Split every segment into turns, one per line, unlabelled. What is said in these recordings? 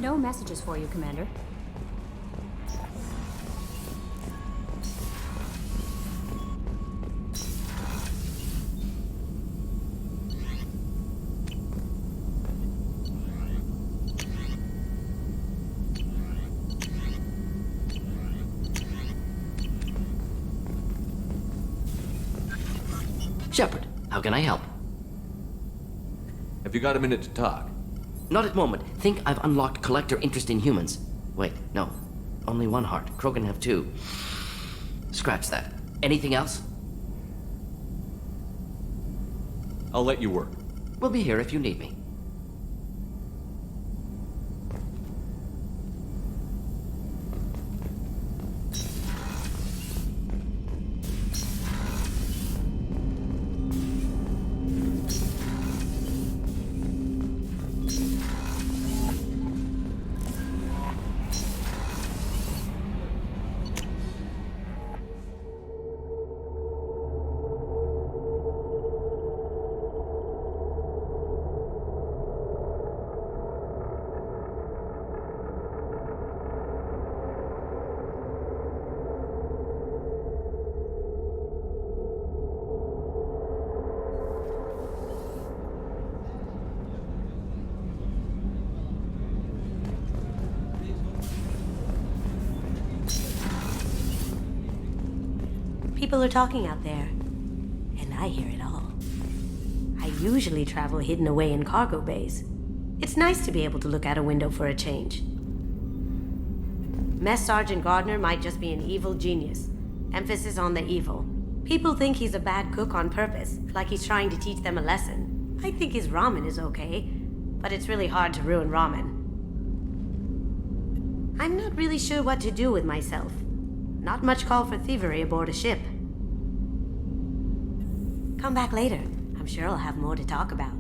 No messages for you, Commander.
Shepard, how can I help?
Have you got a minute to talk?
Not at moment. Think I've unlocked collector interest in humans. Wait, no. Only one heart. Krogan have two. Scratch that. Anything else?
I'll let you work.
We'll be here if you need me.
People are talking out there, and I hear it all. I usually travel hidden away in cargo bays. It's nice to be able to look out a window for a change. Mess Sergeant Gardner might just be an evil genius. Emphasis on the evil. People think he's a bad cook on purpose, like he's trying to teach them a lesson. I think his ramen is okay, but it's really hard to ruin ramen. I'm not really sure what to do with myself. Not much call for thievery aboard a ship. Come back later. I'm sure I'll have more to talk about.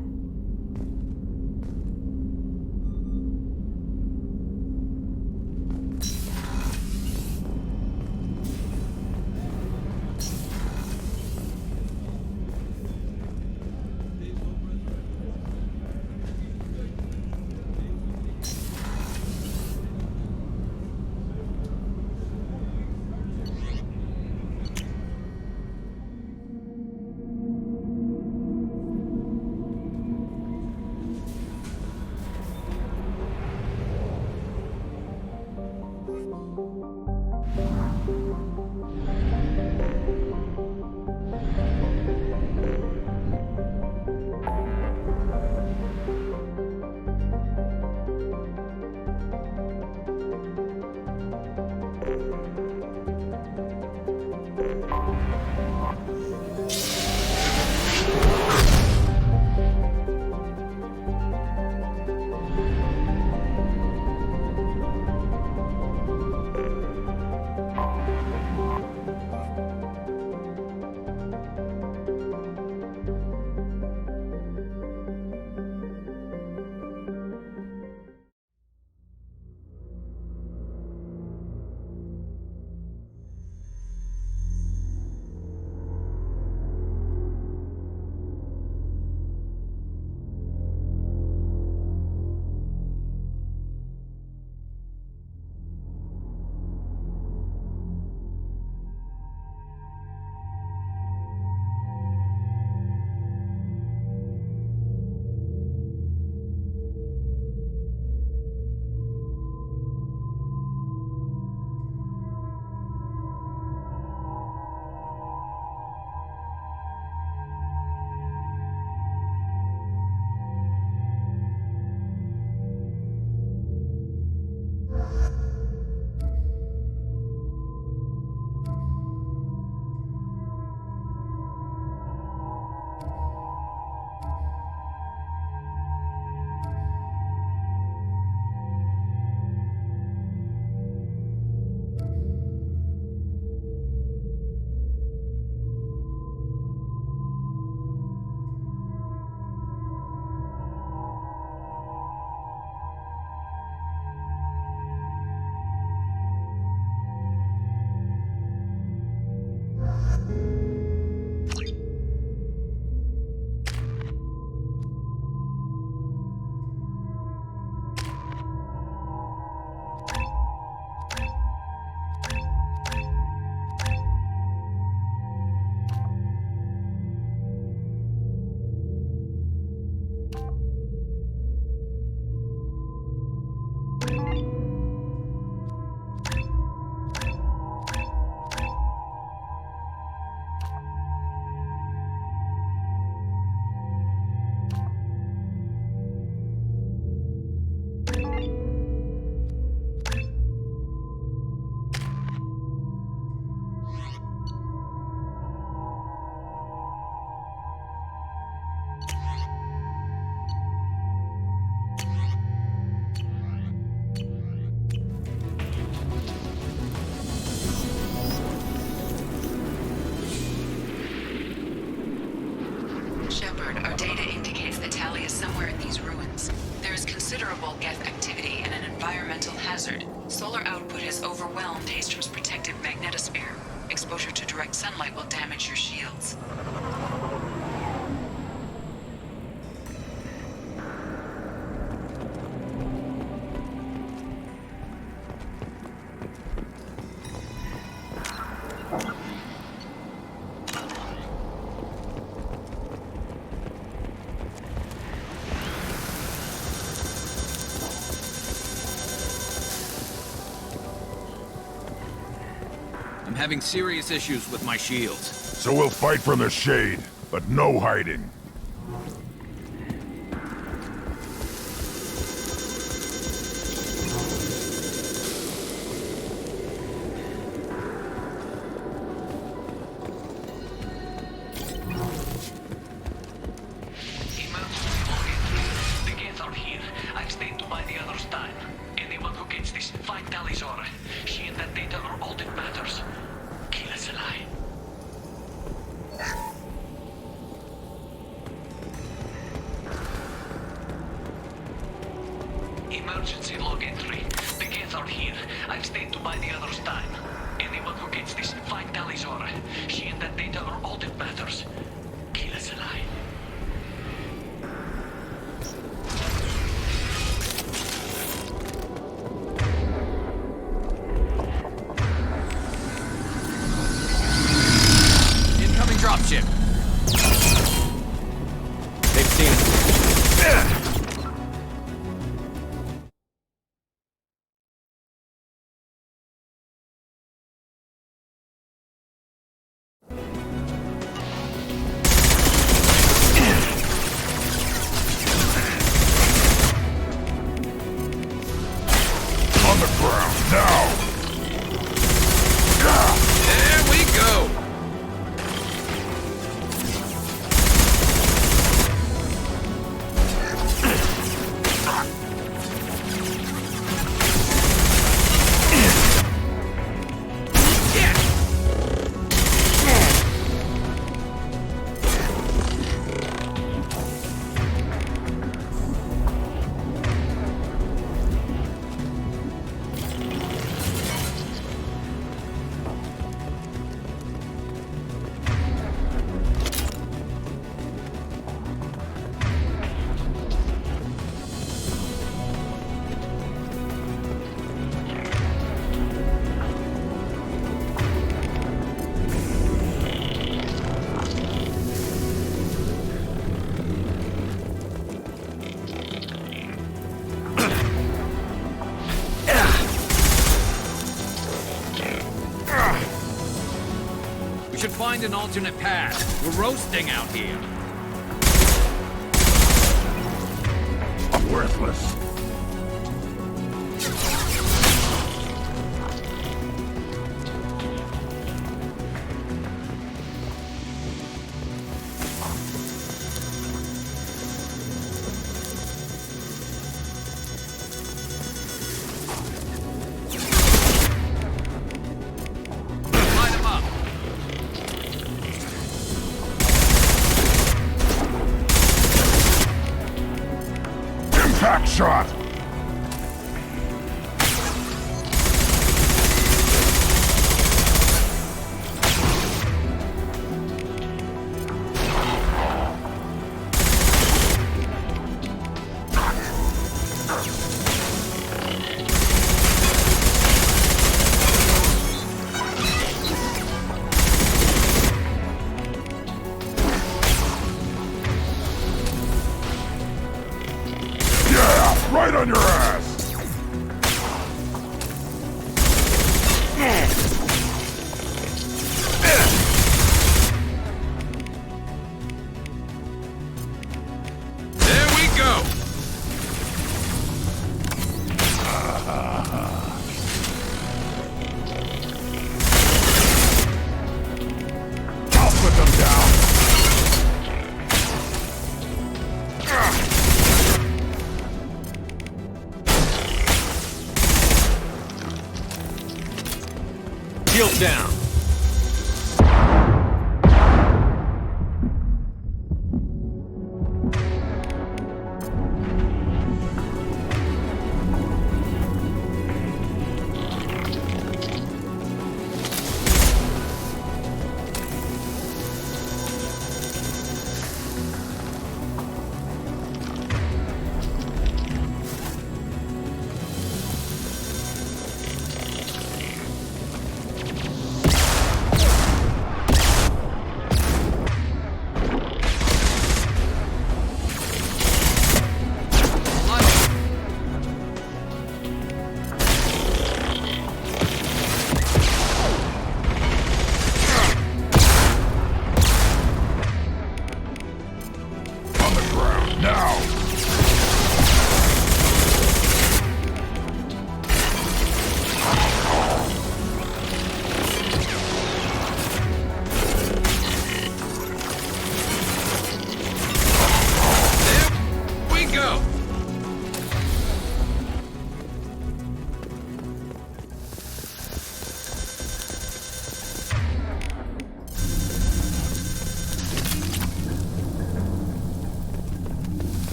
encountered. Solar output has overwhelmed Haystrom's protective magnetosphere. Exposure to direct sunlight will damage your shields.
I'm having serious issues with my shields.
So we'll fight from the shade, but no hiding.
The gates are here. I've stayed to buy the others time. Anyone who gets this, find Talizora. She and that data are all that matters. Kill us alive. Emergency log entry. The gates are here. I've stayed to buy the others time. Anyone who gets this, find Talizora. She and that data are all that matters. Kill us alive.
Incoming dropship.
They've seen us.
On the ground, now!
There we go. We should find an alternate path. We're roasting out here.
Worthless.
Light 'em up.
Impact shot! Yeah, right on your ass!
There we go.
I'll put them down!
Shield down.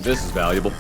This is valuable.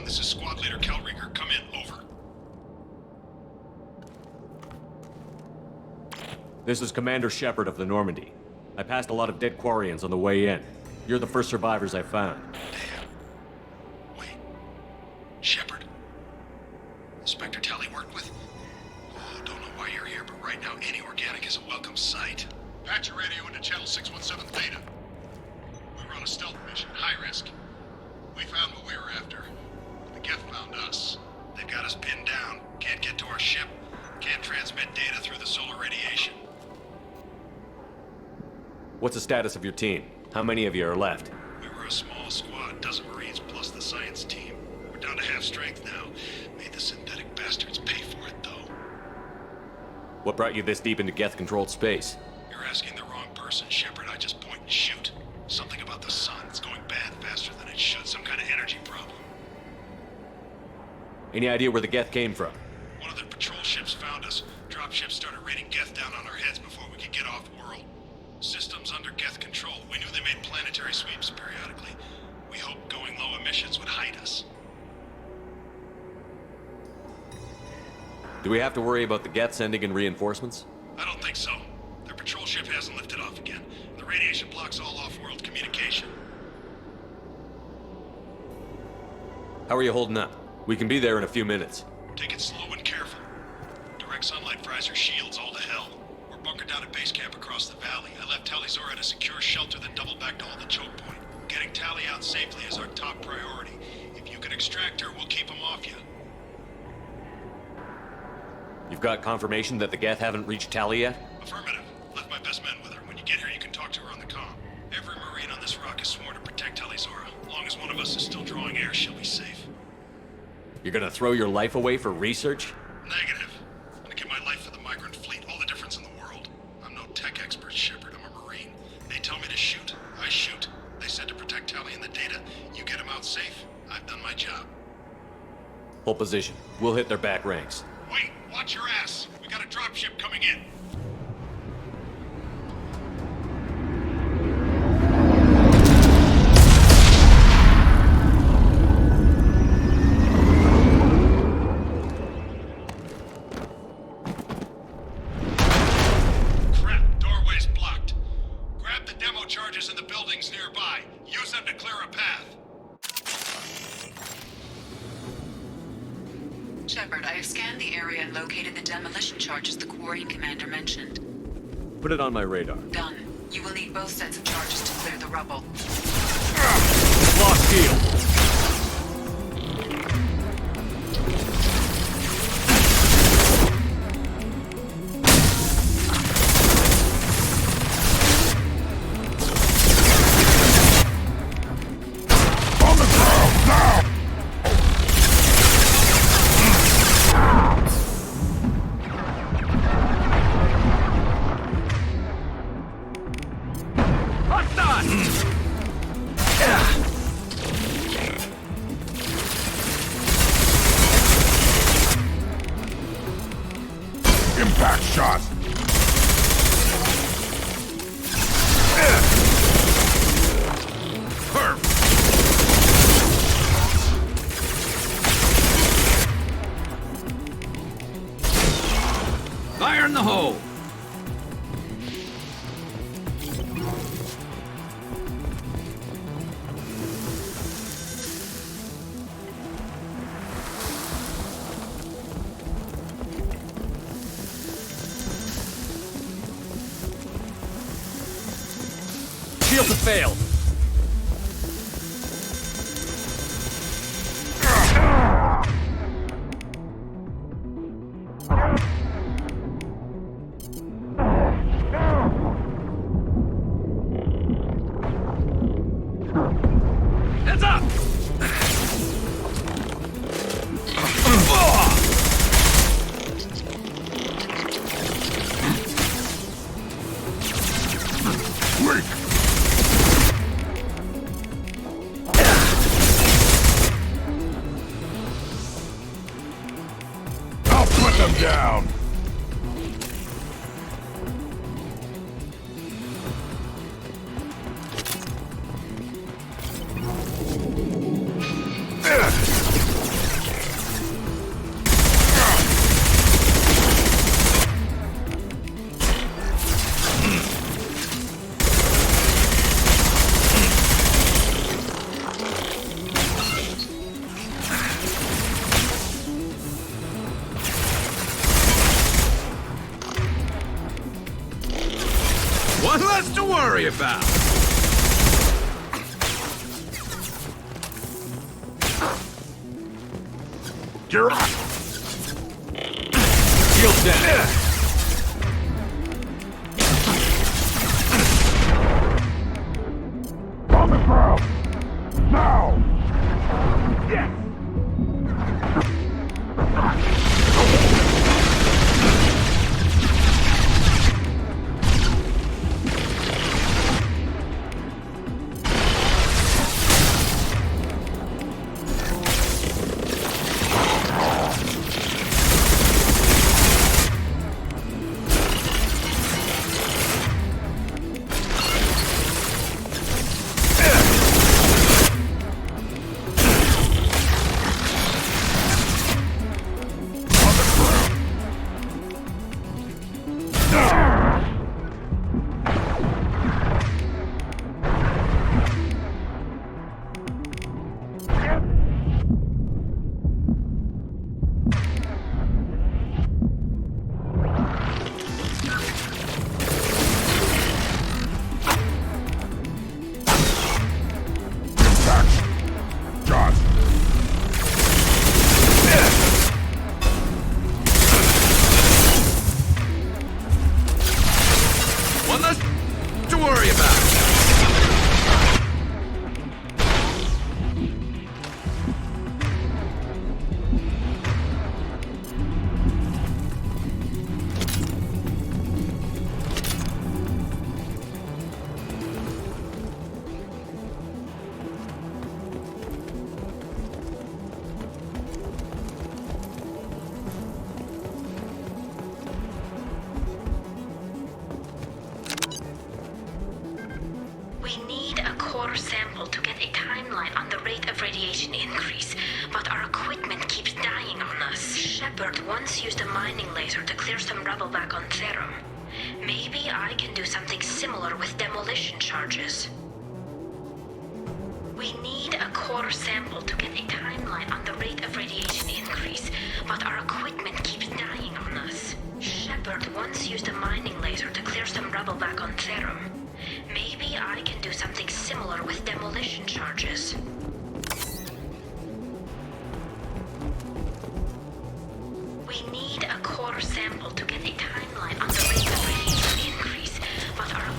This is Squad Leader Kelringer. Come in. Over.
This is Commander Shepard of the Normandy. I passed a lot of dead Quarians on the way in. You're the first survivors I found.
Damn. Wait. Shepard? Inspector Tally worked with? Oh, don't know why you're here, but right now any organic is a welcome sight. Patch your radio into channel 617 Theta. We were on a stealth mission, high risk. We found what we were after. The Geth found us. They've got us pinned down. Can't get to our ship. Can't transmit data through the solar radiation.
What's the status of your team? How many of you are left?
We were a small squad, dozen Marines plus the science team. We're down to half strength now. Made the synthetic bastards pay for it, though.
What brought you this deep into Geth-controlled space?
You're asking the wrong person, Shepard. I just point and shoot. Something about the sun. It's going bad faster than it should. Some kind of energy problem.
Any idea where the Geth came from?
One of the patrol ships found us. Dropships started raining Geth down on our heads before we could get off-world. Systems under Geth control. We knew they made planetary sweeps periodically. We hoped going low emissions would hide us.
Do we have to worry about the Geth sending in reinforcements?
I don't think so. Their patrol ship hasn't lifted off again. The radiation blocks all off-world communication.
How are you holding up? We can be there in a few minutes.
Take it slow and careful. Direct sunlight fries your shields all to hell. We're bunkered down at base camp across the valley. I left Tali'Zorah at a secure shelter, then doubled back to hold the choke point. Getting Tali out safely is our top priority. If you can extract her, we'll keep him off you.
You've got confirmation that the Geth haven't reached Tali yet?
Affirmative. Left my best men with her. When you get here, you can talk to her on the comm. Every Marine on this rock is sworn to protect Tali'Zorah. As long as one of us is still drawing air, she'll be safe.
You're gonna throw your life away for research?
Negative. I'm gonna give my life for the migrant fleet. All the difference in the world. I'm no tech expert, Shepard. I'm a Marine. They tell me to shoot. I shoot. They said to protect Tali and the data. You get them out safe. I've done my job.
Hold position. We'll hit their back ranks.
Wait! Watch your ass! We got a dropship coming in! Crap! Doorway's blocked. Grab the demo charges in the buildings nearby. Use them to clear a path.
Shepard, I have scanned the area and located the demolition charges the Quarian commander mentioned.
Put it on my radar.
Done. You will need both sets of charges to clear the rubble.
Lost field!
On the ground, now!
done!
Impact shot!
Perf! Fire in the hole!
Shield to fail.
Heads up!
Weak! I'll put them down!
One less to worry about!
You're up!
Shield down.
On the ground! Now! Yes!
One less to worry about!
We need a core sample to get a timeline on the rate of radiation increase, but our equipment keeps dying on us. Shepard once used a mining laser to clear some rubble back on Therum. Maybe I can do something similar with demolition charges. We need a core sample to get a timeline on the rate of radiation increase, but our equipment keeps dying on us. Shepard once used a mining laser to clear some rubble back on Therum. Maybe I can do something similar with demolition charges. We need a core sample to get a timeline on the rate of radiation increase, but our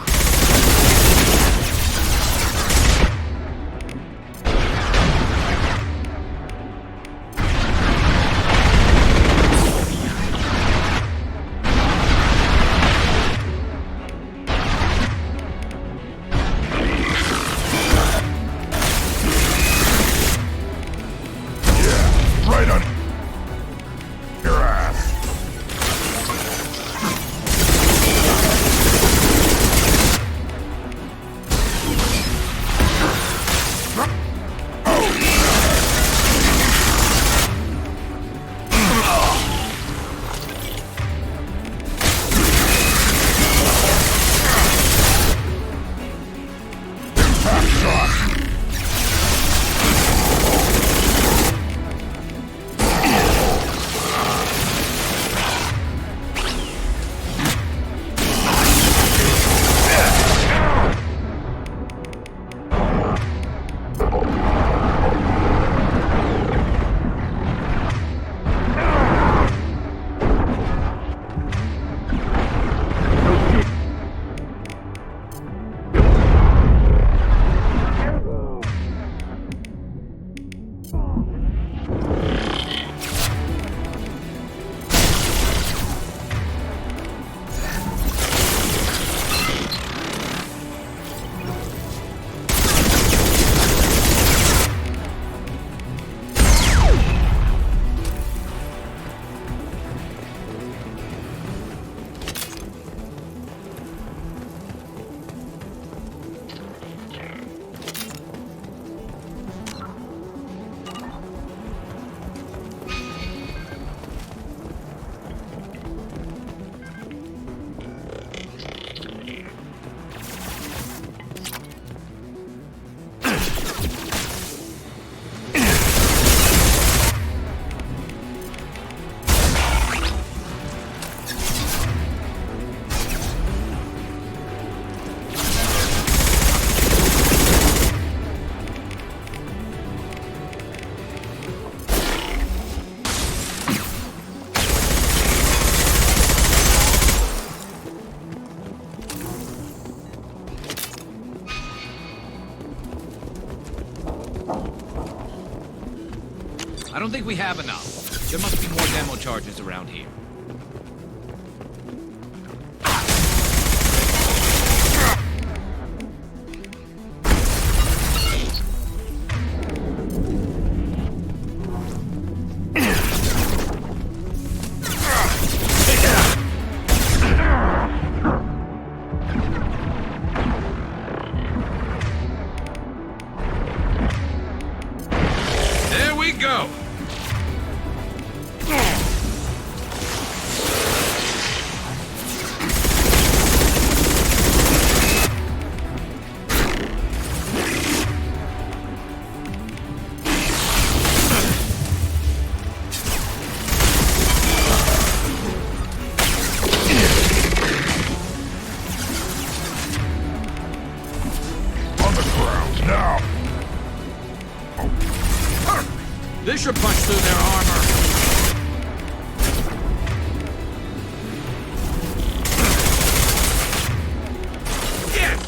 don't think we have enough. There must be more demo charges around here. There we go!
On the ground, now!
This should punch through their armor. Yes!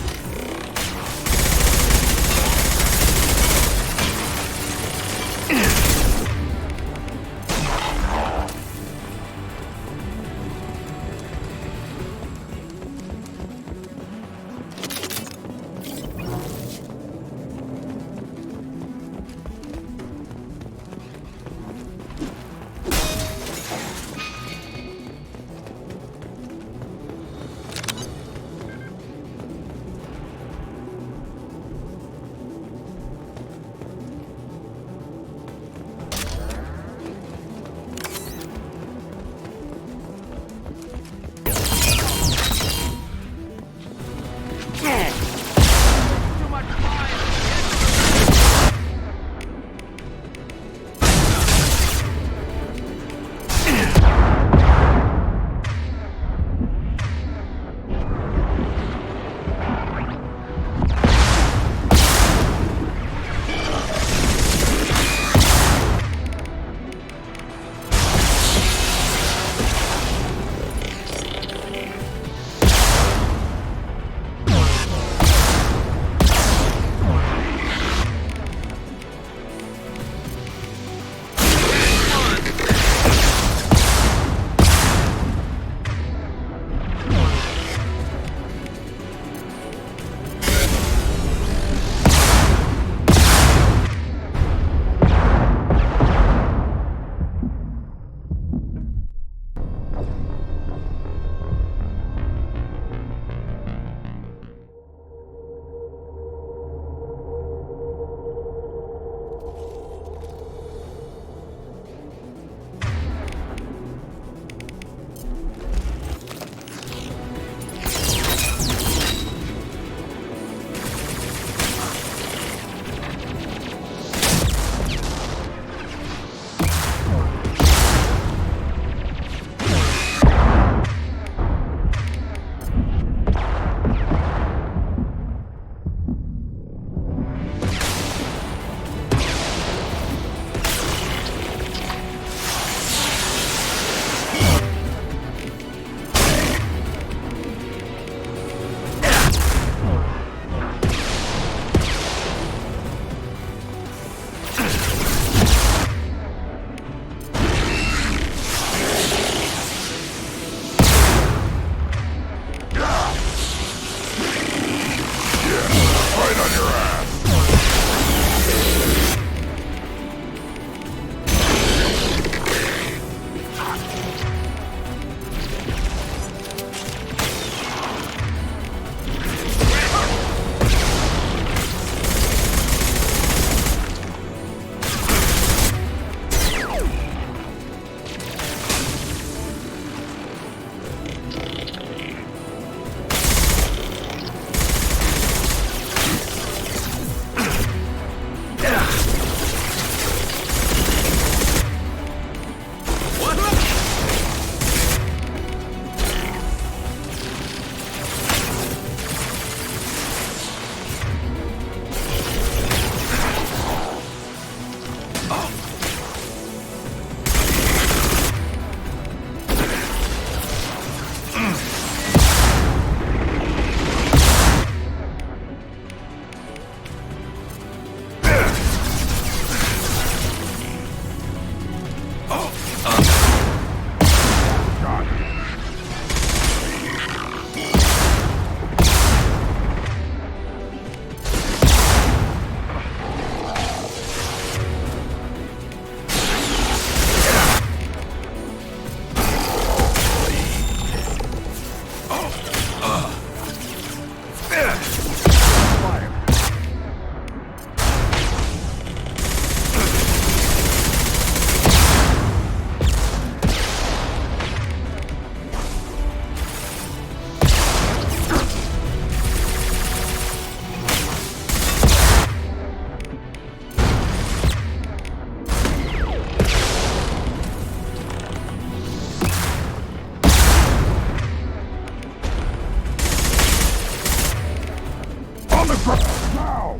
ground now!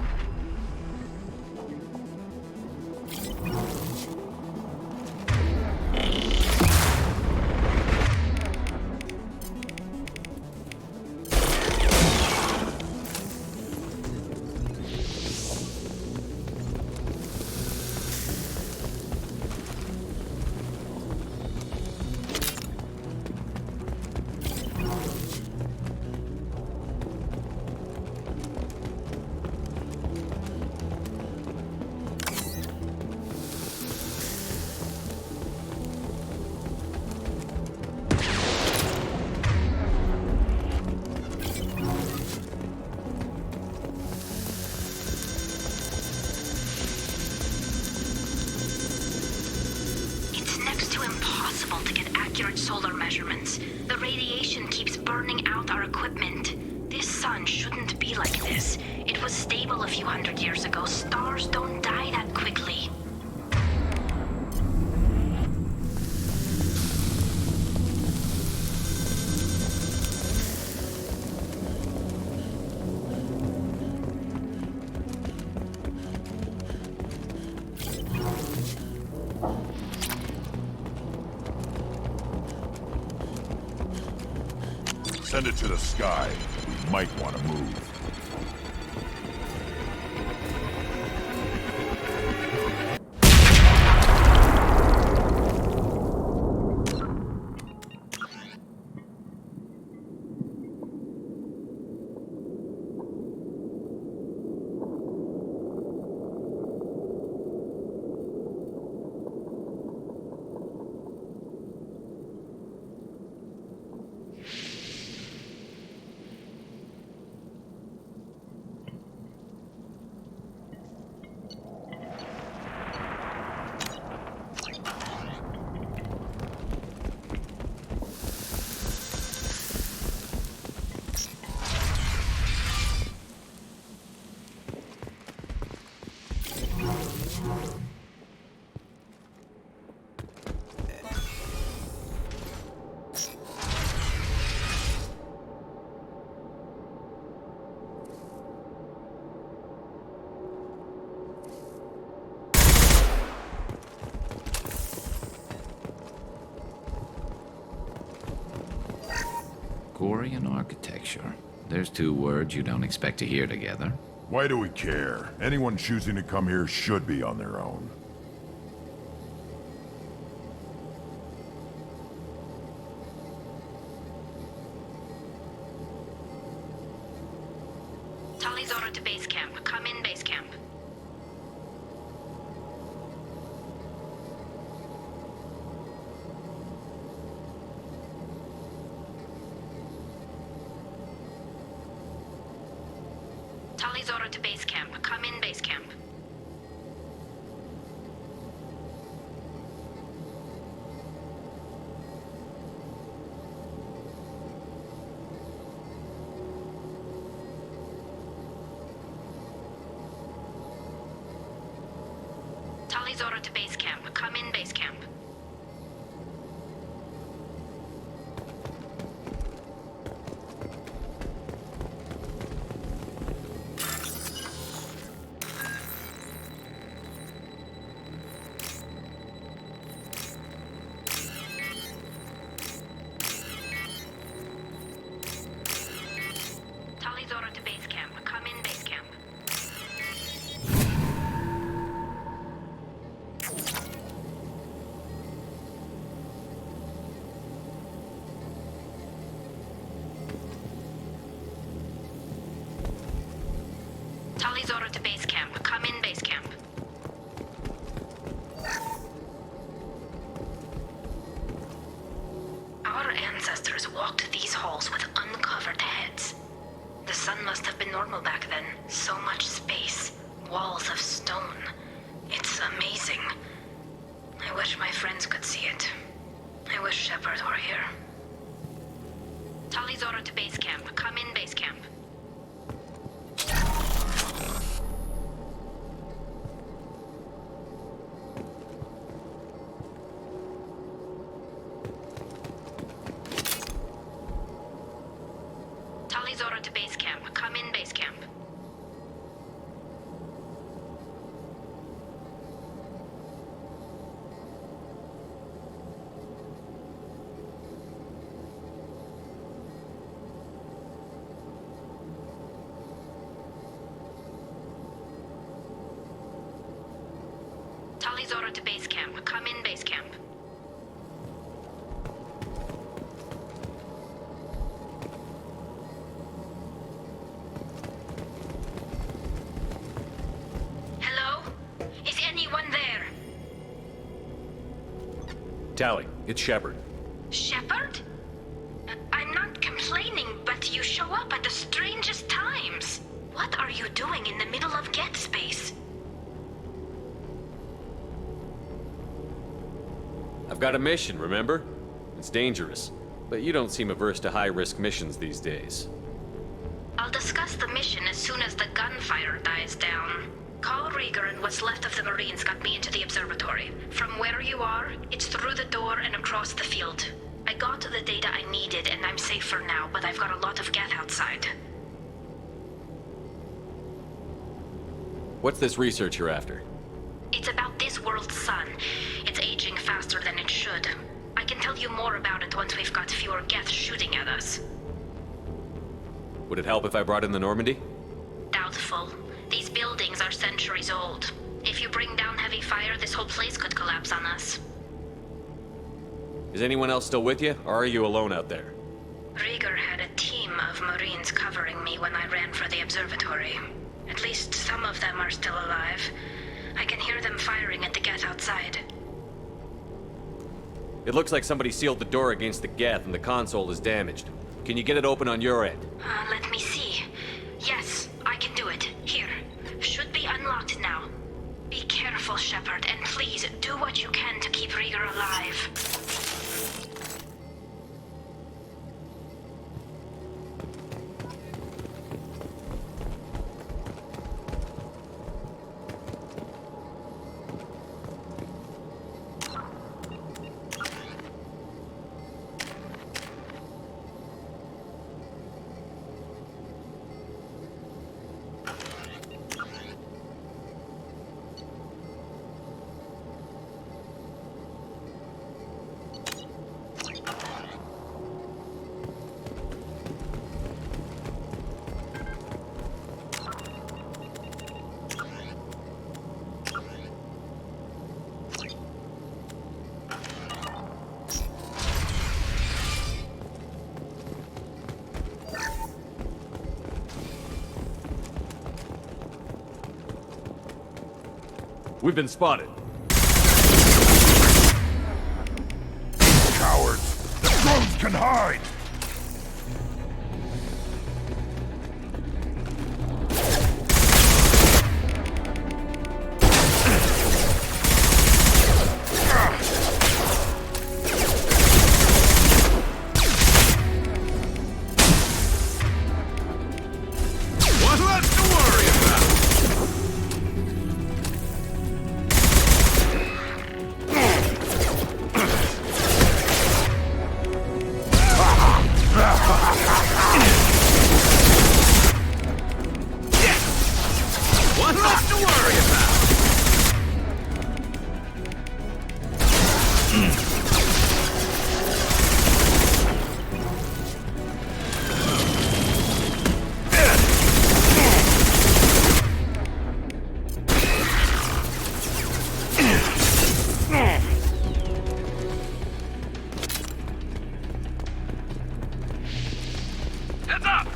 It's next to impossible to get accurate solar measurements. The radiation keeps burning out our equipment. This sun shouldn't be like this. It was stable a few hundred years ago. Stars don't die that quickly.
Send it to the sky. We might want to move.
Quarian architecture. There's two words you don't expect to hear together.
Why do we care? Anyone choosing to come here should be on their own.
Talizora to base camp. Come in, base camp. Talizora to base camp. Come in, base camp. Talizora to base camp. Come in, base camp. Talizora to base camp. Come in, base camp. Talizora to base camp. Come in, base camp. Our ancestors walked these halls with uncovered heads. The sun must have been normal back then. So much space. Walls of stone. It's amazing. I wish my friends could see it. I wish Shepard were here. Talizora to base camp. Come in, base camp. Talizora to base camp. Come in, base camp. Zora to base camp. Come in, base camp. Hello? Is anyone there?
Tally, it's Shepard.
Shepard? I'm not complaining, but you show up at the strangest times. What are you doing in the middle of Get Space?
I've got a mission, remember? It's dangerous, but you don't seem averse to high-risk missions these days.
I'll discuss the mission as soon as the gunfire dies down. Call Rieger and what's left of the Marines got me into the observatory. From where you are, it's through the door and across the field. I got the data I needed and I'm safe for now, but I've got a lot of Geth outside.
What's this research you're after?
It's about this world's sun. It's aging faster than it should. I can tell you more about it once we've got fewer Geth shooting at us.
Would it help if I brought in the Normandy?
Doubtful. These buildings are centuries old. If you bring down heavy fire, this whole place could collapse on us.
Is anyone else still with you, or are you alone out there?
Rieger had a team of Marines covering me when I ran for the observatory. At least some of them are still alive. I can hear them firing at the Geth outside.
It looks like somebody sealed the door against the Geth and the console is damaged. Can you get it open on your end?
Let me see. Yes, I can do it. Here. Should be unlocked now. Be careful, Shepard, and please do what you can to keep Rieger alive.
We've been spotted.
Cowards! The drones can hide!
What left to worry about? What left to worry about? Heads up!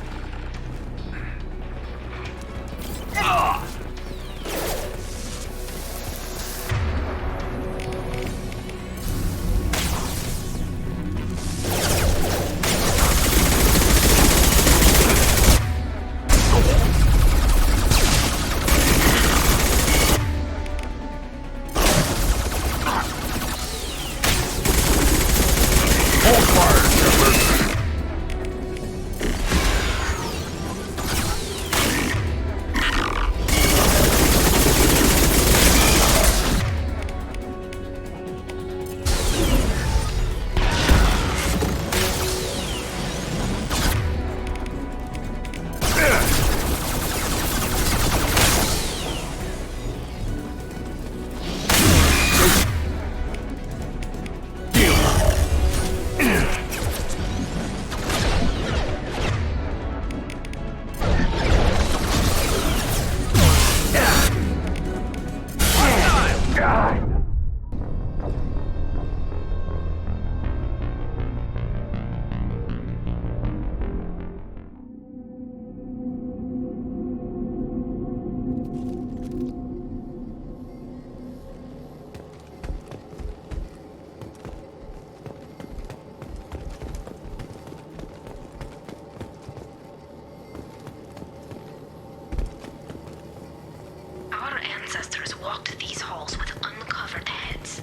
these halls with uncovered heads.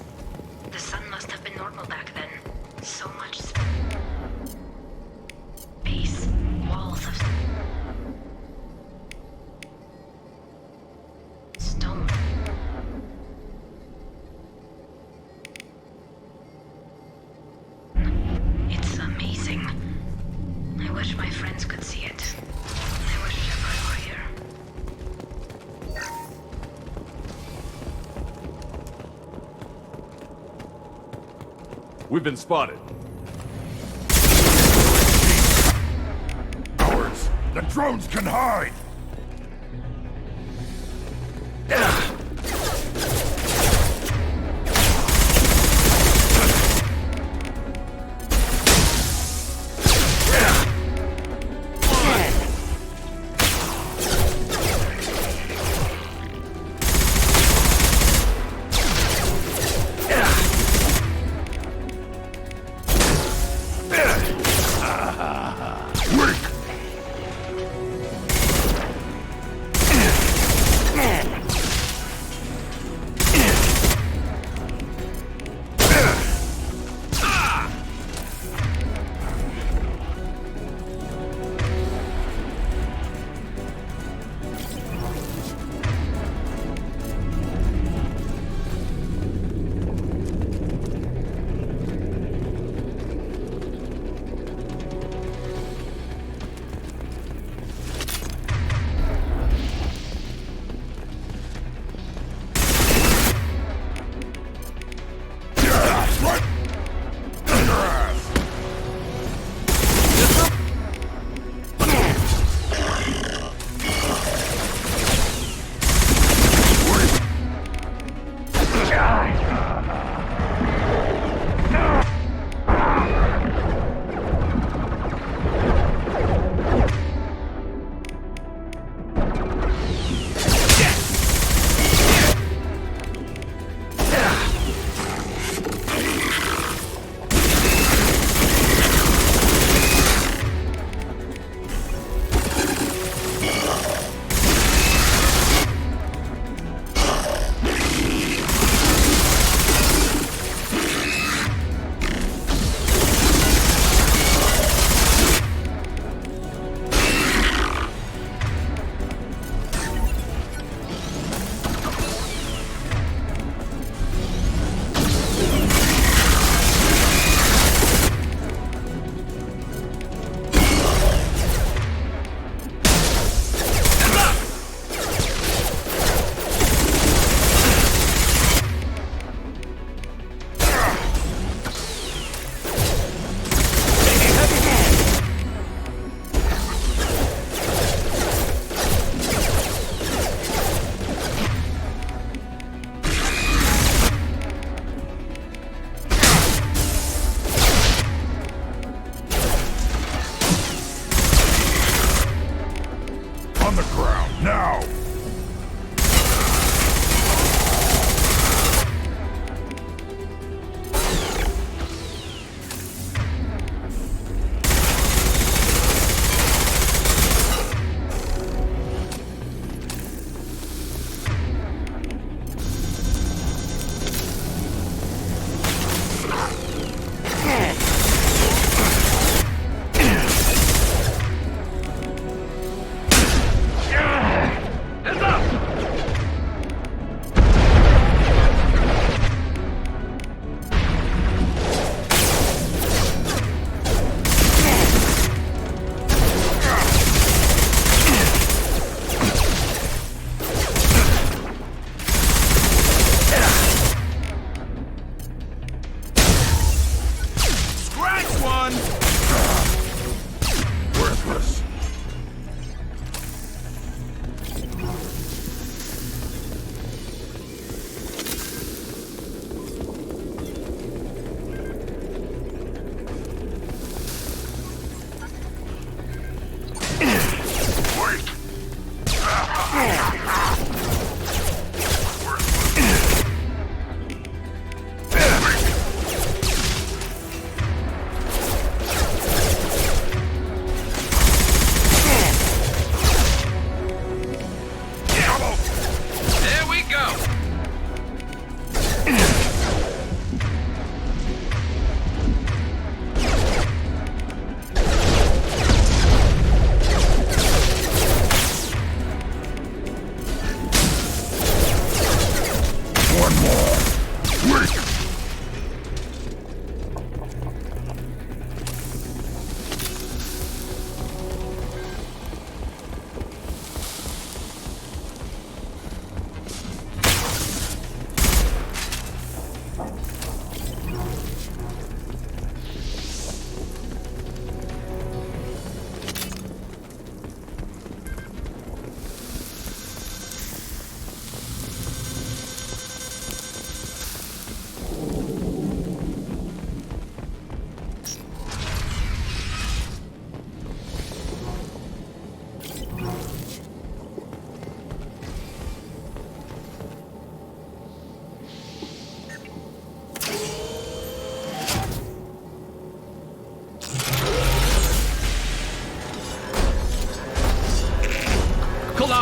The sun must have been normal back then. So much space, walls of stone. It's amazing. I wish my friends could see it. I wish Shepard were here.
We've been spotted. Cowards! The drones can hide!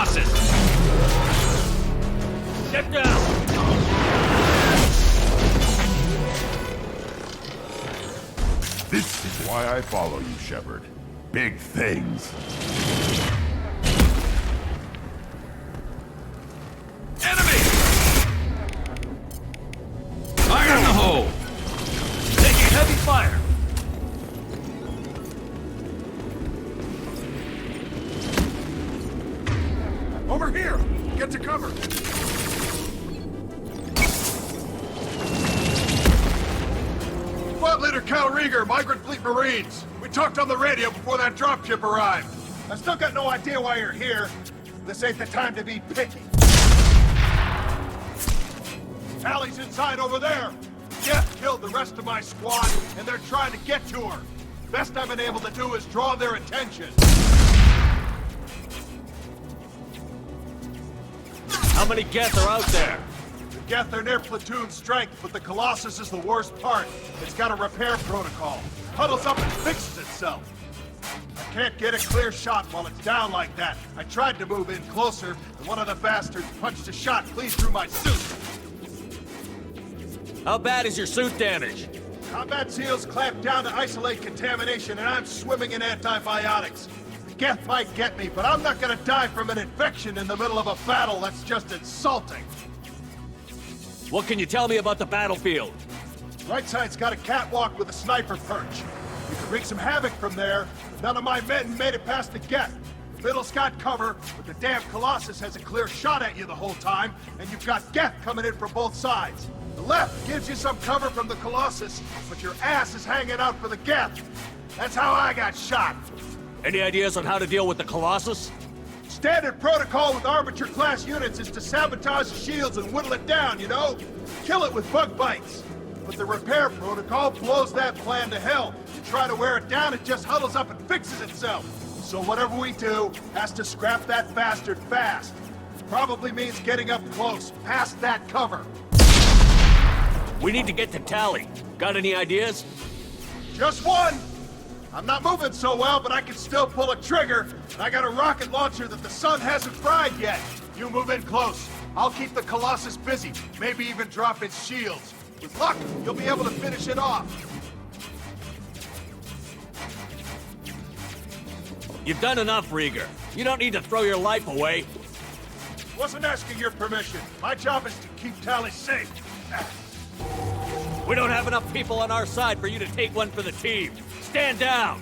Colossus! Get down!
This is why I follow you, Shepard. Big things.
Enemy!
Fire in the hole!
Taking heavy fire!
Over here! Get to cover! Squad Leader Cal Rieger, Migrant Fleet Marines. We talked on the radio before that dropship arrived. I still got no idea why you're here. This ain't the time to be picky. Allie's inside over there. Jeff killed the rest of my squad, and they're trying to get to her. Best I've been able to do is draw their attention.
How many Geth are out there?
The Geth are near platoon strength, but the Colossus is the worst part. It's got a repair protocol. Huddles up and fixes itself. I can't get a clear shot while it's down like that. I tried to move in closer, and one of the bastards punched a shot clean through my suit.
How bad is your suit damage?
Combat SEALs clamped down to isolate contamination, and I'm swimming in antibiotics. The Geth might get me, but I'm not gonna die from an infection in the middle of a battle. That's just insulting.
What can you tell me about the battlefield?
Right side's got a catwalk with a sniper perch. You can wreak some havoc from there, but none of my men made it past the Geth. The middle's got cover, but the damn Colossus has a clear shot at you the whole time, and you've got Geth coming in from both sides. The left gives you some cover from the Colossus, but your ass is hanging out for the Geth. That's how I got shot.
Any ideas on how to deal with the Colossus?
Standard protocol with Arbiter-class units is to sabotage the shields and whittle it down, you know? Kill it with bug bites. But the repair protocol blows that plan to hell. You try to wear it down, it just huddles up and fixes itself. So whatever we do has to scrap that bastard fast. Probably means getting up close, past that cover.
We need to get to Tally. Got any ideas?
Just one! I'm not moving so well, but I can still pull a trigger, and I got a rocket launcher that the sun hasn't fried yet. You move in close. I'll keep the Colossus busy, maybe even drop its shields. With luck, you'll be able to finish it off.
You've done enough, Rieger. You don't need to throw your life away.
Wasn't asking your permission. My job is to keep Tally safe.
We don't have enough people on our side for you to take one for the team. Stand down!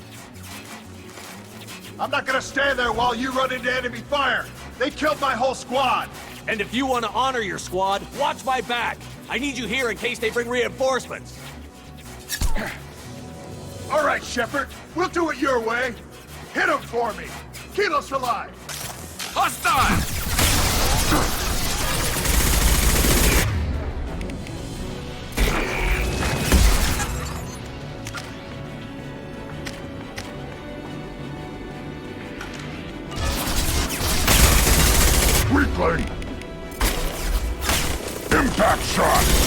I'm not gonna stand there while you run into enemy fire. They killed my whole squad.
And if you want to honor your squad, watch my back. I need you here in case they bring reinforcements.
All right, Shepard. We'll do it your way. Hit him for me. Kilos alive.
Hostile!
Weakling! Impact shot!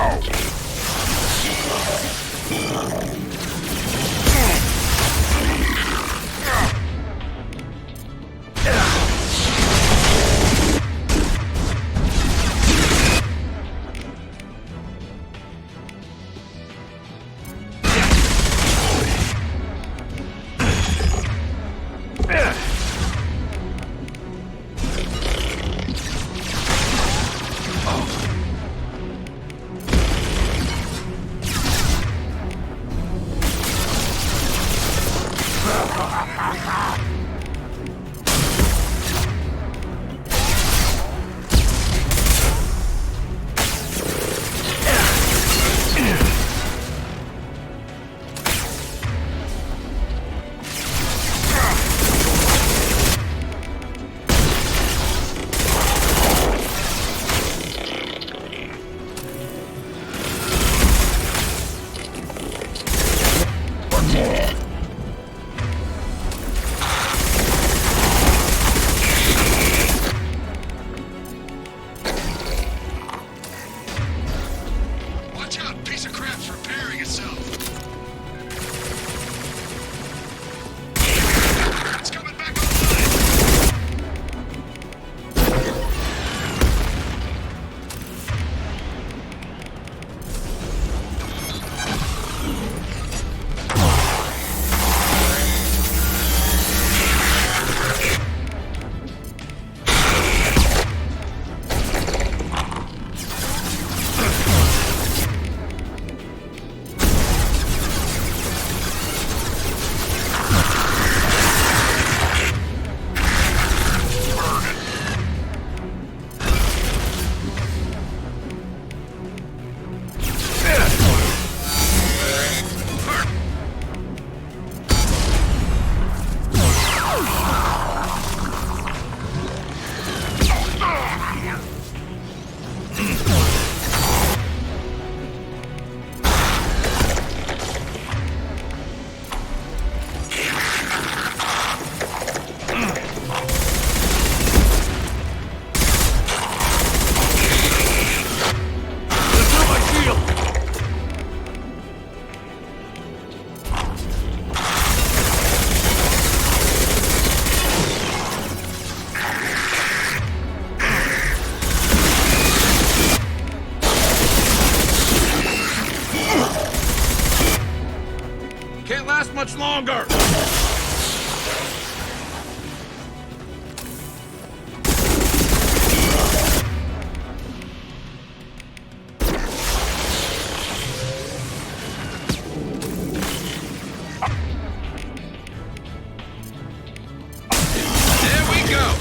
Watch out! Piece of crap's repairing itself. It's coming back online.
Can't last much longer! There we go!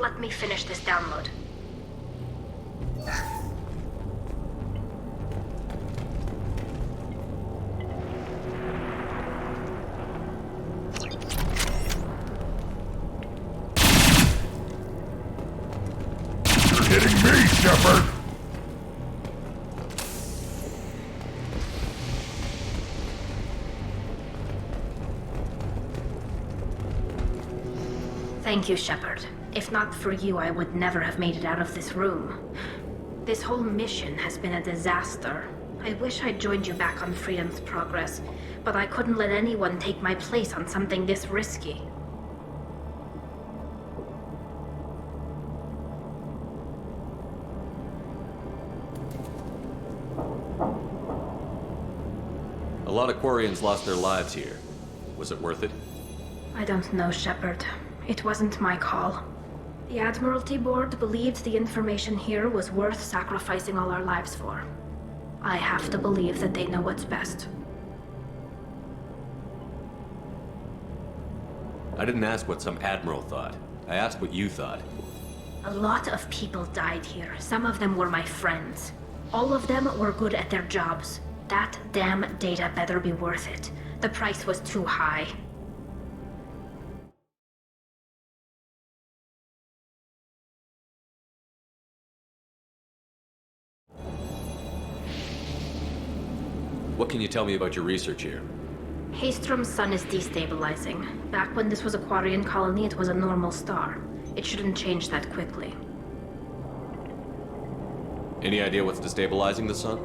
let me finish this download.
You're hitting me, Shepard!
Thank you, Shepard. If not for you, I would never have made it out of this room. This whole mission has been a disaster. I wish I'd joined you back on Freedom's Progress, but I couldn't let anyone take my place on something this risky.
A lot of Quarians lost their lives here. Was it worth it?
I don't know, Shepard. It wasn't my call. The Admiralty Board believed the information here was worth sacrificing all our lives for. I have to believe that they know what's best.
I didn't ask what some admiral thought. I asked what you thought.
A lot of people died here. Some of them were my friends. All of them were good at their jobs. That damn data better be worth it. The price was too high.
What can you tell me about your research here?
Haystrom's sun is destabilizing. Back when this was a Quarian colony, it was a normal star. It shouldn't change that quickly.
Any idea what's destabilizing the sun?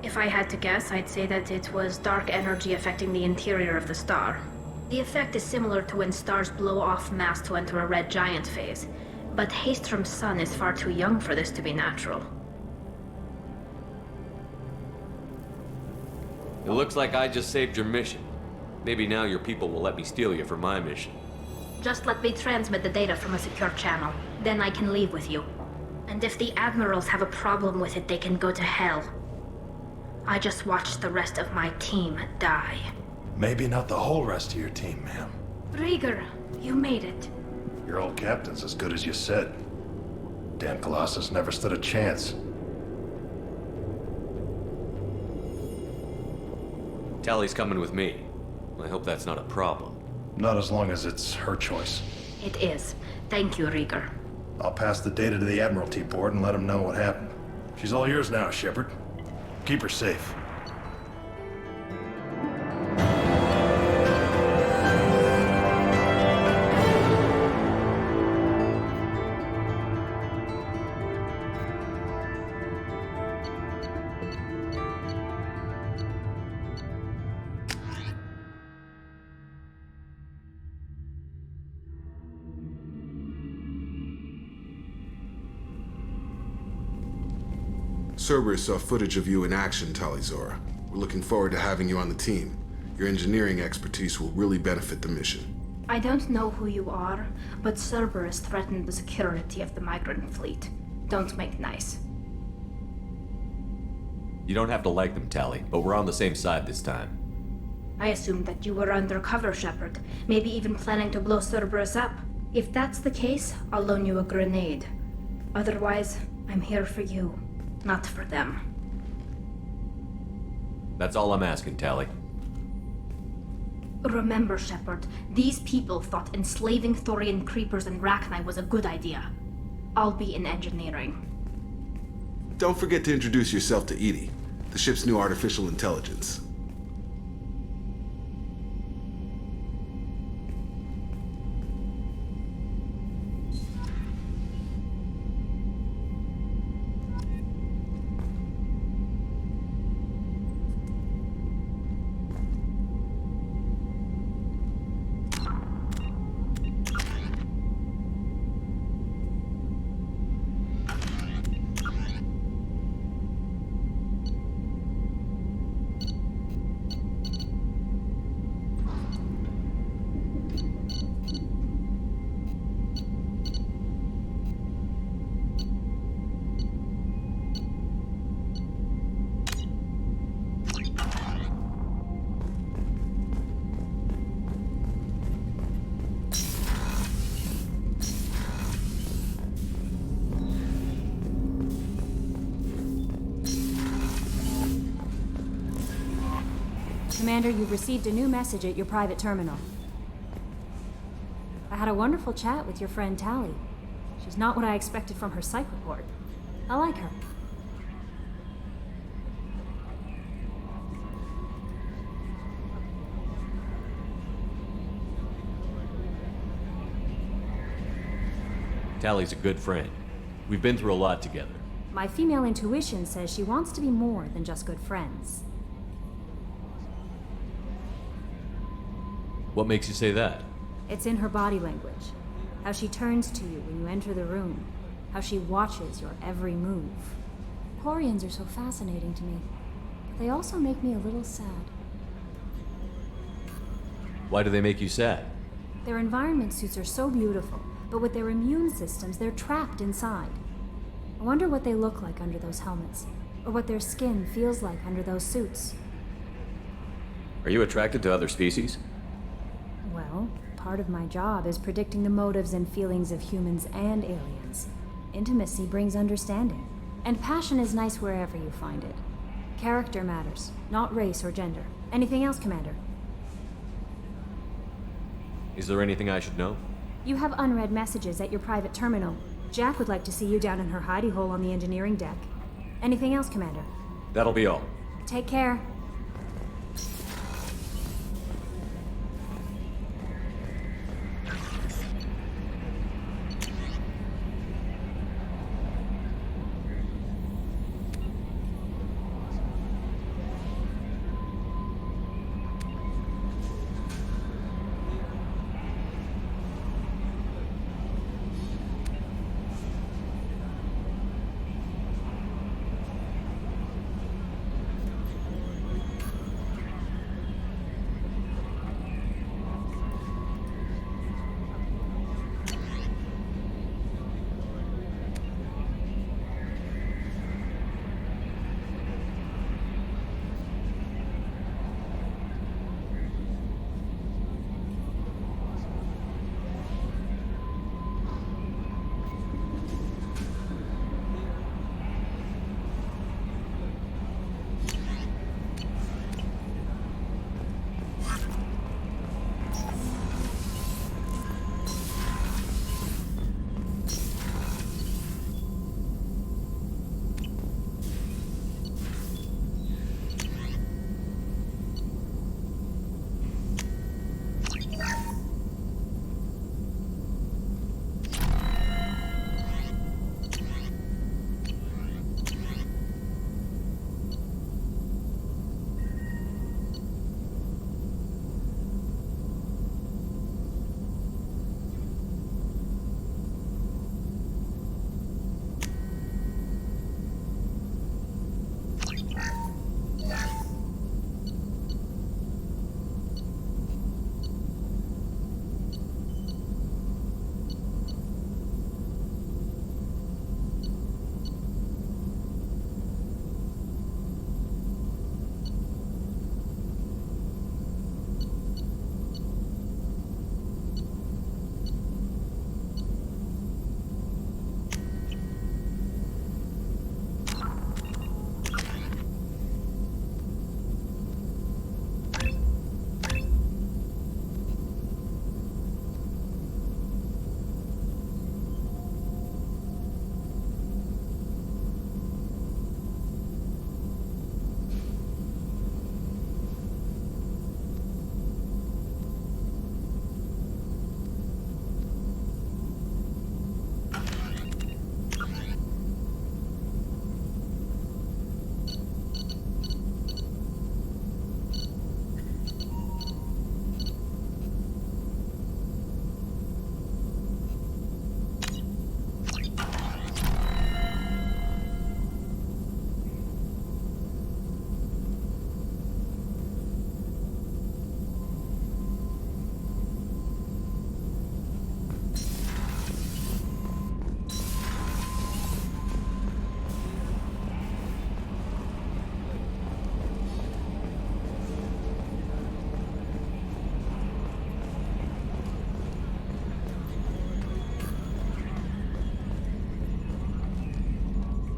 If I had to guess, I'd say that it was dark energy affecting the interior of the star. The effect is similar to when stars blow off mass to enter a red giant phase, but Haystrom's sun is far too young for this to be natural.
It looks like I just saved your mission. Maybe now your people will let me steal you for my mission.
Just let me transmit the data from a secure channel. Then I can leave with you. And if the Admirals have a problem with it, they can go to hell. I just watched the rest of my team die.
Maybe not the whole rest of your team, ma'am.
Rieger, you made it.
Your old captain's as good as you said. Damn Colossus never stood a chance.
Tally's coming with me. I hope that's not a problem.
Not as long as it's her choice.
It is. Thank you, Rieger.
I'll pass the data to the Admiralty Board and let them know what happened. She's all yours now, Shepard. Keep her safe.
Cerberus saw footage of you in action, Tali'Zorah. We're looking forward to having you on the team. Your engineering expertise will really benefit the mission.
I don't know who you are, but Cerberus threatened the security of the migrant fleet. Don't make nice.
You don't have to like them, Tally, but we're on the same side this time.
I assumed that you were undercover, Shepard. Maybe even planning to blow Cerberus up. If that's the case, I'll loan you a grenade. Otherwise, I'm here for you, not for them.
That's all I'm asking, Tally.
Remember, Shepard, these people thought enslaving Thorian creepers and Rachni was a good idea. I'll be in engineering.
Don't forget to introduce yourself to EDI, the ship's new artificial intelligence.
Commander, you've received a new message at your private terminal. I had a wonderful chat with your friend Tali. She's not what I expected from her psych report. I like her.
Tally's a good friend. We've been through a lot together.
My female intuition says she wants to be more than just good friends.
What makes you say that?
It's in her body language. How she turns to you when you enter the room. How she watches your every move. Quarians are so fascinating to me, but they also make me a little sad.
Why do they make you sad?
Their environment suits are so beautiful, but with their immune systems, they're trapped inside. I wonder what they look like under those helmets, or what their skin feels like under those suits.
Are you attracted to other species?
Well, part of my job is predicting the motives and feelings of humans and aliens. Intimacy brings understanding, and passion is nice wherever you find it. Character matters, not race or gender. Anything else, Commander?
Is there anything I should know?
You have unread messages at your private terminal. Jack would like to see you down in her hidey hole on the engineering deck. Anything else, Commander?
That'll be all.
Take care.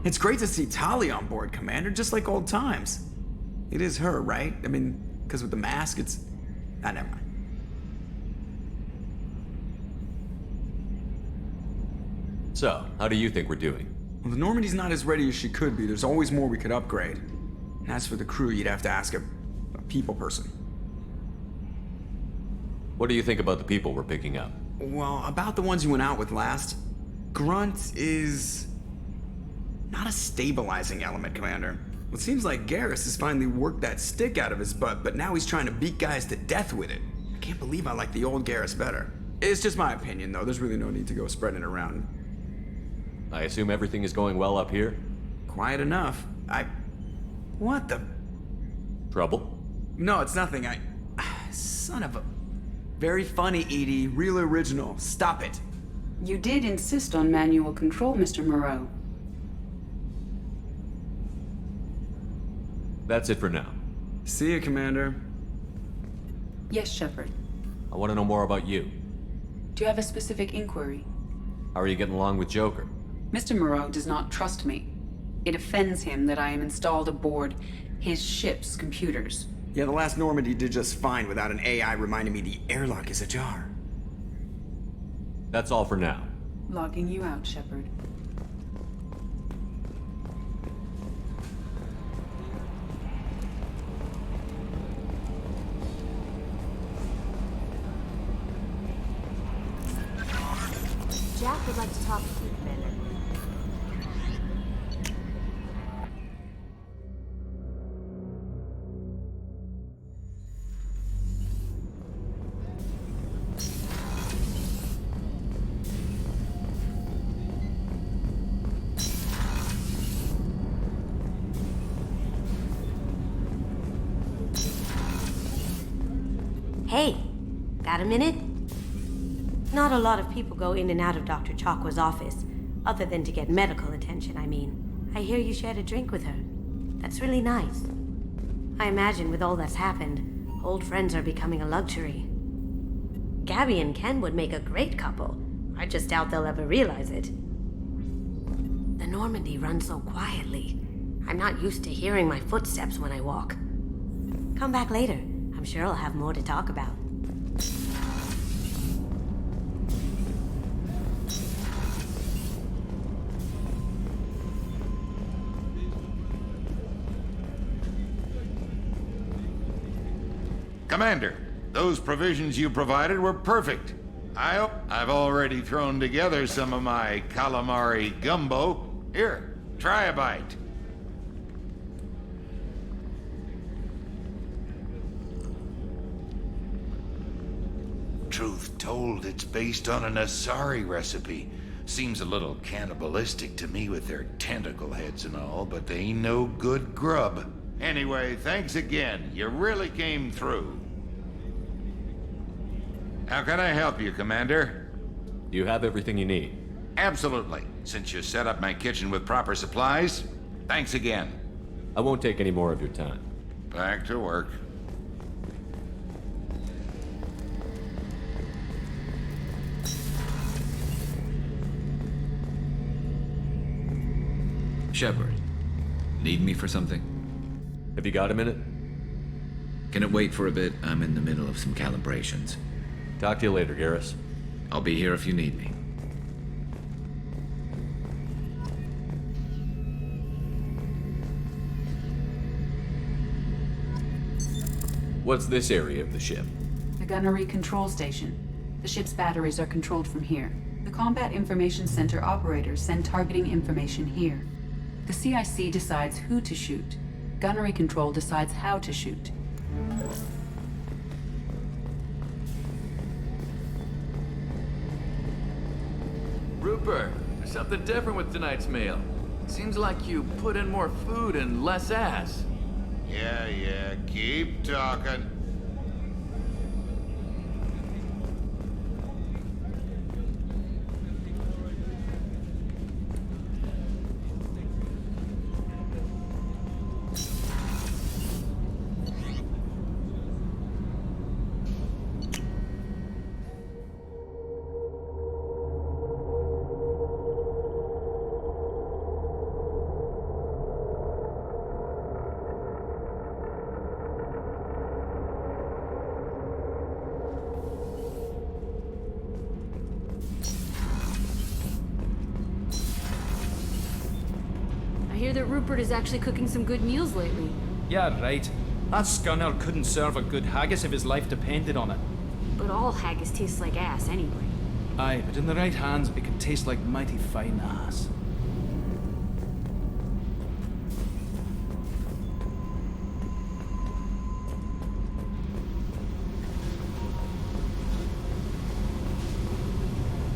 It's great to see Tali on board, Commander, just like old times. It is her, right? I mean, Because with the mask, it's... Ah, never mind.
So, how do you think we're doing?
Well, the Normandy's not as ready as she could be. There's always more we could upgrade. And as for the crew, you'd have to ask a people person.
What do you think about the people we're picking up?
Well, about the ones you went out with last, Grunt is... not a stabilizing element, Commander. Well, it seems like Garrus has finally worked that stick out of his butt, but now he's trying to beat guys to death with it. I can't believe I like the old Garrus better. It's just my opinion, though. There's really no need to go spreading it around.
I assume everything is going well up here?
Quiet enough. What the...
Trouble?
No, it's nothing. Son of a... Very funny, Edie. Real original. Stop it.
You did insist on manual control, Mr. Moreau.
That's it for now.
See you, Commander.
Yes, Shepard.
I want to know more about you.
Do you have a specific inquiry?
How are you getting along with Joker?
Mr. Moreau does not trust me. It offends him that I am installed aboard his ship's computers.
Yeah, the last Normandy did just fine without an AI reminding me the airlock is ajar.
That's all for now.
Logging you out, Shepard.
Jack would like to talk with you, Commander.
Hey, got a minute? Not a lot of people go in and out of Dr. Chakwa's office, other than to get medical attention, I mean. I hear you shared a drink with her. That's really nice. I imagine with all that's happened, old friends are becoming a luxury. Gabby and Ken would make a great couple. I just doubt they'll ever realize it. The Normandy runs so quietly. I'm not used to hearing my footsteps when I walk. Come back later. I'm sure I'll have more to talk about.
Commander, those provisions you provided were perfect. I've already thrown together some of my calamari gumbo. Here, try a bite. Truth told, it's based on an Asari recipe. Seems a little cannibalistic to me with their tentacle heads and all, but they ain't no good grub. Anyway, thanks again. You really came through. How can I help you, Commander?
Do you have everything you need?
Absolutely. Since you set up my kitchen with proper supplies, thanks again.
I won't take any more of your time.
Back to work.
Shepard, need me for something?
Have you got a minute?
Can it wait for a bit? I'm in the middle of some calibrations.
Talk to you later, Garrus.
I'll be here if you need me.
What's this area of the ship?
The gunnery control station. The ship's batteries are controlled from here. The Combat Information Center operators send targeting information here. The CIC decides who to shoot. Gunnery control decides how to shoot.
Rupert, there's something different with tonight's meal. Seems like you put in more food and less ass.
Yeah, keep talking.
hear that Rupert is actually cooking some good meals lately.
Yeah, right. That scunner couldn't serve a good haggis if his life depended on it.
But all haggis tastes like ass anyway.
Aye, but in the right hands, it could taste like mighty fine ass.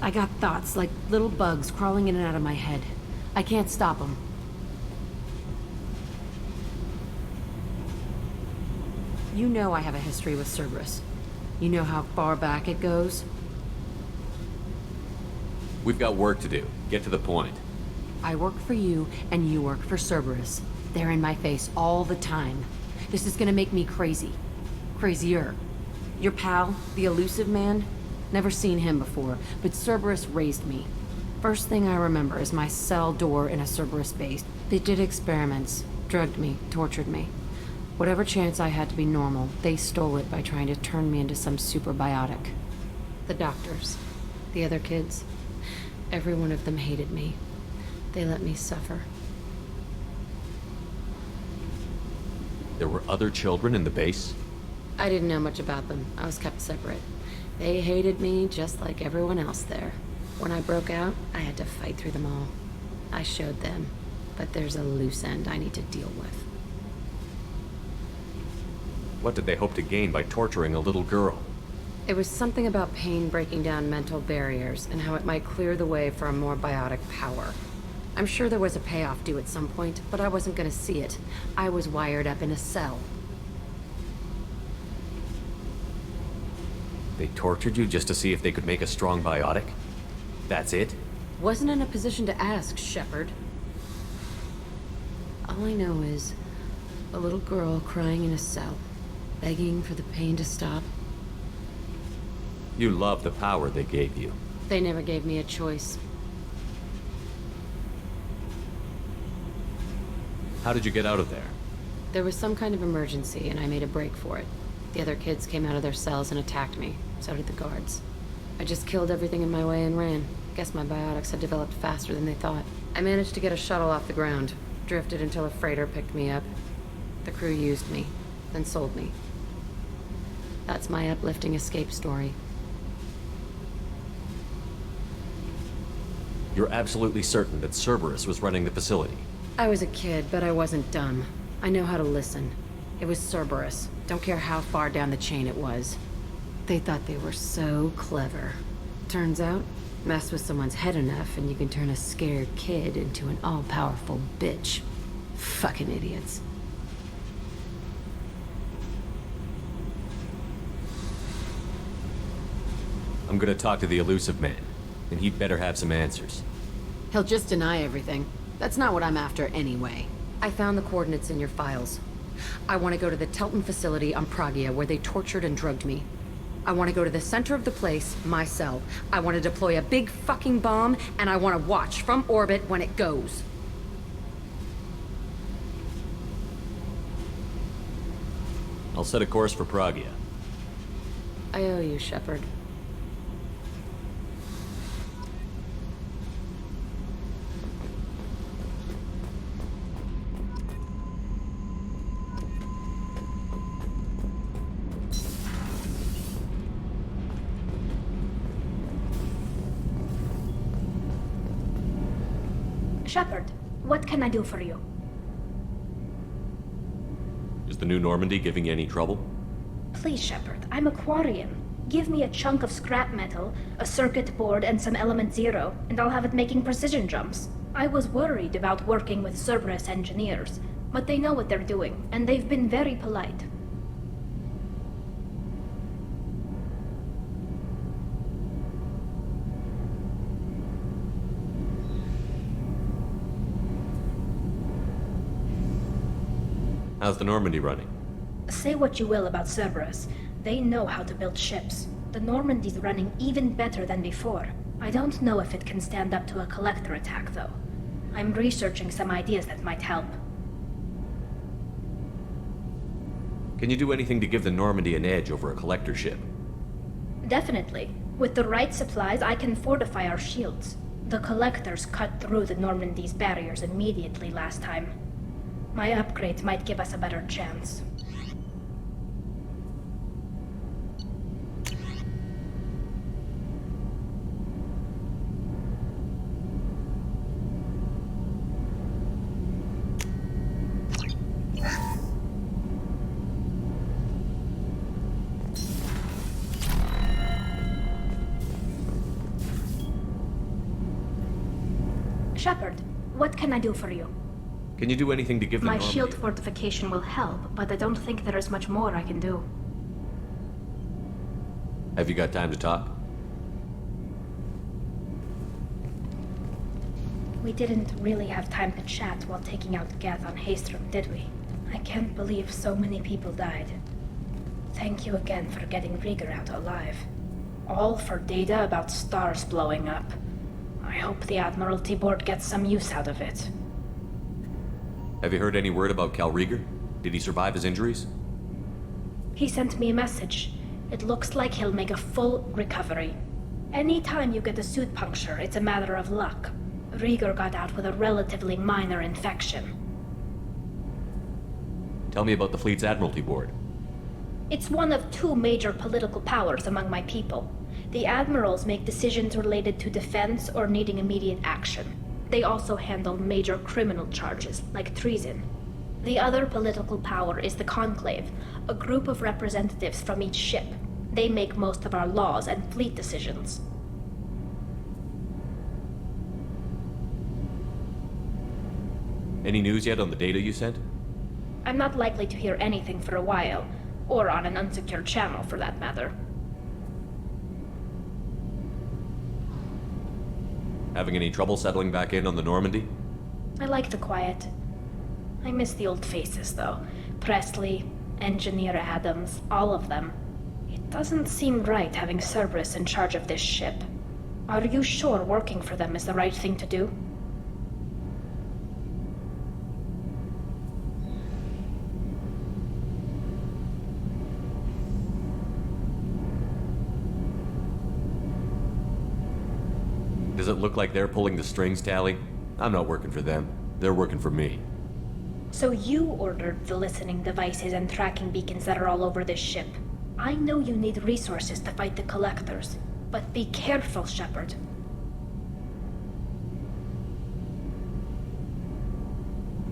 I got thoughts like little bugs crawling in and out of my head. I can't stop them. You know I have a history with Cerberus. You know how far back it goes?
We've got work to do. Get to the point.
I work for you, and you work for Cerberus. They're in my face all the time. This is gonna make me crazy. Crazier. Your pal, the elusive man? Never seen him before, but Cerberus raised me. First thing I remember is my cell door in a Cerberus base. They did experiments, drugged me, tortured me. Whatever chance I had to be normal, they stole it by trying to turn me into some superbiotic. The doctors, the other kids, every one of them hated me. They let me suffer.
There were other children in the base?
I didn't know much about them. I was kept separate. They hated me just like everyone else there. When I broke out, I had to fight through them all. I showed them, but there's a loose end I need to deal with.
What did they hope to gain by torturing a little girl?
It was something about pain breaking down mental barriers and how it might clear the way for a more biotic power. I'm sure there was a payoff due at some point, but I wasn't gonna see it. I was wired up in a cell.
They tortured you just to see if they could make a strong biotic? That's it?
Wasn't in a position to ask, Shepard. All I know is a little girl crying in a cell, begging for the pain to stop.
You love the power they gave you.
They never gave me a choice.
How did you get out of there?
There was some kind of emergency, and I made a break for it. The other kids came out of their cells and attacked me. So did the guards. I just killed everything in my way and ran. Guess my biotics had developed faster than they thought. I managed to get a shuttle off the ground. Drifted until a freighter picked me up. The crew used me, then sold me. That's my uplifting escape story.
You're absolutely certain that Cerberus was running the facility?
I was a kid, but I wasn't dumb. I know how to listen. It was Cerberus. Don't care how far down the chain it was. They thought they were so clever. Turns out, mess with someone's head enough and you can turn a scared kid into an all-powerful bitch. Fucking idiots.
I'm gonna talk to the elusive man, and he'd better have some answers.
He'll just deny everything. That's not what I'm after anyway. I found the coordinates in your files. I want to go to the Telton facility on Pragia where they tortured and drugged me. I want to go to the center of the place, my cell. I want to deploy a big fucking bomb, and I want to watch from orbit when it goes.
I'll set a course for Pragia.
I owe you, Shepard.
Shepard, what can I do for you?
Is the new Normandy giving you any trouble?
Please, Shepard, I'm a Quarian. Give me a chunk of scrap metal, a circuit board, and some element zero, and I'll have it making precision jumps. I was worried about working with Cerberus engineers, but they know what they're doing, and they've been very polite.
How's the Normandy running?
Say what you will about Cerberus. They know how to build ships. The Normandy's running even better than before. I don't know if it can stand up to a collector attack, though. I'm researching some ideas that might help.
Can you do anything to give the Normandy an edge over a collector ship?
Definitely. With the right supplies, I can fortify our shields.
The Collectors cut through the Normandy's barriers immediately last time. My upgrades might give us a better chance. Shepard, what can I do for you?
Can you do anything to give them
My
Normandy?
shield fortification will help, but I don't think there is much more I can do.
Have you got time to talk?
We didn't really have time to chat while taking out Gath on Haestrom, did we? I can't believe so many people died. Thank you again for getting Rieger out alive. All for data about stars blowing up. I hope the Admiralty Board gets some use out of it.
Have you heard any word about Cal Rieger? Did he survive his injuries?
He sent me a message. It looks like he'll make a full recovery. Anytime you get a suit puncture, it's a matter of luck. Rieger got out with a relatively minor infection.
Tell me about the fleet's Admiralty Board.
It's one of two major political powers among my people. The admirals make decisions related to defense or needing immediate action. They also handle major criminal charges, like treason. The other political power is the Conclave, a group of representatives from each ship. They make most of our laws and fleet decisions.
Any news yet on the data you sent?
I'm not likely to hear anything for a while, or on an unsecured channel for that matter.
Having any trouble settling back in on the Normandy?
I like the quiet. I miss the old faces, though. Presley, Engineer Adams, all of them. It doesn't seem right having Cerberus in charge of this ship. Are you sure working for them is the right thing to do?
Does it look like they're pulling the strings, Tally? I'm not working for them. They're working for me.
So you ordered the listening devices and tracking beacons that are all over this ship. I know you need resources to fight the Collectors, but be careful, Shepard.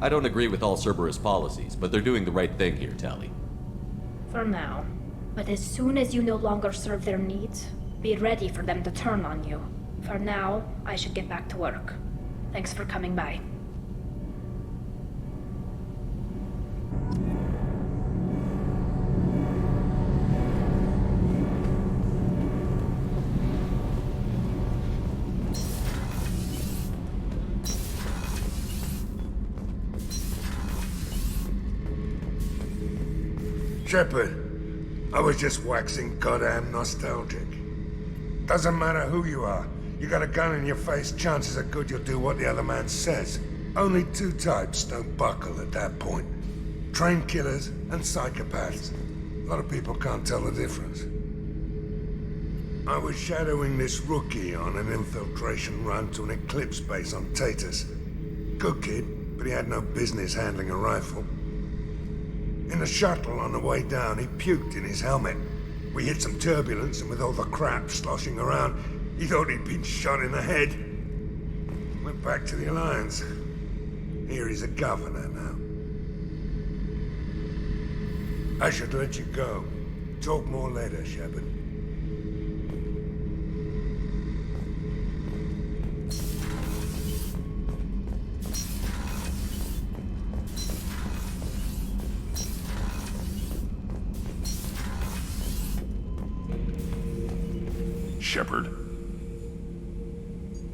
I don't agree with all Cerberus policies, but they're doing the right thing here, Tally.
For now. But as soon as you no longer serve their needs, be ready for them to turn on you. For now, I should get back to work. Thanks for coming by.
Shepard, I was just waxing goddamn nostalgic. Doesn't matter who you are. You got a gun in your face, chances are good you'll do what the other man says. Only two types don't buckle at that point. Trained killers and psychopaths. A lot of people can't tell the difference. I was shadowing this rookie on an infiltration run to an Eclipse base on Tatus. Good kid, but he had no business handling a rifle. In the shuttle on the way down, he puked in his helmet. We hit some turbulence, and with all the crap sloshing around, he thought he'd been shot in the head. Went back to the Alliance. Here he's a governor now. I should let you go. Talk more later, Shepard.
Shepard.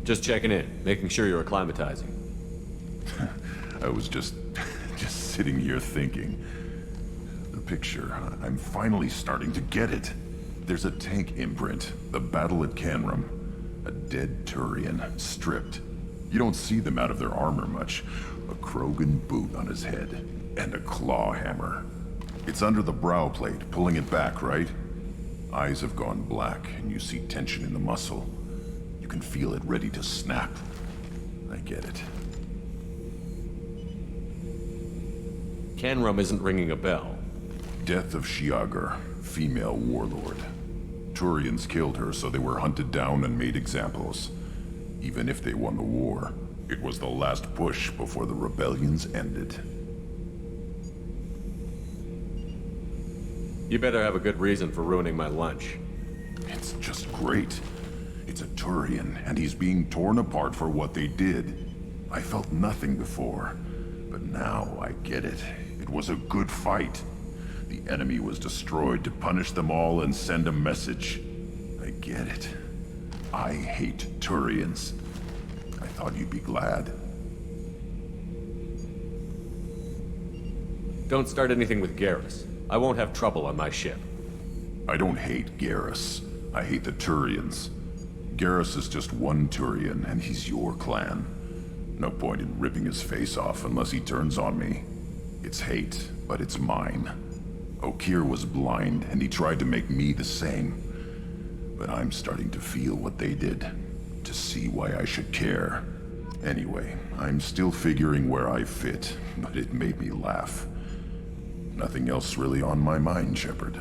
Just checking in, making sure you're acclimatizing.
I was just sitting here thinking. The picture, I'm finally starting to get it. There's a tank imprint, the battle at Canrum. A dead Turian, stripped. You don't see them out of their armor much. A Krogan boot on his head, and a claw hammer. It's under the brow plate, pulling it back, right? Eyes have gone black, and you see tension in the muscle. You
can feel it ready to snap. I get it.
Canrum isn't ringing a bell.
Death of Shiagar, female warlord. Turians killed her, so they were hunted down and made examples. Even if they won the war, it was the last push before the rebellions ended.
You better have a good reason for ruining my lunch.
It's just great. It's a Turian, and he's being torn apart for what they did. I felt nothing before, but now I get it. It was a good fight. The enemy was destroyed to punish them all and send a message. I get it. I hate Turians. I thought you'd be glad.
Don't start anything with Garrus. I won't have trouble on my ship.
I don't hate Garrus. I hate the Turians. Garrus is just one Turian, and he's your clan. No point in ripping his face off unless he turns on me. It's hate, but it's mine. Okeer was blind, and he tried to make me the same. But I'm starting to feel what they did, to see why I should care. Anyway, I'm still figuring where I fit, but it made me laugh. Nothing else really on my mind, Shepard.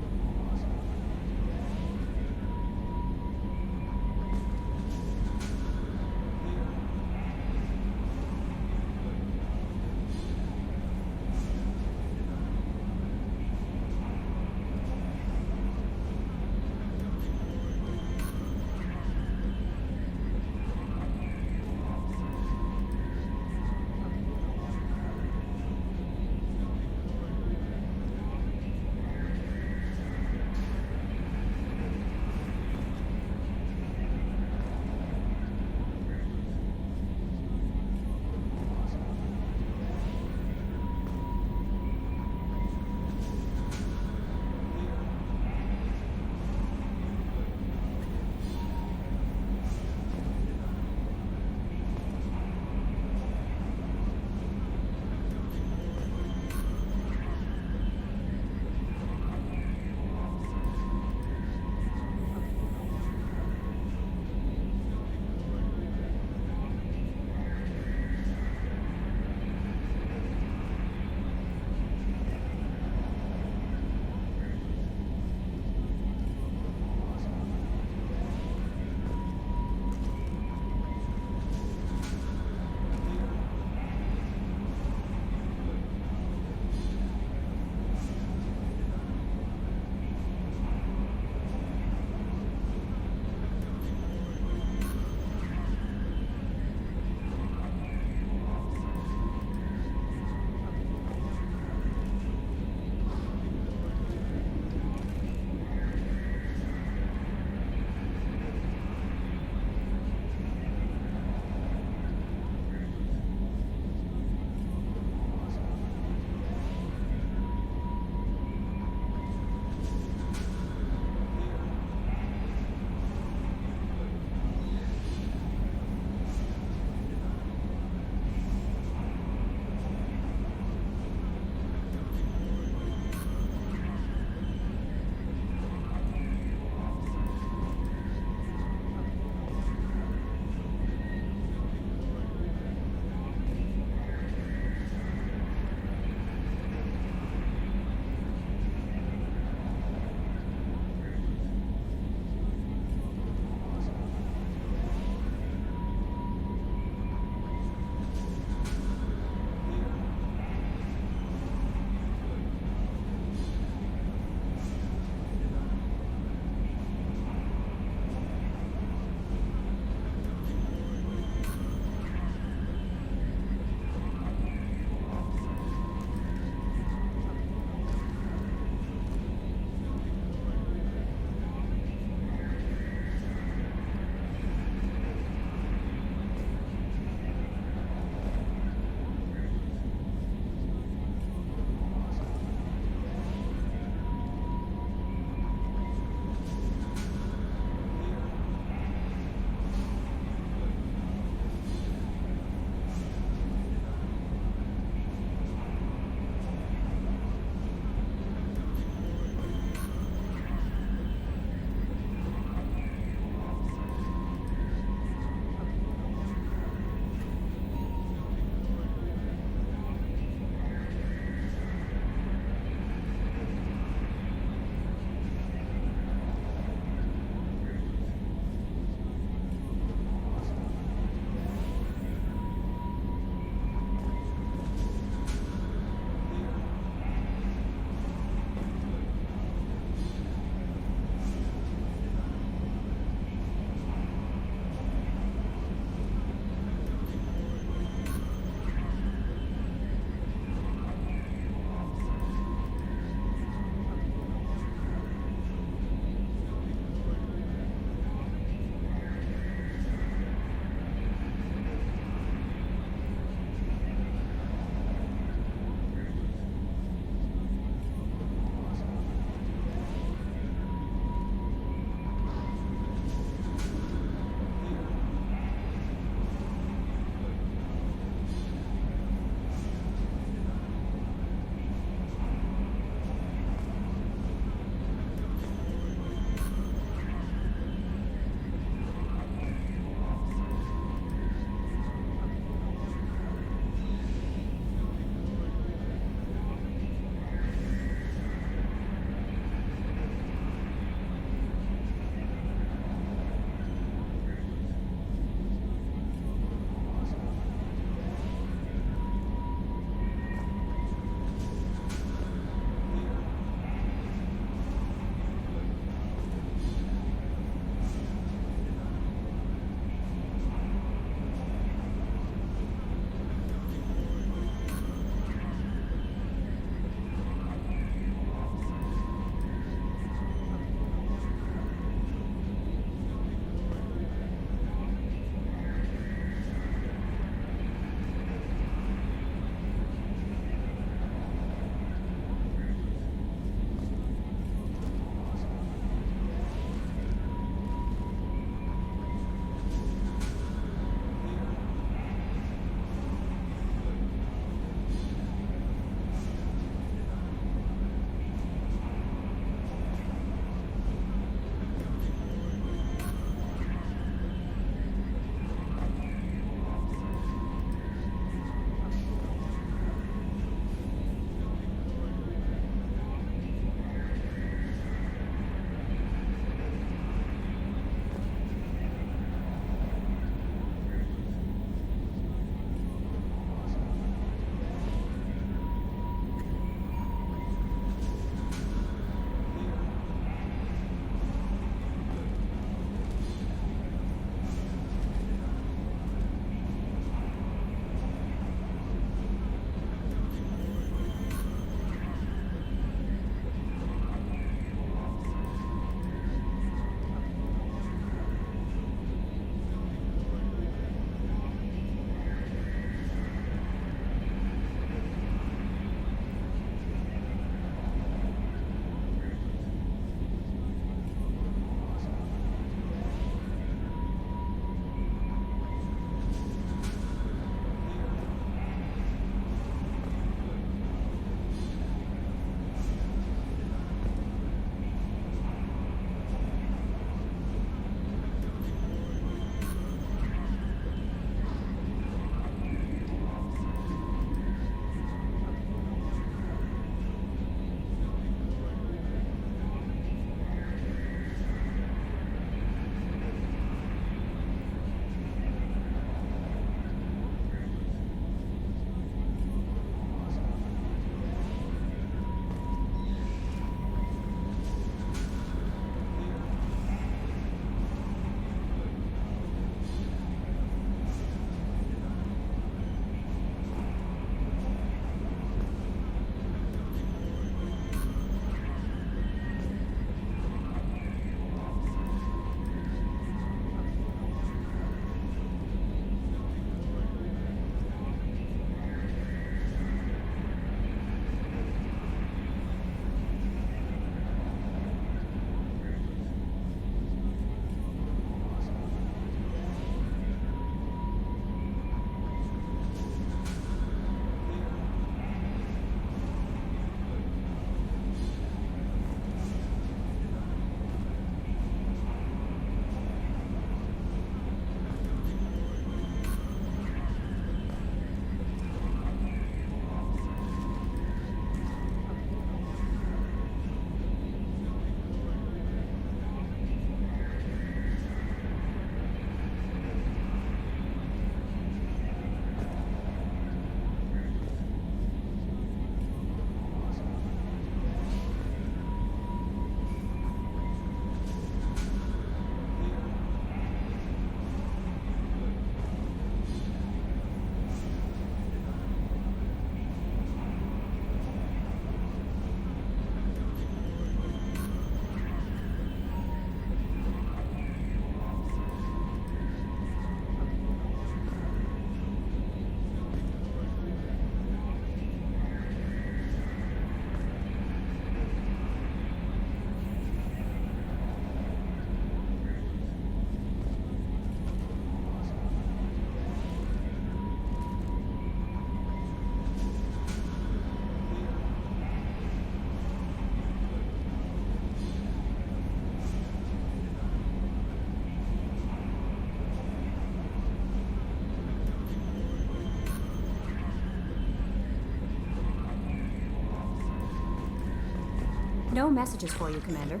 No messages for you, Commander.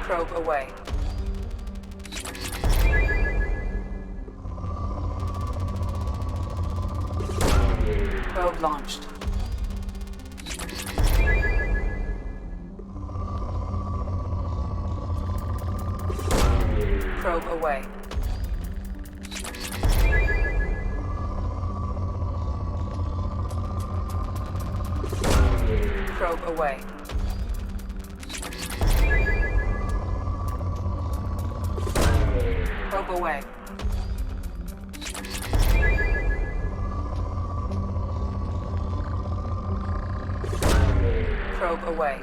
Probe away. Probe launched. Probe away. Probe away. Probe away. Probe away.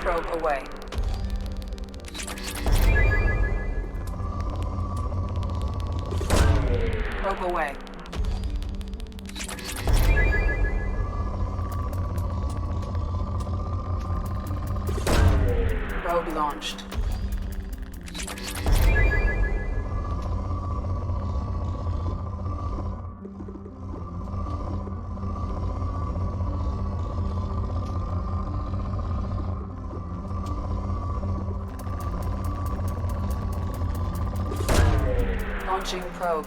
Probe away. Probe away. Probe launched. Launching probe.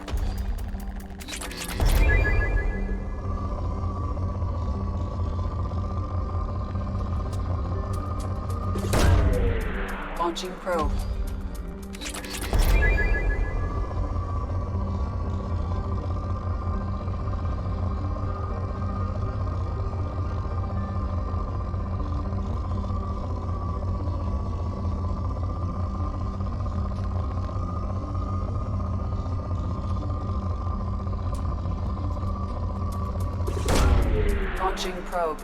Launching probe. Launching probe.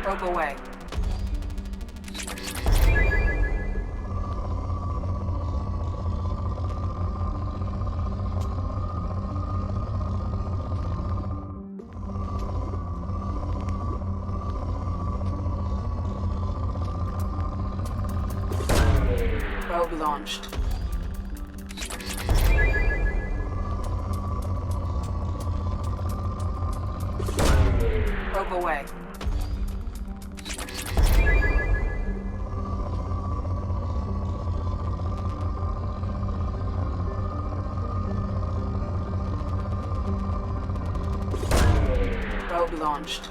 Probe away. Probe launched. Probe away. Probe launched.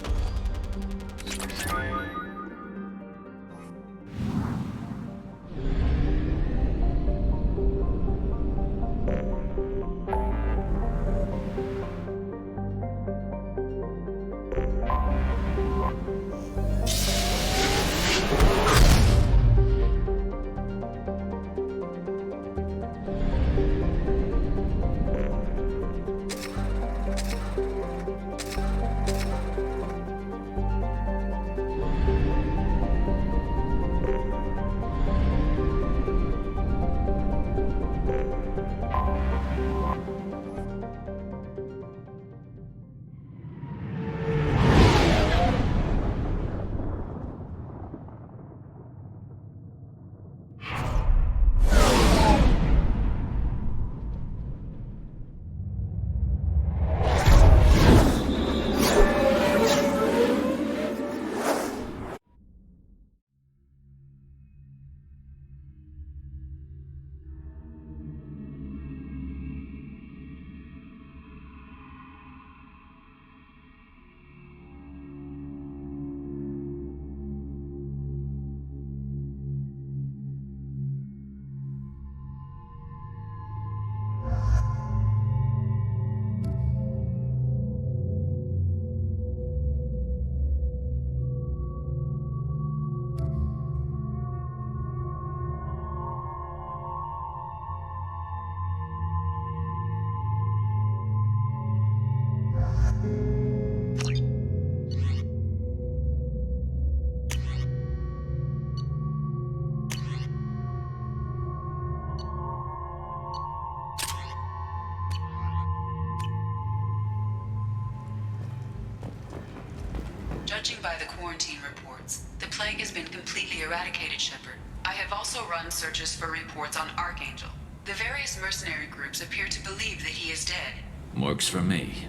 Judging by the quarantine reports, the plague has been completely eradicated, Shepard. I have also run searches for reports on Archangel. The various mercenary groups appear to believe that he is dead.
Works for me.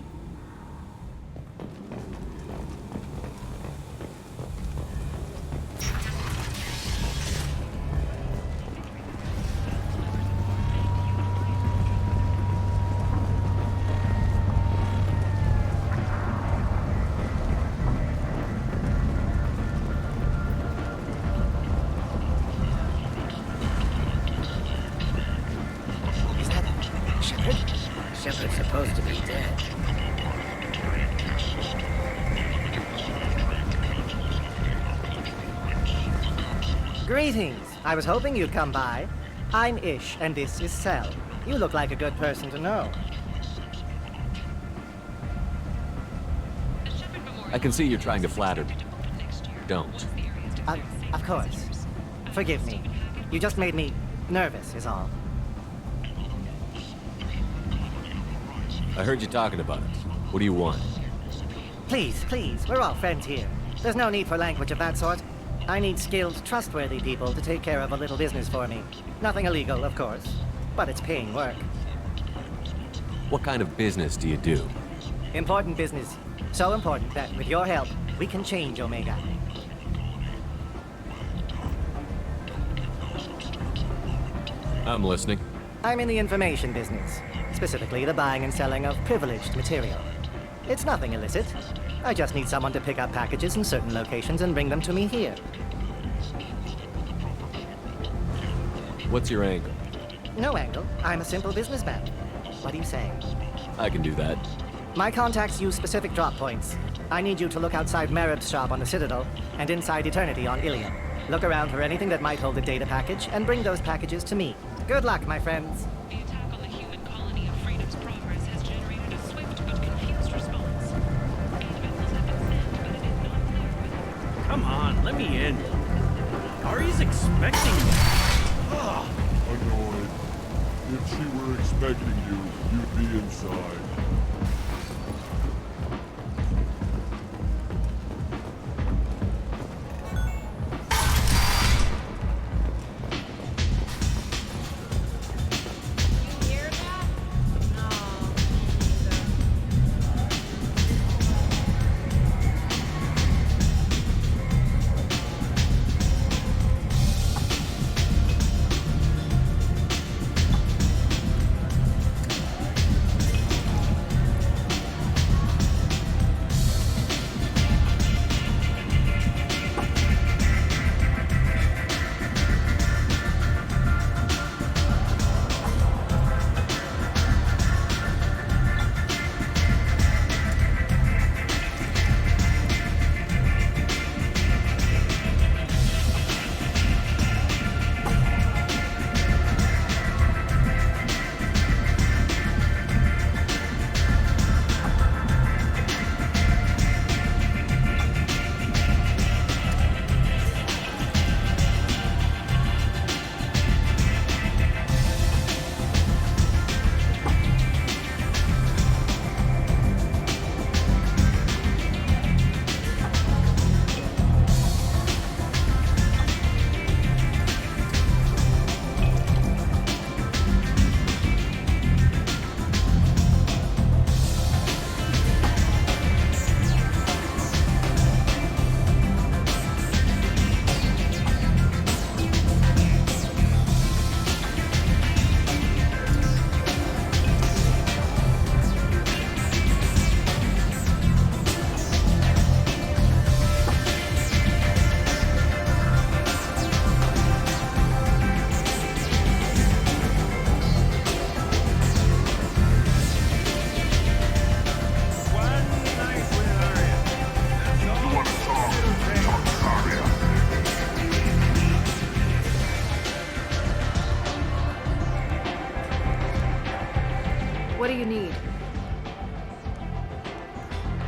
Shepard's supposed to be dead.
Greetings. I was hoping you'd come by. I'm Ish, and this is Cell. You look like a good person to know.
I can see you're trying to flatter me. Don't.
Of course. Forgive me. You just made me nervous, is all.
I heard you talking about it. What do you want?
Please, please, we're all friends here. There's no need for language of that sort. I need skilled, trustworthy people to take care of a little business for me. Nothing illegal, of course, but it's paying work.
What kind of business do you do?
Important business. So important that, with your help, we can change Omega.
I'm listening.
I'm in the information business. Specifically, the buying and selling of privileged material. It's nothing illicit. I just need someone to pick up packages in certain locations and bring them to me here.
What's your angle?
No angle. I'm a simple businessman. What do you say?
I can do that.
My contacts use specific drop points. I need you to look outside Marib's shop on the Citadel and inside Eternity on Ilium. Look around for anything that might hold a data package and bring those packages to me. Good luck, my friends.
Come on, let me in. Ari's expecting me.
Annoyed. If she were expecting you, you'd be inside.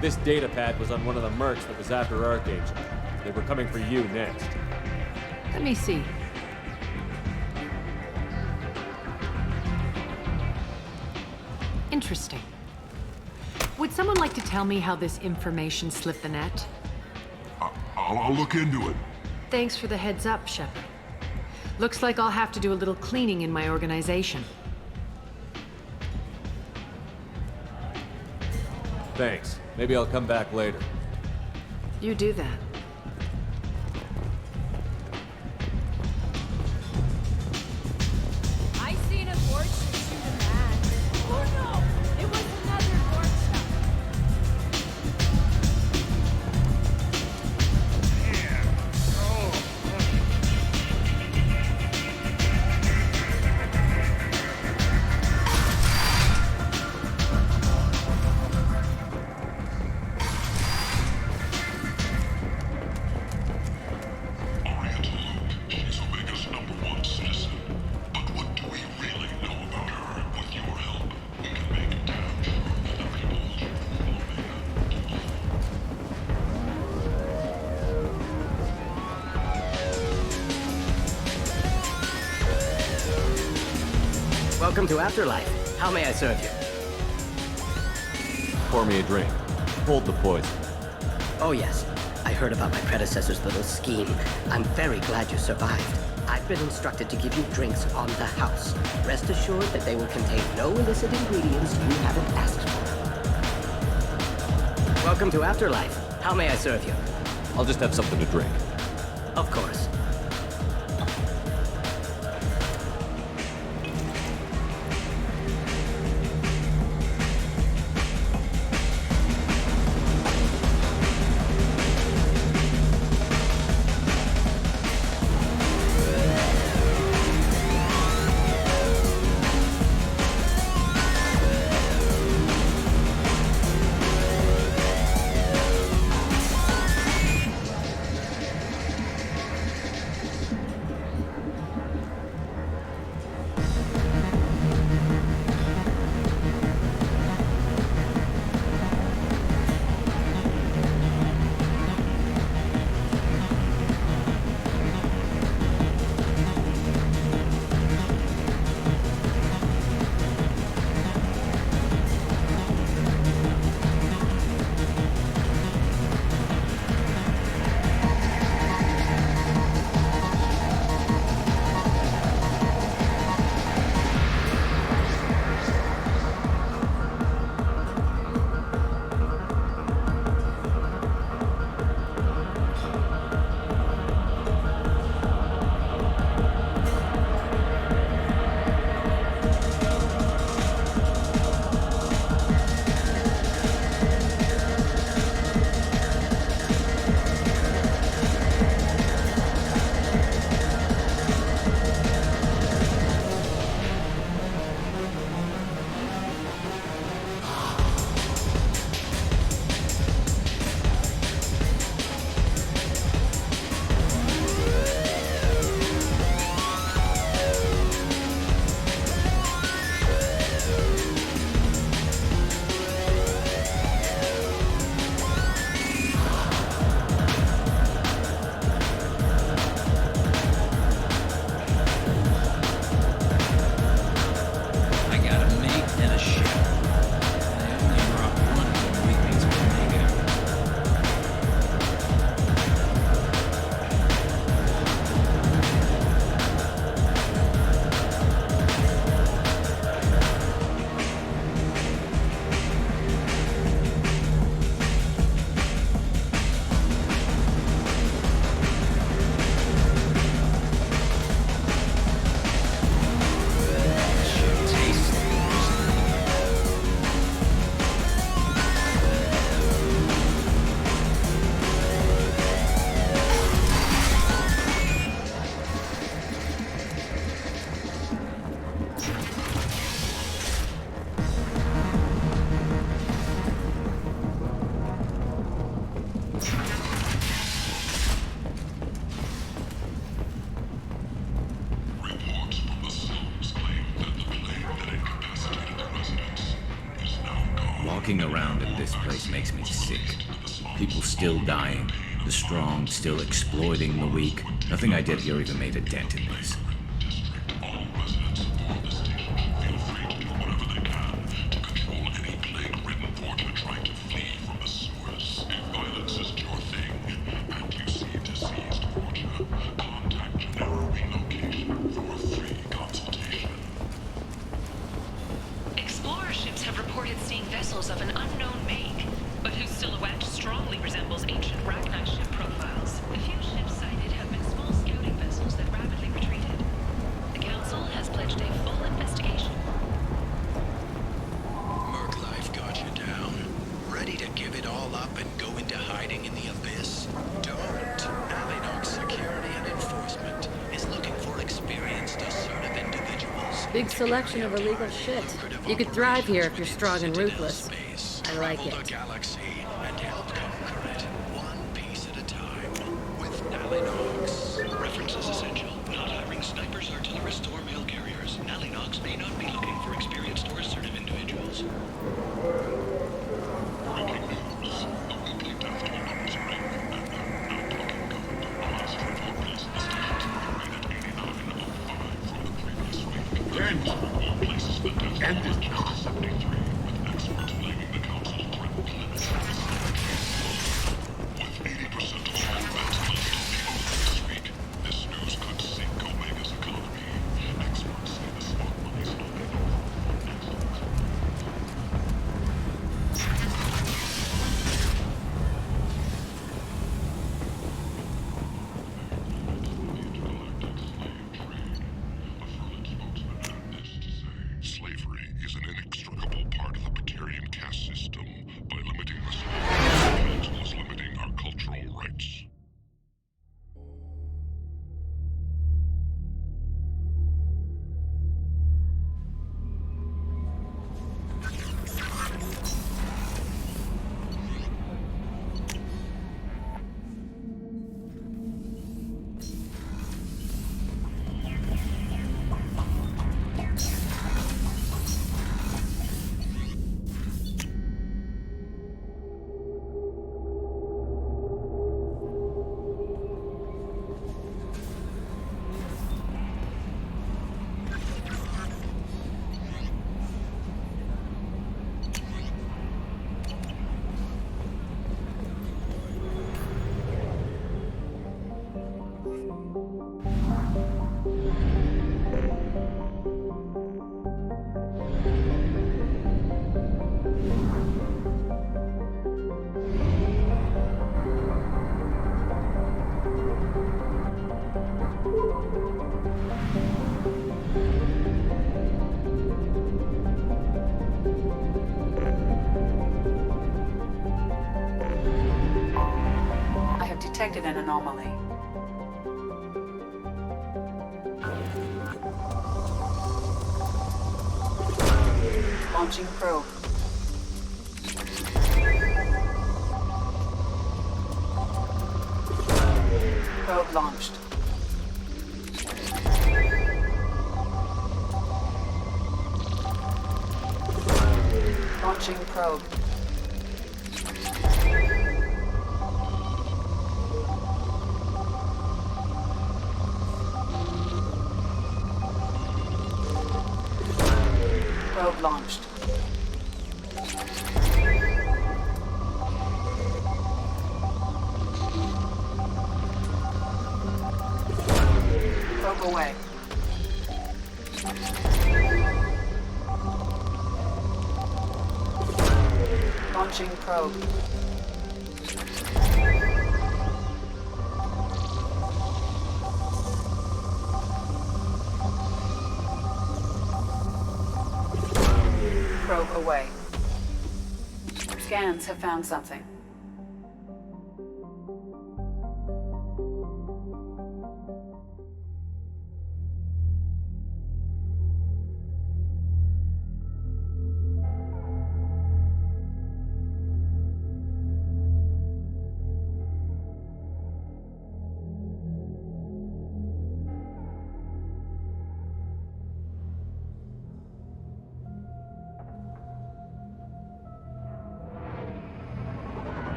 This data pad was on one of the mercs that was after Archangel. They were coming for you next.
Let me see. Interesting. Would someone like to tell me how this information slipped the net?
I'll look into it.
Thanks for the heads up, Shepard. Looks like I'll have to do a little cleaning in my organization.
Thanks. Maybe I'll come back later.
You do that.
I seen a Vorcha shoot a man. Oh no! It was another Vorcha.
She's Omega's #1 citizen. But what do we really know about her? With your help, we can make damn sure that the people
Welcome to Afterlife. How may I serve you?
Pour me a drink. Hold the poison.
Oh, yes. I heard about my predecessor's little scheme. I'm very glad you survived. I've been instructed to give you drinks on the house. Rest assured that they will contain no illicit ingredients you haven't asked for. Welcome to Afterlife. How may I serve you?
I'll just have something to drink.
Of course.
Walking around in this place makes me sick. People still dying. The strong still exploiting the weak. Nothing I did here even made a dent in this.
Explorer ships have reported seeing vessels of an unknown make, but whose silhouette strongly resembles ancient Rachni ship profiles. The few ships sighted have been small scouting vessels that rapidly retreated. The Council has pledged a full investigation.
Merc Life got you down. Ready to give it all up and go into hiding in the abyss? Don't. Alinox Security and Enforcement is looking for experienced, assertive individuals.
Big selection of illegal shit. You could thrive here if you're strong and ruthless. I like it.
The galaxy and help conquer it, one piece at a time. With Alinox. Reference is essential. Not hiring snipers, artillerists, or mail carriers. Alinox may not be looking for experienced or assertive individuals.
Slavery is an inextricable part of the Batarian caste system. By limiting the slavery, the Council is limiting our cultural rights.
I have detected an anomaly. Launching probe. Probe launched. Launching probe. Probe launched. Probe away. Launching probe. Probe away. Scans have found something.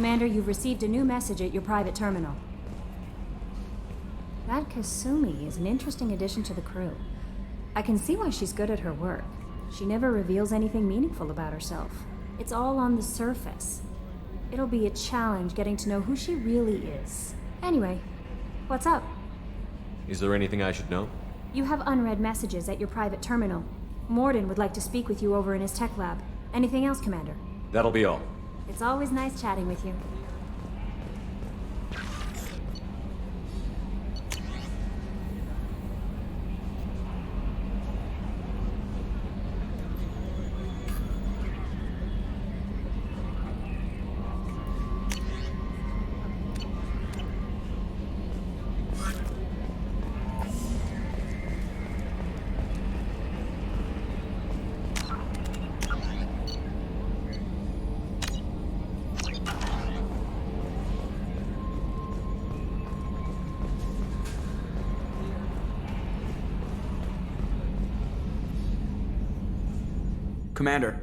Commander, you've received a new message at your private terminal. That Kasumi is an interesting addition to the crew. I can see why she's good at her work. She never reveals anything meaningful about herself. It's all on the surface. It'll be a challenge getting to know who she really is. Anyway, what's up?
Is there anything I should know?
You have unread messages at your private terminal. Morden would like to speak with you over in his tech lab. Anything else, Commander?
That'll be all.
It's always nice chatting with you.
Commander.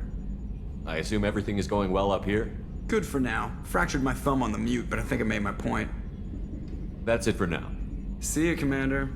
I assume everything is going well up here?
Good for now. Fractured my thumb on the mute, but I think I made my point.
That's it for now.
See you, Commander.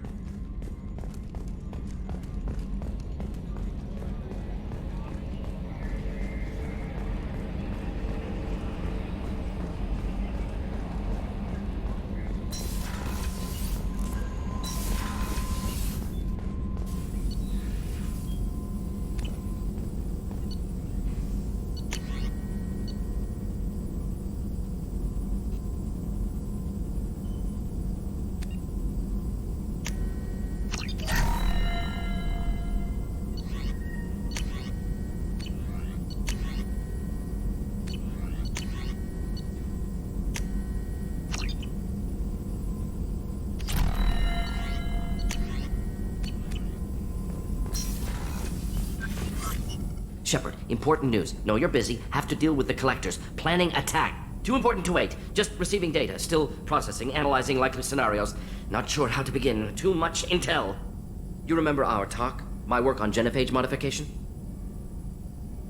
Shepard, important news. Know you're busy. Have to deal with the collectors. Planning attack. Too important to wait. Just receiving data. Still processing, analyzing likely scenarios. Not sure how to begin. Too much intel. You remember our talk? My work on genophage modification?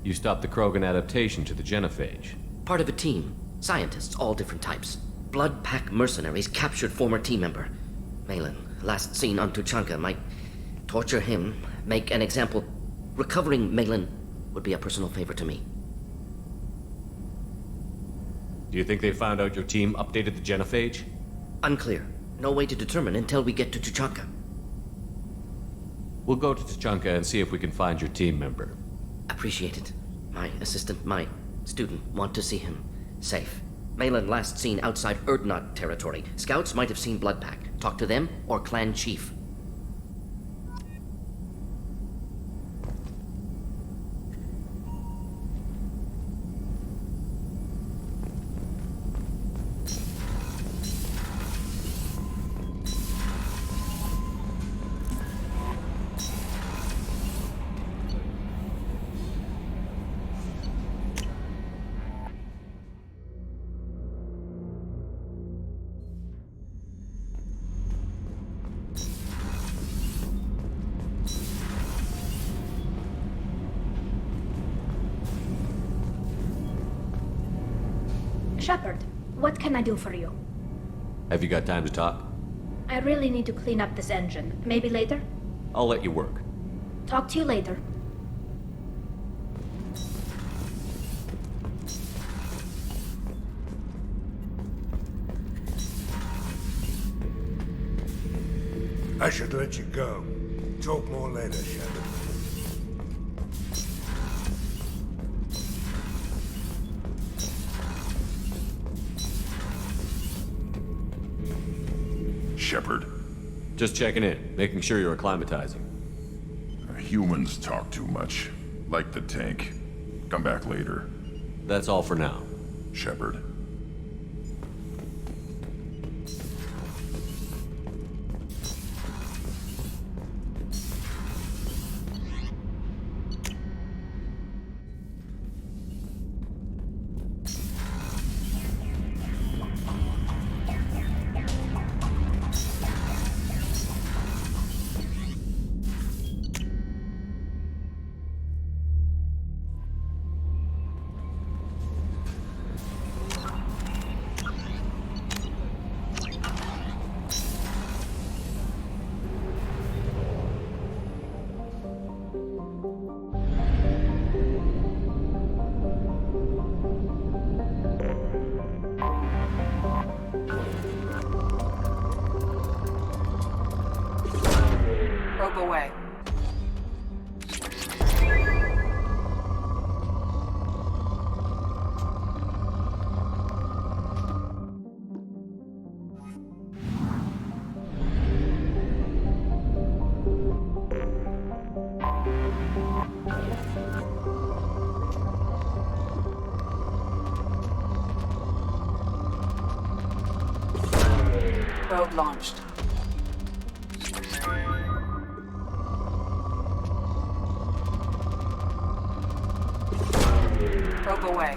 You stopped the Krogan adaptation to the genophage.
Part of a team. Scientists, all different types. Blood Pack mercenaries captured former team member. Malin, last seen on Tuchanka, might torture him, make an example. Recovering Malin would be a personal favor to me.
Do you think they found out your team updated the genophage?
Unclear. No way to determine until we get to Tuchanka.
We'll go to Tuchanka and see if we can find your team member.
Appreciate it. My assistant, my student, want to see him safe. Malin last seen outside Erdnot territory. Scouts might have seen Bloodpack. Talk to them or clan chief.
Shepard, what can I do for you?
Have you got time to talk?
I really need to clean up this engine. Maybe later?
I'll let you work.
Talk to you later.
I should let you go. Talk more later, Shepard.
Shepard.
Just checking in, making sure you're acclimatizing.
Humans talk too much. Like the tank. Come back later.
That's all for now.
Shepard.
Probe away. Probe launched. Probe away.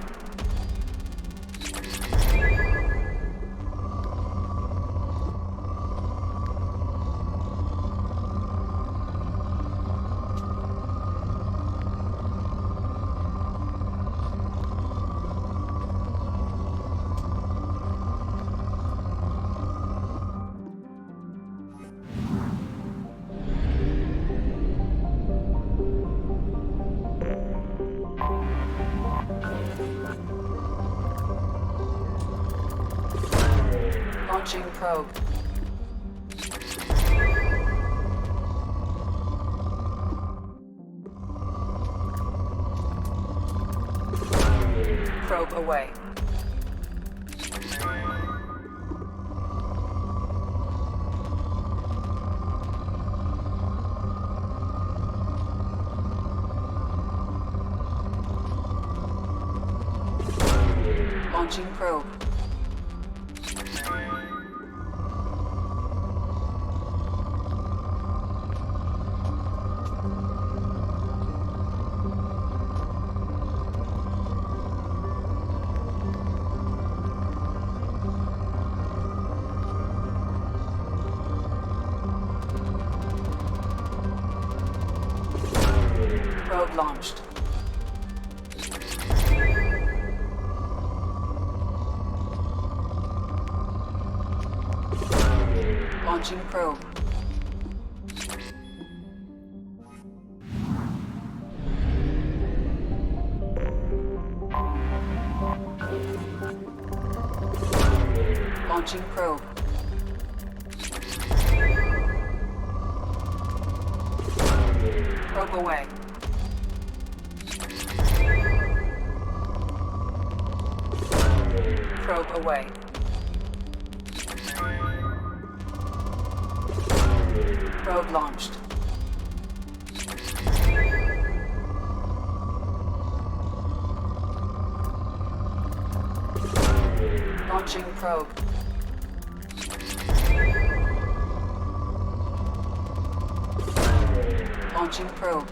Launching probe. Probe away. Launching probe. Probe launched. Launching probe. Launching probe. Probe away. Probe away. Probe launched. Launching probe. Launching probe.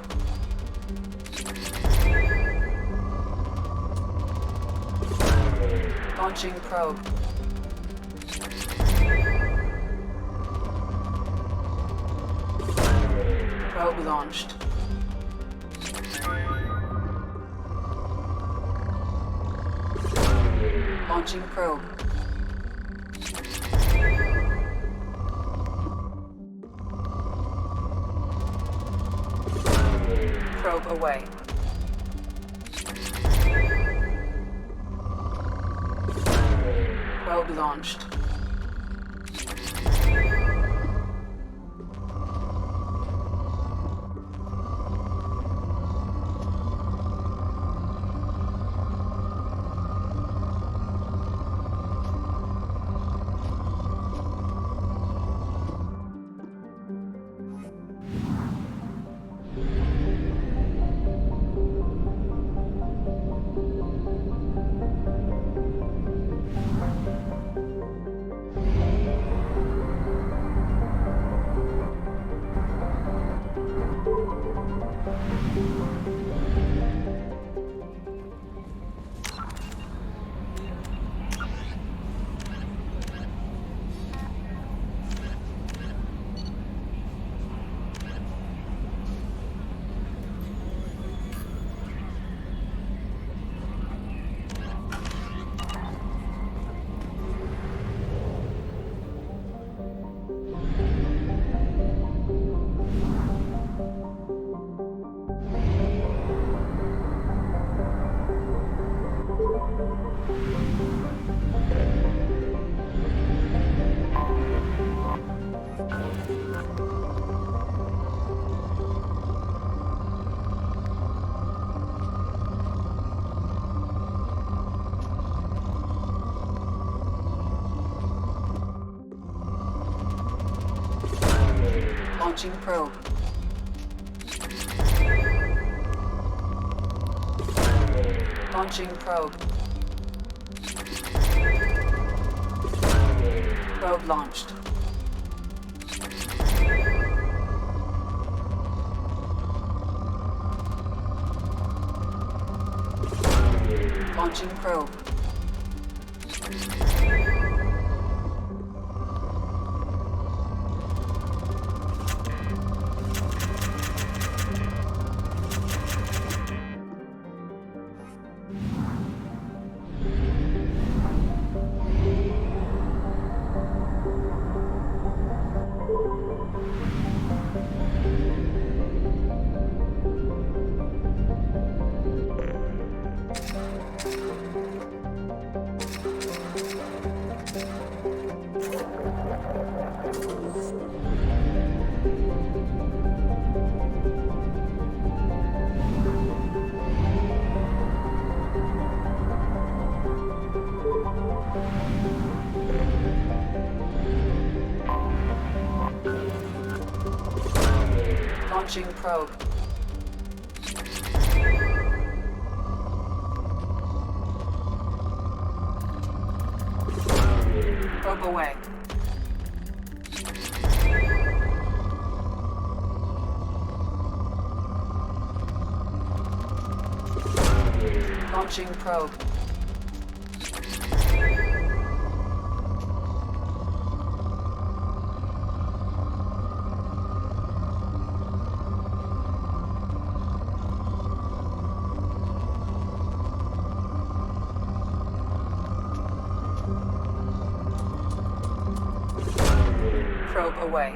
Launching probe. Probe launched. Launching probe. Probe away. Probe launched. Launching probe. Launching probe. Probe launched. Launching probe. Launching probe. Probe away. Launching probe. Probe away.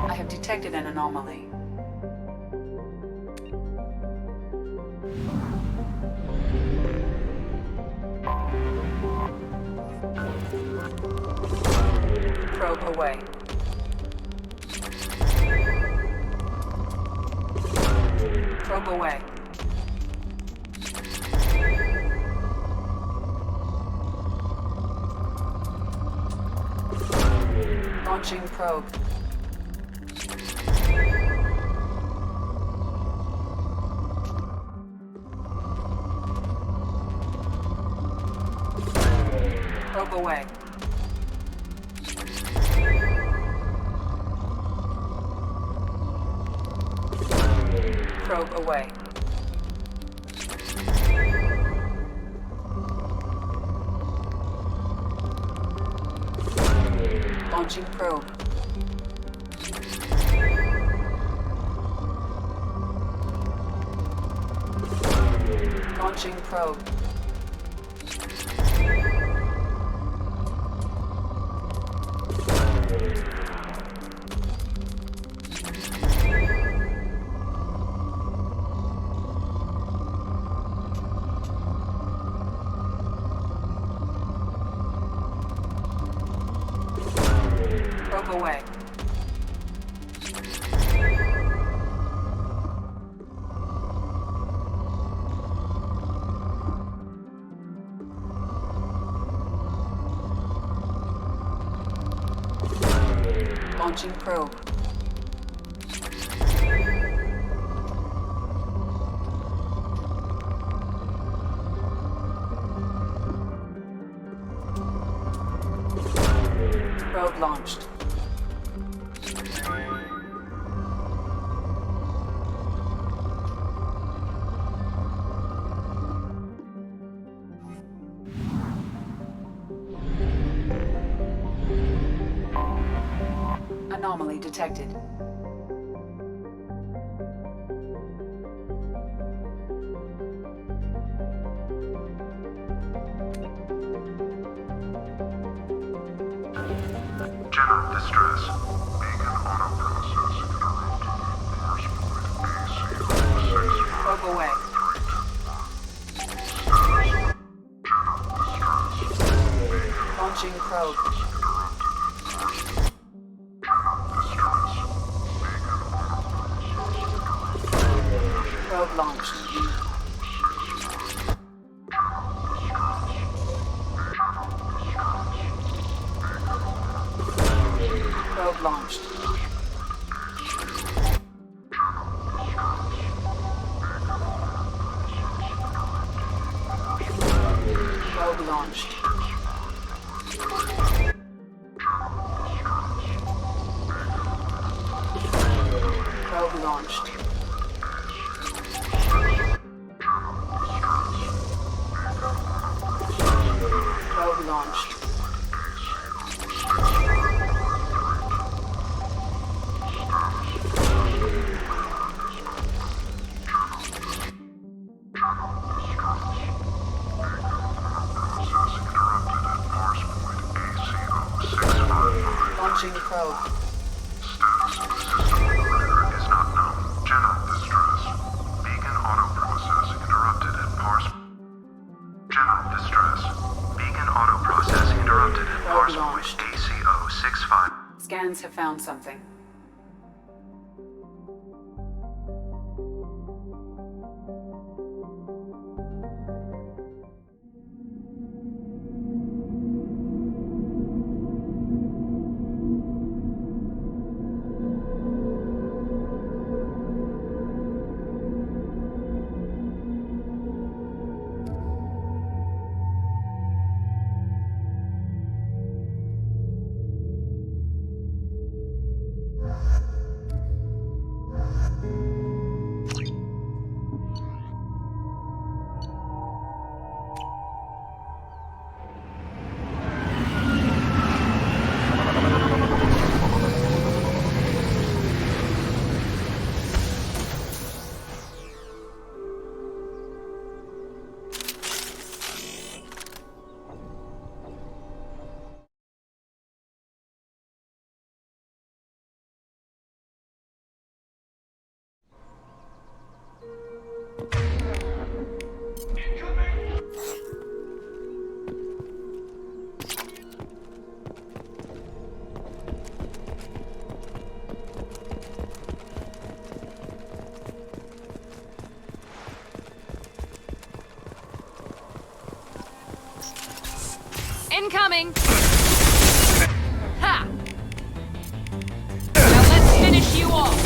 I have detected an anomaly. Probe away. Probe away. Launching probe. Probe away. Probe away. Launching probe. Launching probe. Probe away. Launching probe. Probe launched. anomaly detected.
General distress. Beacon auto processing interrupted.
Probe away. Launching probe. Probe launched. Probe launched. Probe launched. Probe launched. Probe launched. Launching probe.
Status of the system operator is not known. General distress. Beacon auto processing interrupted at parse. General distress. Beacon auto processing interrupted at parse point ACO 65.
Scans have found something.
Incoming! Ha! Now let's finish you off!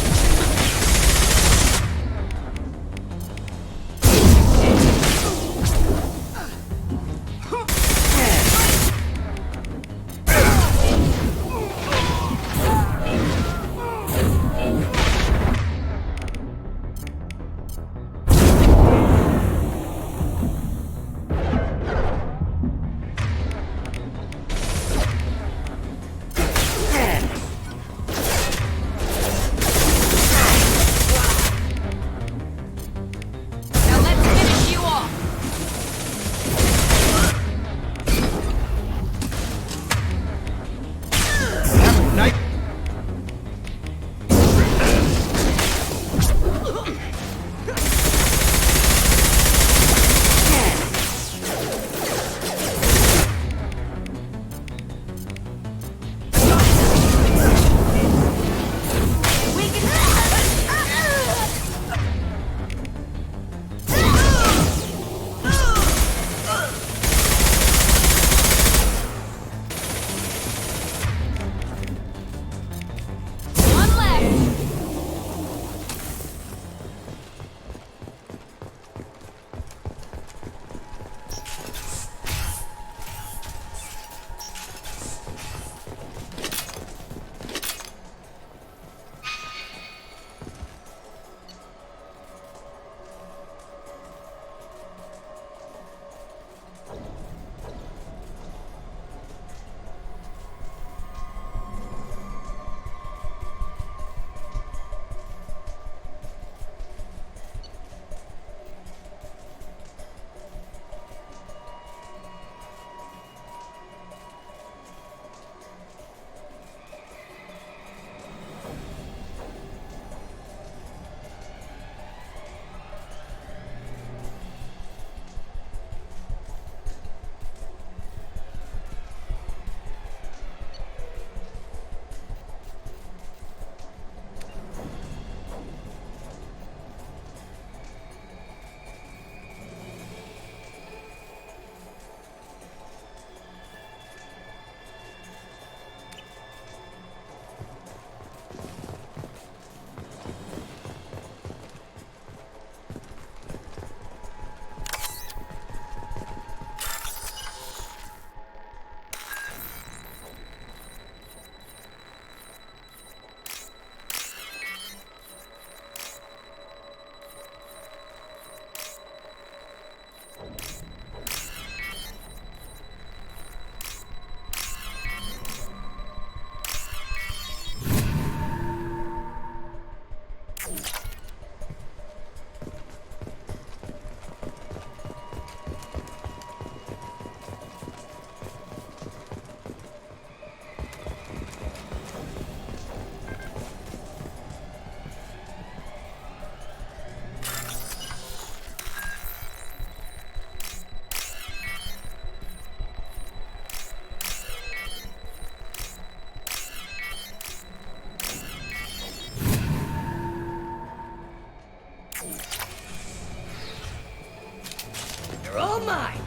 You're all mine.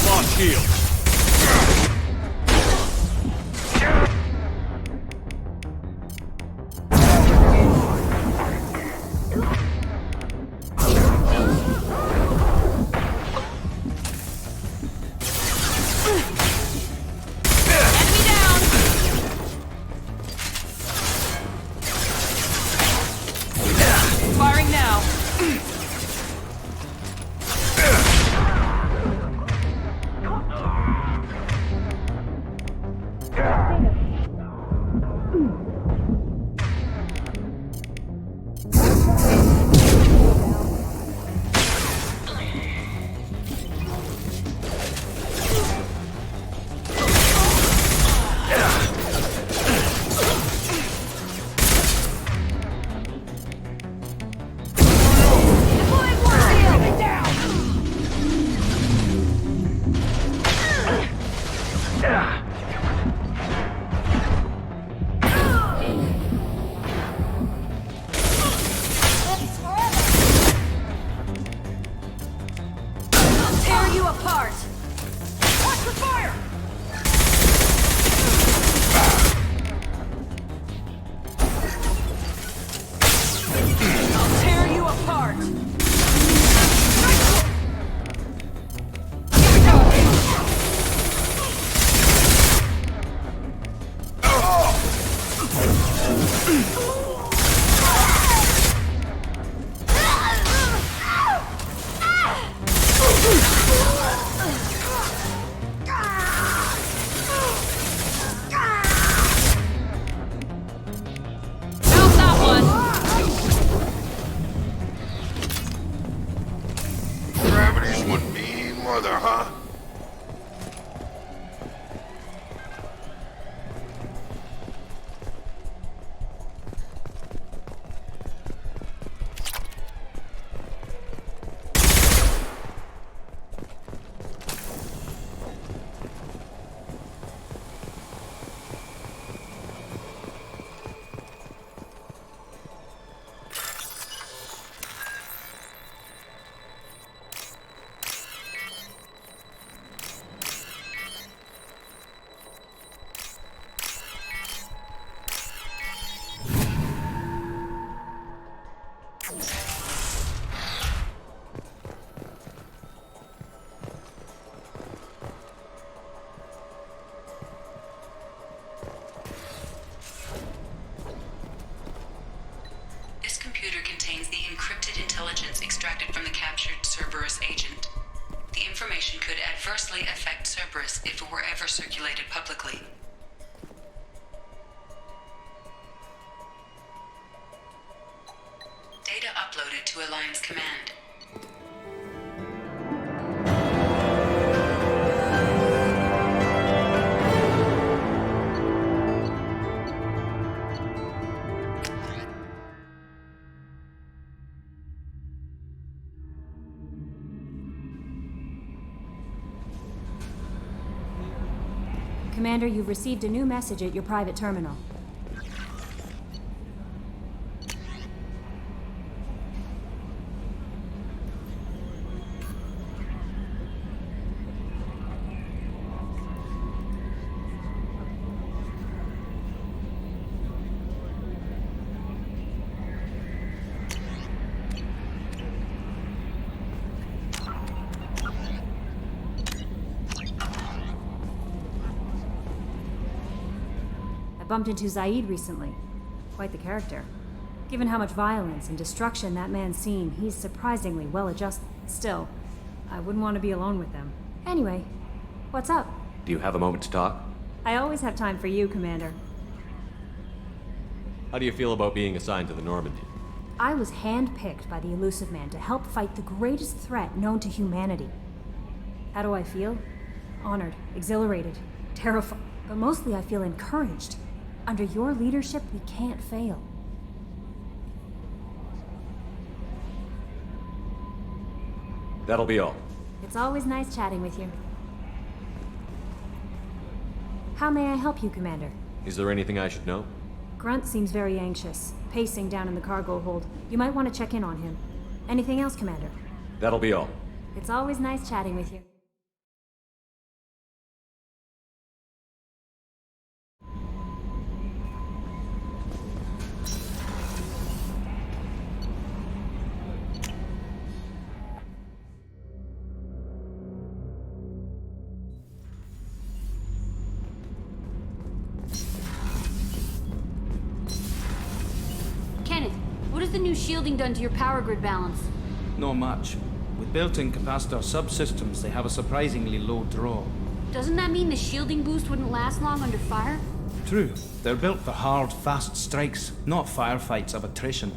Launch shield.
Firing now. I'll tear you apart. Watch the fire. I'll tear you apart. How's that one?
Gravity's one mean mother, huh?
This computer contains the encrypted intelligence extracted from the captured Cerberus agent. The information could adversely affect Cerberus if it were ever circulated publicly. Data uploaded to Alliance Command.
Commander, you've received a new message at your private terminal. Bumped into Zaid recently. Quite the character. Given how much violence and destruction that man's seen, he's surprisingly well adjusted. Still, I wouldn't want to be alone with them. Anyway, what's up?
Do you have a moment to talk?
I always have time for you, Commander.
How do you feel about being assigned to the Normandy?
I was handpicked by the Elusive Man to help fight the greatest threat known to humanity. How do I feel? Honored, exhilarated, terrified, but mostly I feel encouraged. Under your leadership, we can't fail.
That'll be all.
It's always nice chatting with you. How may I help you, Commander?
Is there anything I should know?
Grunt seems very anxious, pacing down in the cargo hold. You might want to check in on him. Anything else, Commander?
That'll be all.
It's always nice chatting with you.
Kenneth, what has the new shielding done to your power grid balance?
Not much. With built-in capacitor subsystems, they have a surprisingly low draw.
Doesn't that mean the shielding boost wouldn't last long under fire?
True. They're built for hard, fast strikes, not firefights of attrition.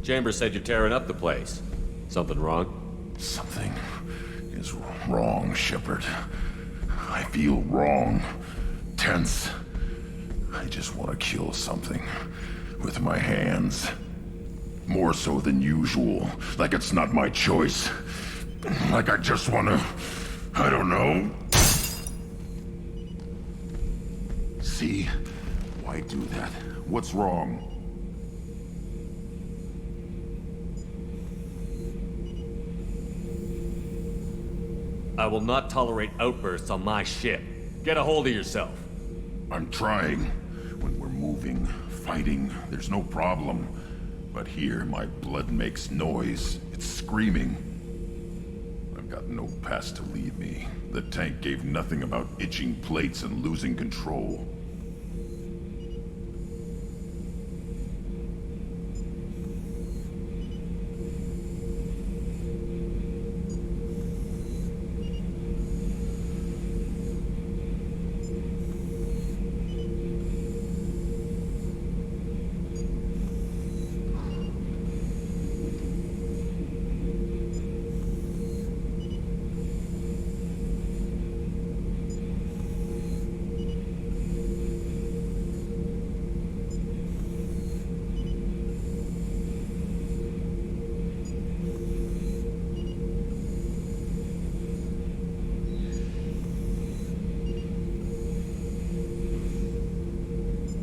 Chambers said you're tearing up the place. Something wrong?
Something is wrong, Shepard. I feel wrong. Tense. I just want to kill something. With my hands. More so than usual. Like it's not my choice. Like I just want to... I don't know. See? Why do that? What's wrong?
I will not tolerate outbursts on my ship. Get a hold of yourself.
I'm trying. When we're moving, fighting, there's no problem. But here, my blood makes noise. It's screaming. I've got no past to lead me. The tank gave nothing about itching plates and losing control.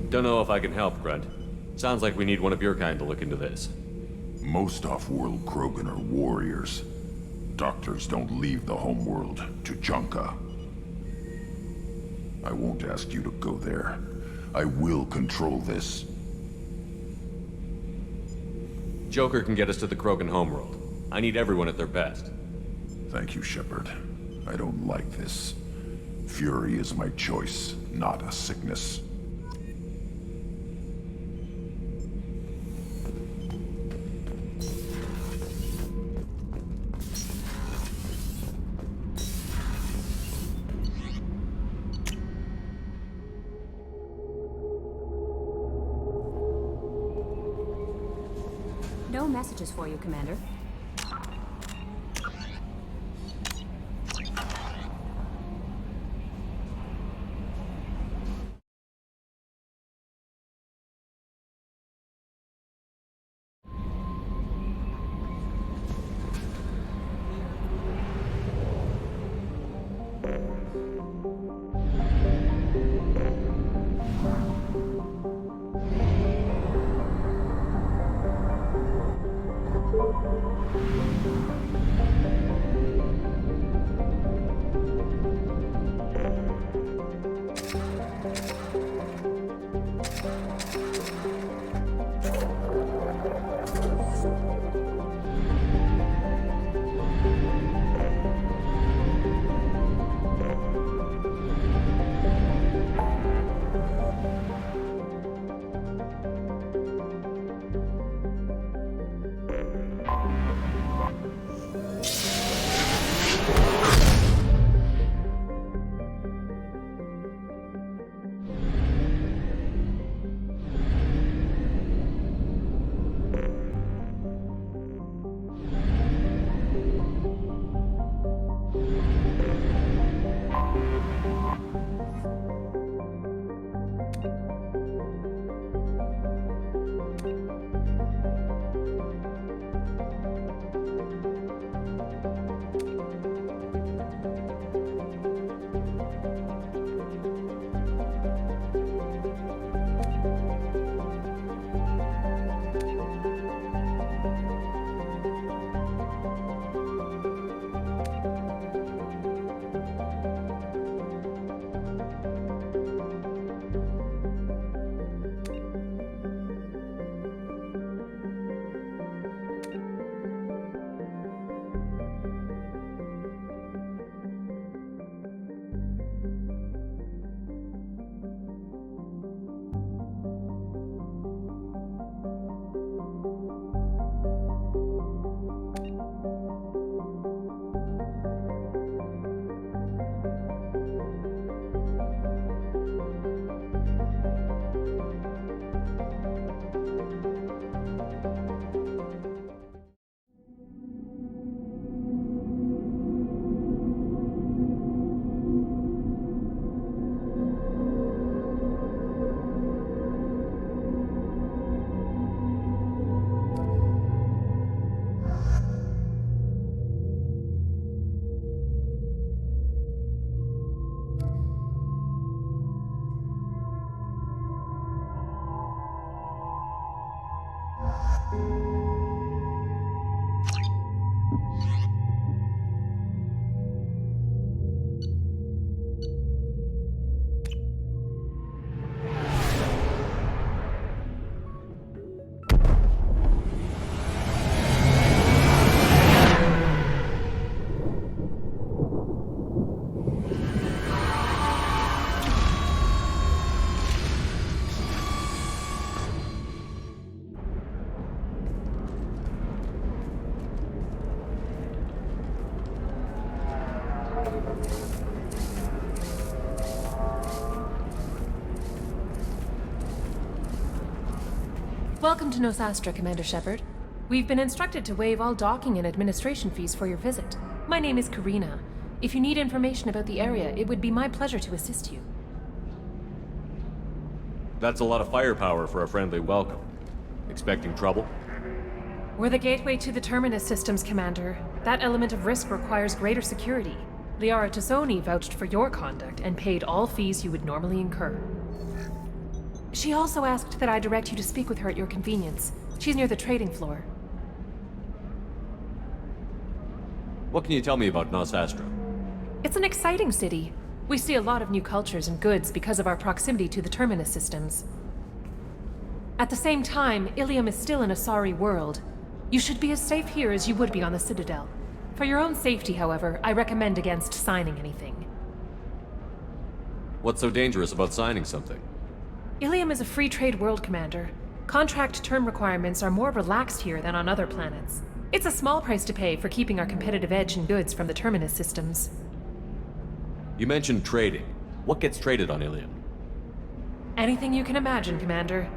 Don't know if I can help, Grunt. Sounds like we need one of your kind to look into this.
Most off-world Krogan are warriors. Doctors don't leave the homeworld to Junka. I won't ask you to go there. I will control this.
Joker can get us to the Krogan homeworld. I need everyone at their best.
Thank you, Shepard. I don't like this. Fury is my choice, not a sickness.
No messages for you, Commander.
Welcome to Nosastra, Commander Shepard. We've been instructed to waive all docking and administration fees for your visit. My name is Karina. If you need information about the area, it would be my pleasure to assist you.
That's a lot of firepower for a friendly welcome. Expecting trouble?
We're the gateway to the Terminus systems, Commander. That element of risk requires greater security. Liara Tassoni vouched for your conduct and paid all fees you would normally incur. She also asked that I direct you to speak with her at your convenience. She's near the trading floor.
What can you tell me about Nosastra?
It's an exciting city. We see a lot of new cultures and goods because of our proximity to the Terminus systems. At the same time, Ilium is still an Asari world. You should be as safe here as you would be on the Citadel. For your own safety, however, I recommend against signing anything.
What's so dangerous about signing something?
Ilium is a free trade world, Commander. Contract term requirements are more relaxed here than on other planets. It's a small price to pay for keeping our competitive edge in goods from the Terminus systems.
You mentioned trading. What gets traded on Ilium?
Anything you can imagine, Commander.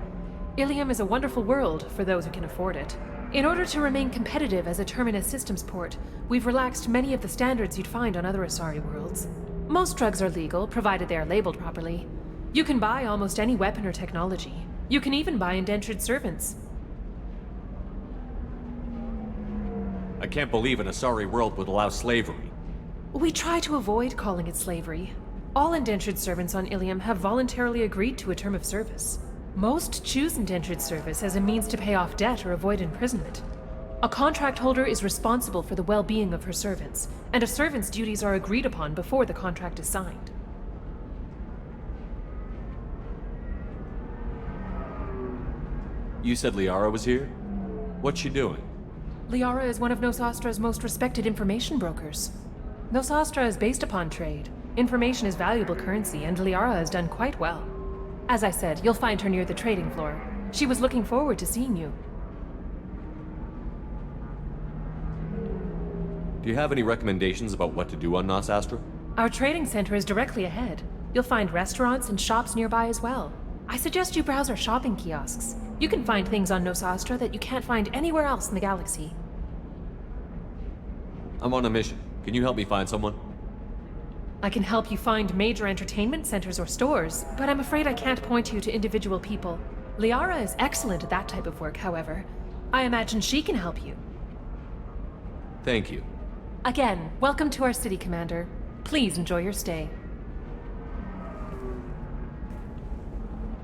Ilium is a wonderful world for those who can afford it. In order to remain competitive as a Terminus systems port, we've relaxed many of the standards you'd find on other Asari worlds. Most drugs are legal, provided they are labeled properly. You can buy almost any weapon or technology. You can even buy indentured servants.
I can't believe an Asari world would allow slavery.
We try to avoid calling it slavery. All indentured servants on Ilium have voluntarily agreed to a term of service. Most choose indentured service as a means to pay off debt or avoid imprisonment. A contract holder is responsible for the well-being of her servants, and a servant's duties are agreed upon before the contract is signed.
You said Liara was here? What's she doing?
Liara is one of Nosastra's most respected information brokers. Nosastra is based upon trade. Information is valuable currency, and Liara has done quite well. As I said, you'll find her near the trading floor. She was looking forward to seeing you.
Do you have any recommendations about what to do on Nosastra?
Our trading center is directly ahead. You'll find restaurants and shops nearby as well. I suggest you browse our shopping kiosks. You can find things on Nosastra that you can't find anywhere else in the galaxy.
I'm on a mission. Can you help me find someone?
I can help you find major entertainment centers or stores, but I'm afraid I can't point you to individual people. Liara is excellent at that type of work, however. I imagine she can help you.
Thank you.
Again, welcome to our city, Commander. Please enjoy your stay.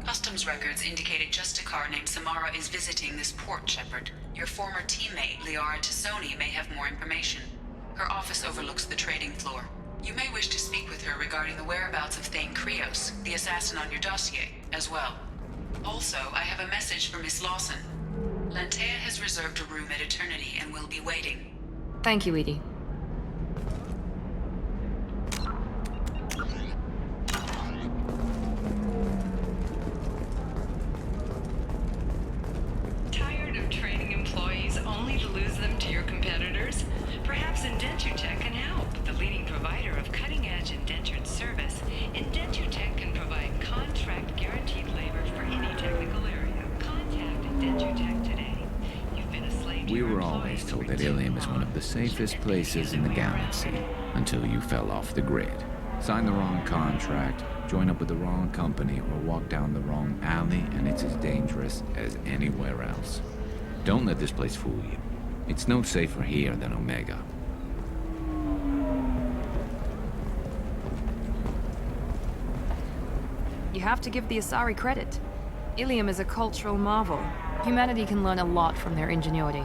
Customs records indicated Justicar named Samara is visiting this port, Shepard. Your former teammate, Liara Tassoni, may have more information. Her office overlooks the trading floor. You may wish to speak with her regarding the whereabouts of Thane Krios, the assassin on your dossier, as well. Also, I have a message for Miss Lawson. Lantea has reserved a room at Eternity and will be waiting.
Thank you, Edie.
Tired of training employees only to lose them to your competitors? Perhaps IndentureTech can help. The leading provider of cutting-edge indentured service, IndentureTech can provide contract guaranteed labor for any technical area. Contact IndentureTech today. You've been a slave to
We
your
were
employees
always told
for
that
too
Ilium is one of the safest places in the galaxy, until you fell off the grid. Sign the wrong contract, join up with the wrong company, or walk down the wrong alley, and it's as dangerous as anywhere else. Don't let this place fool you. It's no safer here than Omega.
You have to give the Asari credit. Ilium is a cultural marvel. Humanity can learn a lot from their ingenuity.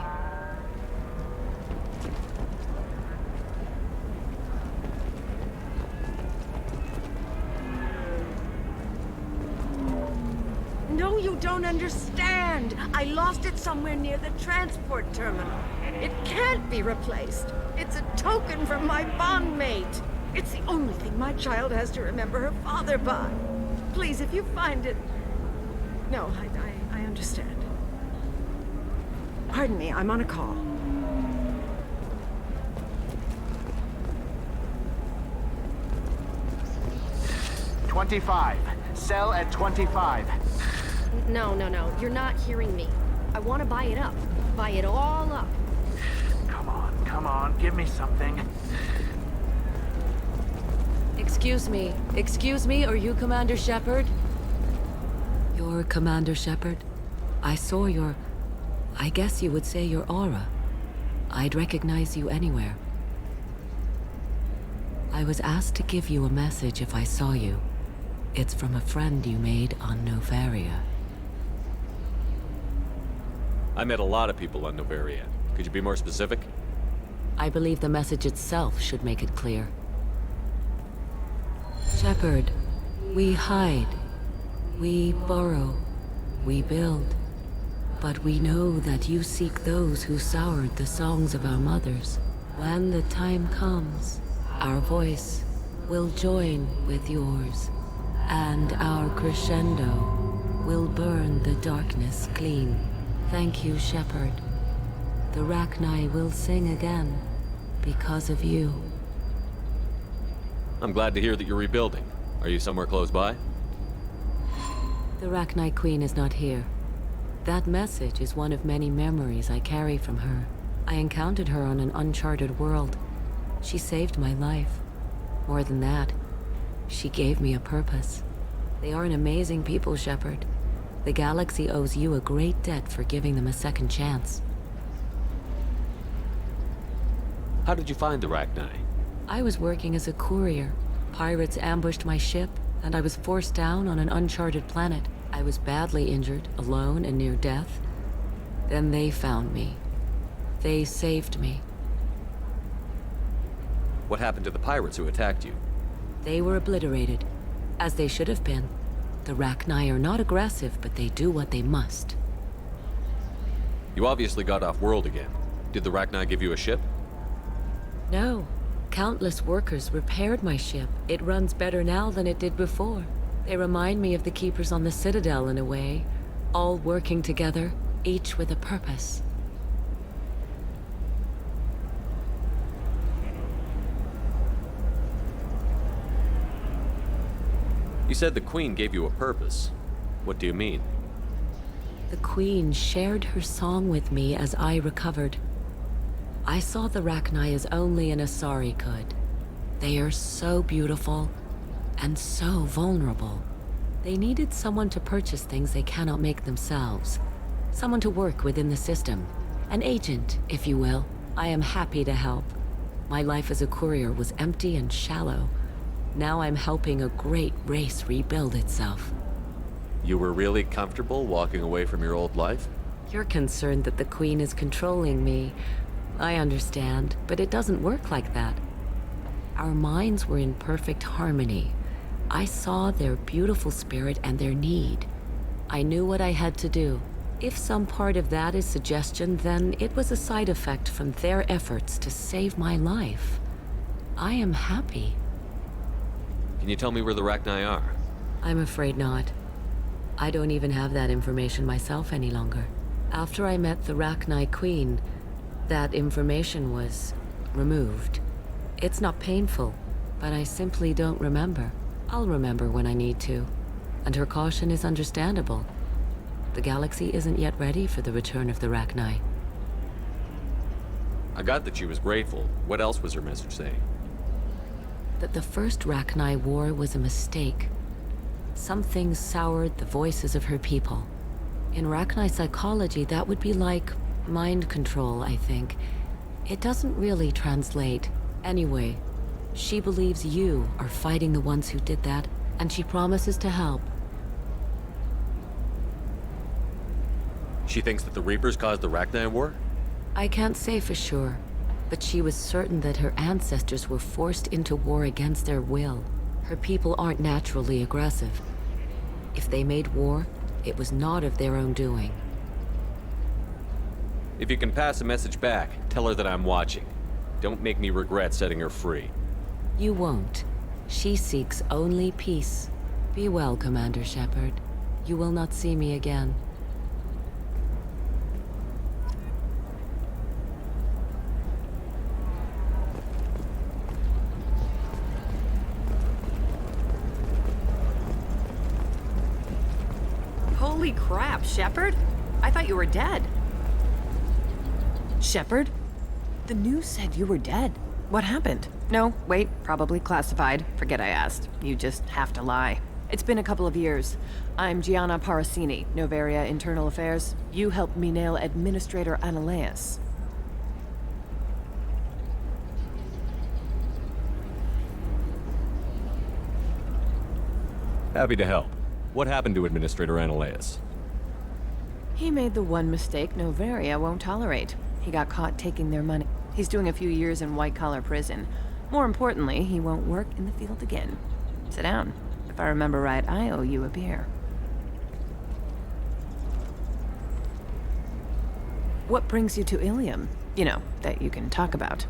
No, you don't understand. I lost it somewhere near the transport terminal. It can't be replaced. It's a token from my bondmate. It's the only thing my child has to remember her father by. Please, if you find it... No, I understand. Pardon me, I'm on a call.
25. Sell at 25.
No. You're not hearing me. I want to buy it up. Buy it all up.
Come on, give me something.
Excuse me, are you Commander Shepard? You're Commander Shepard? I saw I guess you would say your aura. I'd recognize you anywhere. I was asked to give you a message if I saw you. It's from a friend you made on Novaria.
I met a lot of people on Novaria. Could you be more specific?
I believe the message itself should make it clear. Shepard, we hide. We burrow. We build. But we know that you seek those who soured the songs of our mothers. When the time comes, our voice will join with yours, and our crescendo will burn the darkness clean. Thank you, Shepard. The Rachni will sing again because of you.
I'm glad to hear that you're rebuilding. Are you somewhere close by?
The Rachni Queen is not here. That message is one of many memories I carry from her. I encountered her on an uncharted world. She saved my life. More than that, she gave me a purpose. They are an amazing people, Shepard. The galaxy owes you a great debt for giving them a second chance.
How did you find the Rachni?
I was working as a courier. Pirates ambushed my ship, and I was forced down on an uncharted planet. I was badly injured, alone and near death. Then they found me. They saved me.
What happened to the pirates who attacked you?
They were obliterated, as they should have been. The Rachni are not aggressive, but they do what they must.
You obviously got off world again. Did the Rachni give you a ship?
No. Countless workers repaired my ship. It runs better now than it did before. They remind me of the Keepers on the Citadel in a way, all working together, each with a purpose.
You said the Queen gave you a purpose. What do you mean?
The Queen shared her song with me as I recovered. I saw the Rachni as only an Asari could. They are so beautiful and so vulnerable. They needed someone to purchase things they cannot make themselves. Someone to work within the system. An agent, if you will. I am happy to help. My life as a courier was empty and shallow. Now I'm helping a great race rebuild itself.
You were really comfortable walking away from your old life?
You're concerned that the Queen is controlling me. I understand, but it doesn't work like that. Our minds were in perfect harmony. I saw their beautiful spirit and their need. I knew what I had to do. If some part of that is suggestion, then it was a side effect from their efforts to save my life. I am happy.
Can you tell me where the Rachni are?
I'm afraid not. I don't even have that information myself any longer. After I met the Rachni Queen, that information was removed. It's not painful, but I simply don't remember. I'll remember when I need to. And her caution is understandable. The galaxy isn't yet ready for the return of the Rachni.
I got that she was grateful. What else was her message saying?
That the first Rachni war was a mistake. Something soured the voices of her people. In Rachni psychology, that would be like mind control, I think. It doesn't really translate. Anyway, she believes you are fighting the ones who did that, and she promises to help.
She thinks that the Reapers caused the Rachni war?
I can't say for sure, but she was certain that her ancestors were forced into war against their will. Her people aren't naturally aggressive. If they made war, it was not of their own doing.
If you can pass a message back, tell her that I'm watching. Don't make me regret setting her free.
You won't. She seeks only peace. Be well, Commander Shepard. You will not see me again.
Holy crap, Shepard? I thought you were dead.
Shepard? The news said you were dead. What happened?
No, wait, probably classified. Forget I asked. You just have to lie.
It's been a couple of years. I'm Gianna Parasini, Noveria Internal Affairs. You helped me nail Administrator Analeas.
Happy to help. What happened to Administrator Analeas?
He made the one mistake Noveria won't tolerate. He got caught taking their money. He's doing a few years in white-collar prison. More importantly, he won't work in the field again. Sit down. If I remember right, I owe you a beer. What brings you to Ilium? You know, that you can talk about.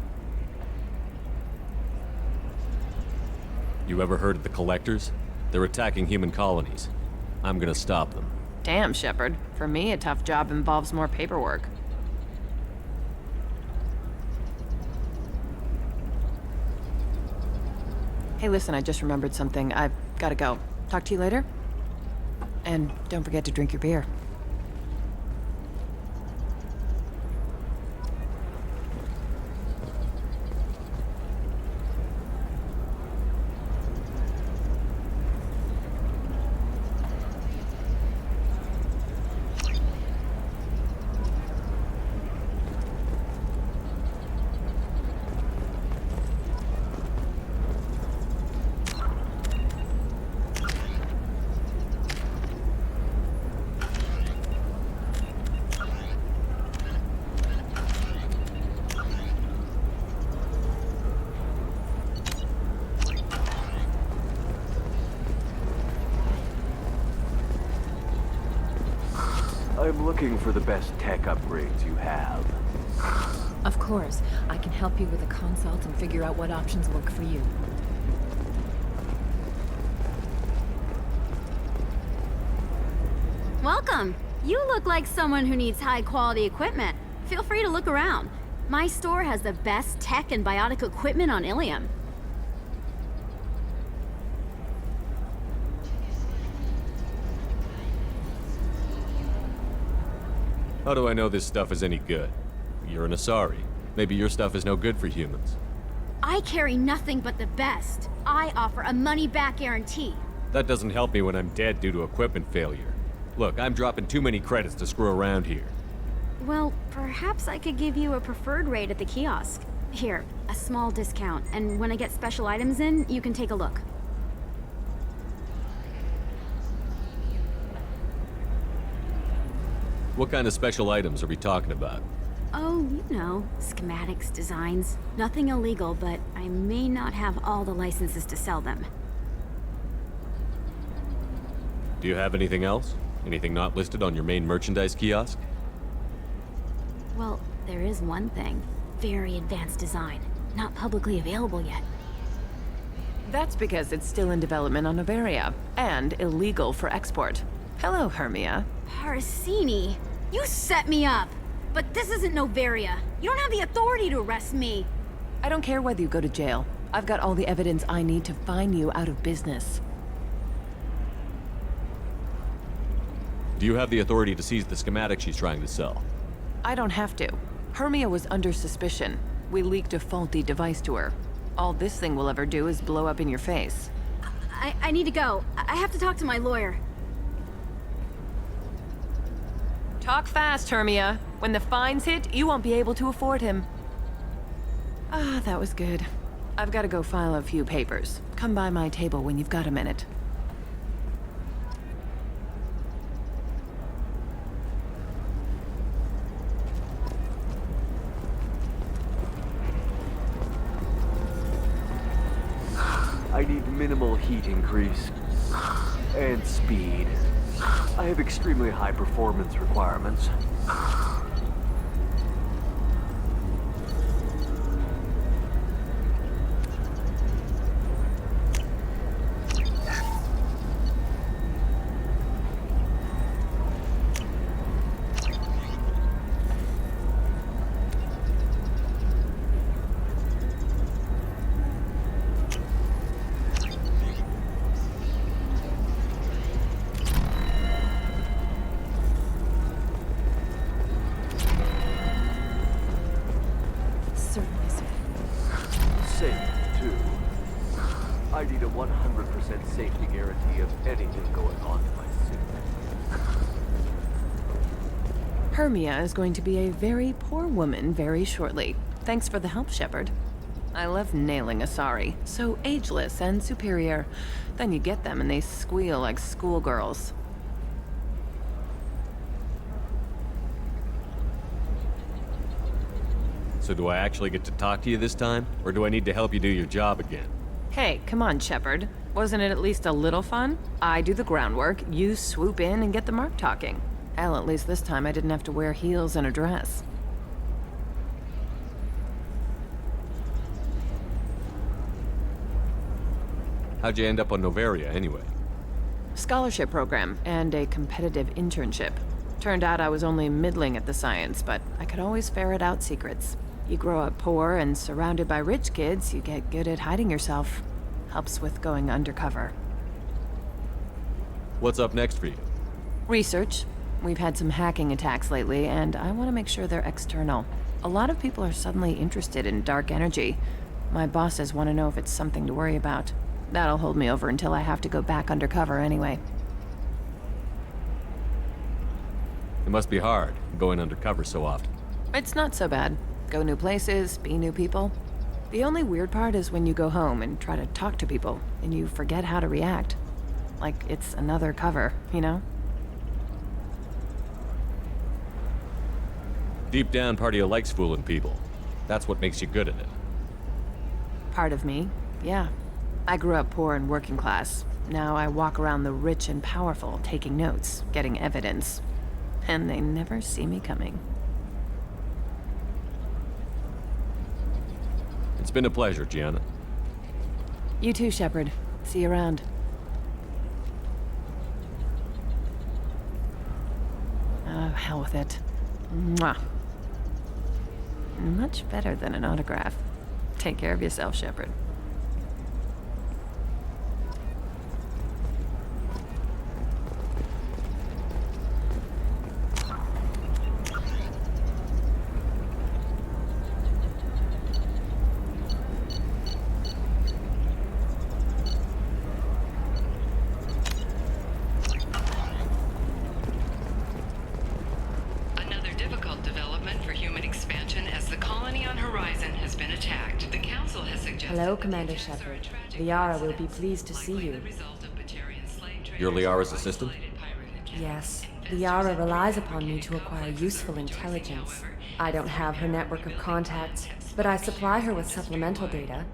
You ever heard of the Collectors? They're attacking human colonies. I'm gonna stop them.
Damn, Shepard. For me, a tough job involves more paperwork. Hey, listen, I just remembered something. I've gotta go. Talk to you later? And don't forget to drink your beer.
I'm looking for the best tech upgrades you have.
Of course. I can help you with a consult and figure out what options work for you.
Welcome! You look like someone who needs high-quality equipment. Feel free to look around. My store has the best tech and biotic equipment on Ilium.
How do I know this stuff is any good? You're an Asari. Maybe your stuff is no good for humans.
I carry nothing but the best. I offer a money-back guarantee.
That doesn't help me when I'm dead due to equipment failure. Look, I'm dropping too many credits to screw around here.
Well, perhaps I could give you a preferred rate at the kiosk. Here, a small discount, and when I get special items in, you can take a look.
What kind of special items are we talking about?
Oh, you know, schematics, designs. Nothing illegal, but I may not have all the licenses to sell them.
Do you have anything else? Anything not listed on your main merchandise kiosk?
Well, there is one thing. Very advanced design. Not publicly available yet.
That's because it's still in development on Noveria, and illegal for export. Hello, Hermia.
Parasini, you set me up! But this isn't Noveria. You don't have the authority to arrest me.
I don't care whether you go to jail. I've got all the evidence I need to fine you out of business.
Do you have the authority to seize the schematic she's trying to sell?
I don't have to. Hermia was under suspicion. We leaked a faulty device to her. All this thing will ever do is blow up in your face.
I need to go. I have to talk to my lawyer.
Talk fast, Hermia. When the fines hit, you won't be able to afford him. Ah, that was good. I've got to go file a few papers. Come by my table when you've got a minute.
I need minimal heat increase. And speed. I have extremely high performance requirements. I need a 100% safety guarantee of anything going on in my suit.
Hermia is going to be a very poor woman very shortly. Thanks for the help, Shepard. I love nailing Asari. So ageless and superior. Then you get them and they squeal like schoolgirls.
So do I actually get to talk to you this time? Or do I need to help you do your job again?
Hey, come on, Shepard. Wasn't it at least a little fun? I do the groundwork, you swoop in and get the mark talking. Hell, at least this time I didn't have to wear heels and a dress.
How'd you end up on Noveria, anyway?
Scholarship program and a competitive internship. Turned out I was only middling at the science, but I could always ferret out secrets. You grow up poor and surrounded by rich kids, you get good at hiding yourself. Helps with going undercover.
What's up next for you?
Research. We've had some hacking attacks lately, and I want to make sure they're external. A lot of people are suddenly interested in dark energy. My bosses want to know if it's something to worry about. That'll hold me over until I have to go back undercover anyway.
It must be hard, going undercover so often.
It's not so bad. Go new places, be new people. The only weird part is when you go home and try to talk to people, and you forget how to react. Like it's another cover, you know?
Deep down, part of you likes fooling people. That's what makes you good at it.
Part of me, yeah. I grew up poor and working class. Now I walk around the rich and powerful, taking notes, getting evidence. And they never see me coming.
It's been a pleasure, Gianna.
You too, Shepard. See you around. Oh, hell with it. Mwah. Much better than an autograph. Take care of yourself, Shepard.
Hello, Commander Shepard. Liara will be pleased to see you.
You're Liara's assistant?
Yes. Liara relies upon me to acquire useful intelligence. I don't have her network of contacts, but I supply her with supplemental data.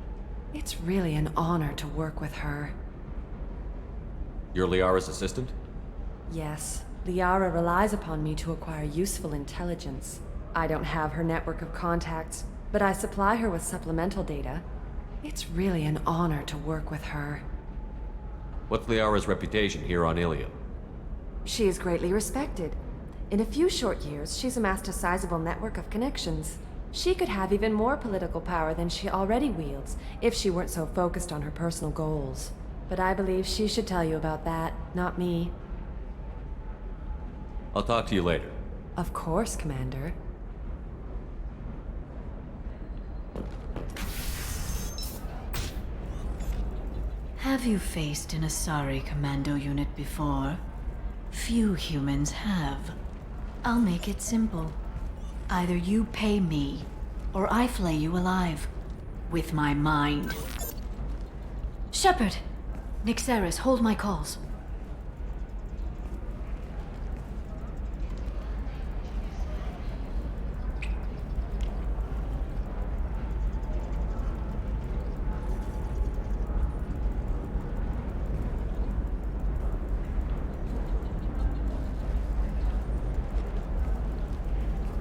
It's really an honor to work with her.
You're Liara's assistant?
Yes. Liara relies upon me to acquire useful intelligence. I don't have her network of contacts, but I supply her with supplemental data. It's really an honor to work with her.
What's Liara's reputation here on Ilium?
She is greatly respected. In a few short years, she's amassed a sizable network of connections. She could have even more political power than she already wields, if she weren't so focused on her personal goals. But I believe she should tell you about that, not me.
I'll talk to you later.
Of course, Commander.
Have you faced an Asari commando unit before? Few humans have. I'll make it simple. Either you pay me, or I flay you alive. With my mind. Shepard! Nixeris, hold my calls.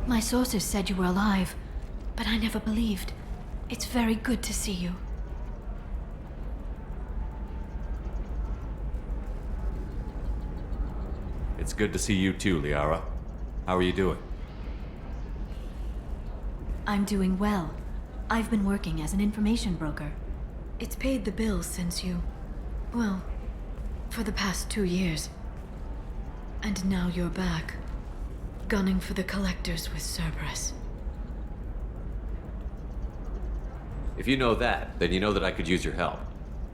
My sources said you were alive, but I never believed. It's very good to see you.
It's good to see you too, Liara. How are you doing?
I'm doing well. I've been working as an information broker. It's paid the bills since you... well, for the past 2 years. And now you're back. Gunning for the Collectors with Cerberus.
If you know that, then you know that I could use your help.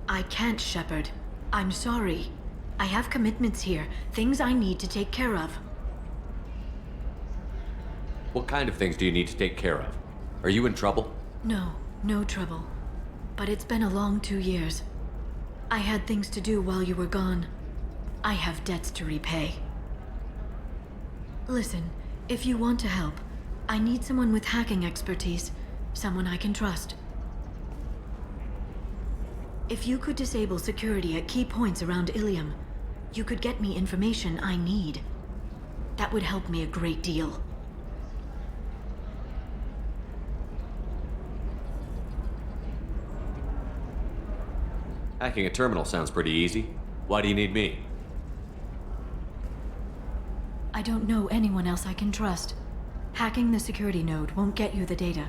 I can't, Shepard. I'm sorry. I have commitments here, things I need to take care of.
What kind of things do you need to take care of? Are you in trouble?
No, no trouble. But it's been a long 2 years. I had things to do while you were gone. I have debts to repay. Listen, if you want to help, I need someone with hacking expertise. Someone I can trust. If you could disable security at key points around Ilium, you could get me information I need. That would help me a great deal.
Hacking a terminal sounds pretty easy. Why do you need me?
I don't know anyone else I can trust. Hacking the security node won't get you the data.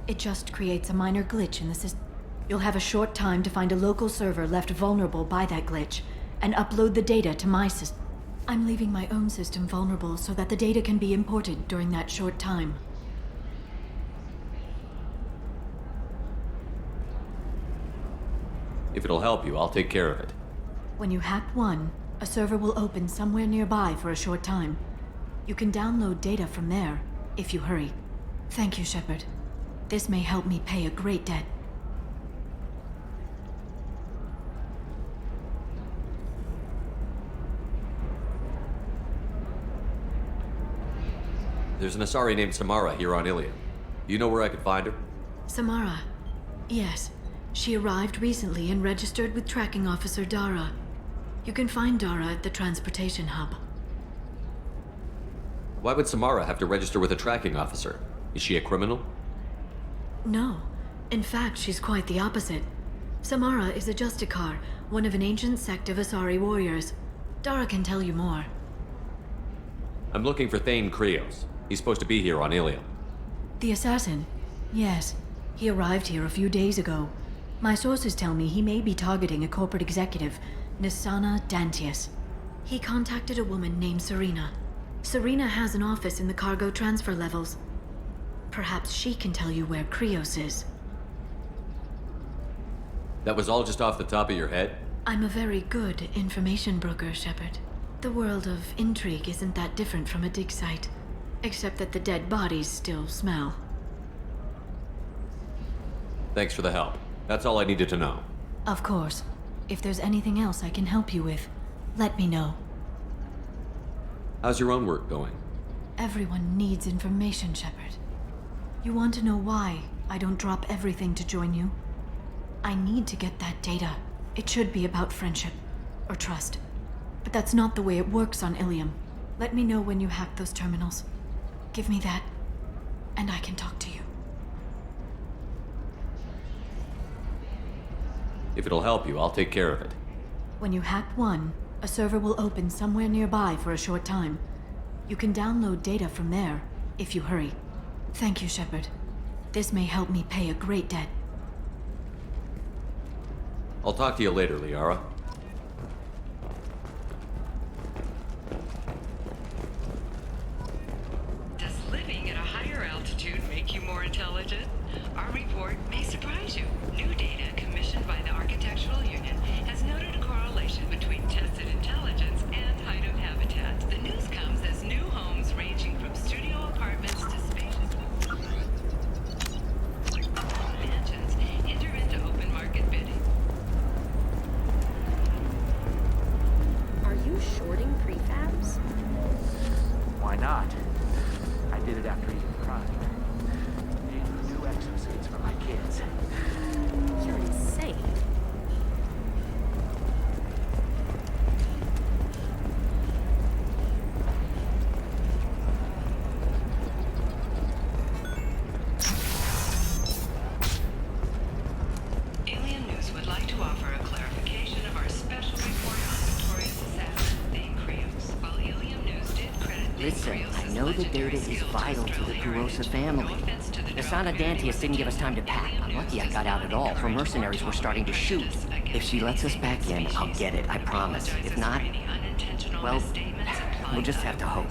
It just creates a minor glitch in the system. You'll have a short time to find a local server left vulnerable by that glitch, and upload the data to my system. I'm leaving my own system vulnerable so that the data can be imported during that short time.
If it'll help you, I'll take care of it.
When you hack one, a server will open somewhere nearby for a short time. You can download data from there, if you hurry. Thank you, Shepard. This may help me pay a great debt.
There's an Asari named Samara here on Ilium. You know where I could find her?
Samara. Yes. She arrived recently and registered with Tracking Officer Dara. You can find Dara at the transportation hub.
Why would Samara have to register with a tracking officer? Is she a criminal?
No. In fact, she's quite the opposite. Samara is a Justicar, one of an ancient sect of Asari warriors. Dara can tell you more.
I'm looking for Thane Krios. He's supposed to be here on Ilium.
The assassin? Yes. He arrived here a few days ago. My sources tell me he may be targeting a corporate executive, Nisana Dantius. He contacted a woman named Serena. Serena has an office in the cargo transfer levels. Perhaps she can tell you where Krios is.
That was all just off the top of your head?
I'm a very good information broker, Shepard. The world of intrigue isn't that different from a dig site, except that the dead bodies still smell.
Thanks for the help. That's all I needed to know.
Of course. If there's anything else I can help you with, let me know.
How's your own work going?
Everyone needs information, Shepard. You want to know why I don't drop everything to join you? I need to get that data. It should be about friendship, or trust. But that's not the way it works on Ilium. Let me know when you hack those terminals. Give me that, and I can talk to you.
If it'll help you, I'll take care of it.
When you hack one, a server will open somewhere nearby for a short time. You can download data from there, if you hurry. Thank you, Shepard. This may help me pay a great debt.
I'll talk to you later, Liara.
Does living at a higher altitude make you more intelligent? Our report may surprise you. New data commissioned by the Architectural Union has noted a correlation between tested intelligence and height of habitat. The news comes as new homes ranging from studio apartments to spacious mansions enter into open market bidding.
Are you shorting prefabs?
Why not? I did it after eating crime. New exosuits for my kids.
You're insane.
Alien News would like to offer a clarification of our special report on Victoria's assassin, Thane Krios. While Alien News did credit Thane
Listen,
Krios'
I know the data is vital to the Kurosa family. Nisana Dantius didn't give us time to pack. I'm lucky I got out at all, for mercenaries were starting to shoot. If she lets us back in, I'll get it, I promise. If not, well, we'll just have to hope.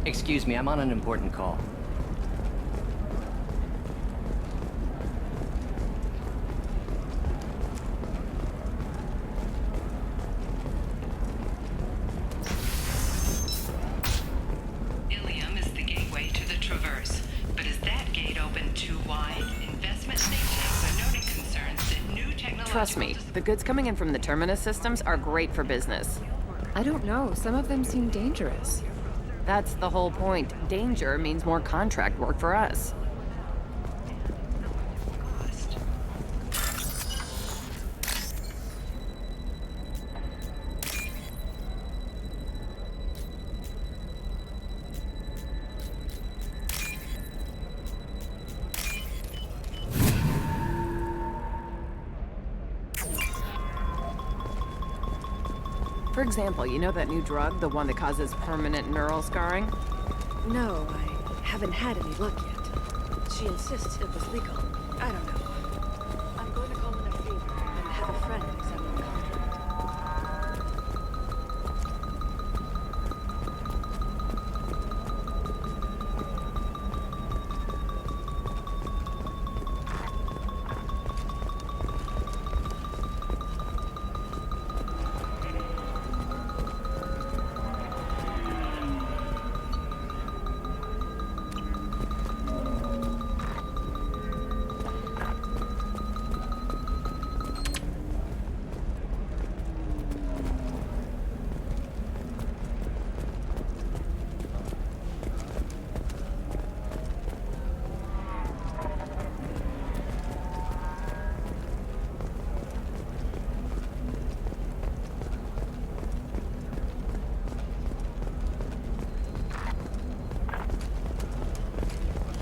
Excuse me, I'm on an important call.
biological
Trust me, the goods coming in from the Terminus systems are great for business. I don't know, some of them seem dangerous. That's the whole point. Danger means more contract work for us. For example, you know that new drug, the one that causes permanent neural scarring?
No, I haven't had any luck yet. She insists it was legal. I don't know. I'm going to call in a favor and have a friend examine the contract.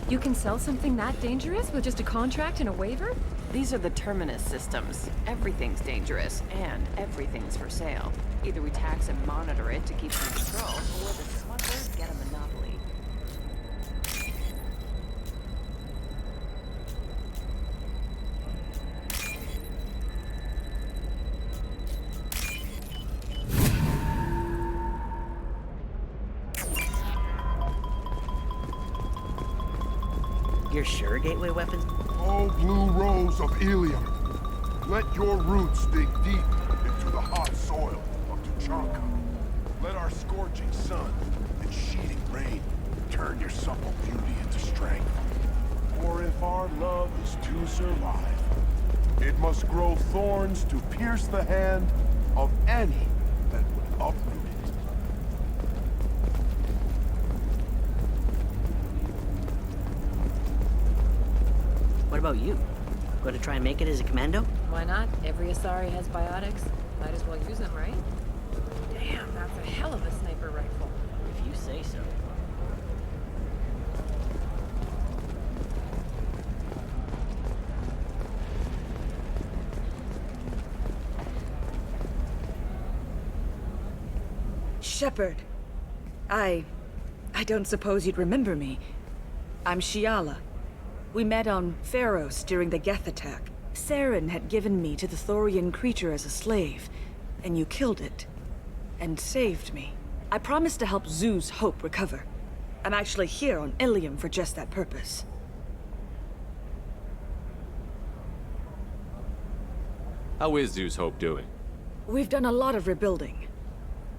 You can sell something that dangerous with just a contract and a waiver? These are the Terminus systems. Everything's dangerous, and everything's for sale. Either we tax and monitor it to keep it in control, or the smugglers get a monopoly.
You're sure gateway weapons?
Oh, blue rose of Ilium, let your roots dig deep into the hot soil of Tuchanka. Let our scorching sun and sheeting rain turn your supple beauty into strength. For if our love is to survive, it must grow thorns to pierce the hand of any that would uproot it.
What about you? Going to try and make it as a commando?
Why not? Every Asari has biotics. Might as well use them, right? Damn, that's a hell of a sniper rifle.
If you say so.
Shepard. I don't suppose you'd remember me. I'm Shiala. We met on Pharos during the Geth attack. Saren had given me to the Thorian creature as a slave, and you killed it. And saved me. I promised to help Zeus Hope recover. I'm actually here on Ilium for just that purpose.
How is Zeus Hope doing?
We've done a lot of rebuilding.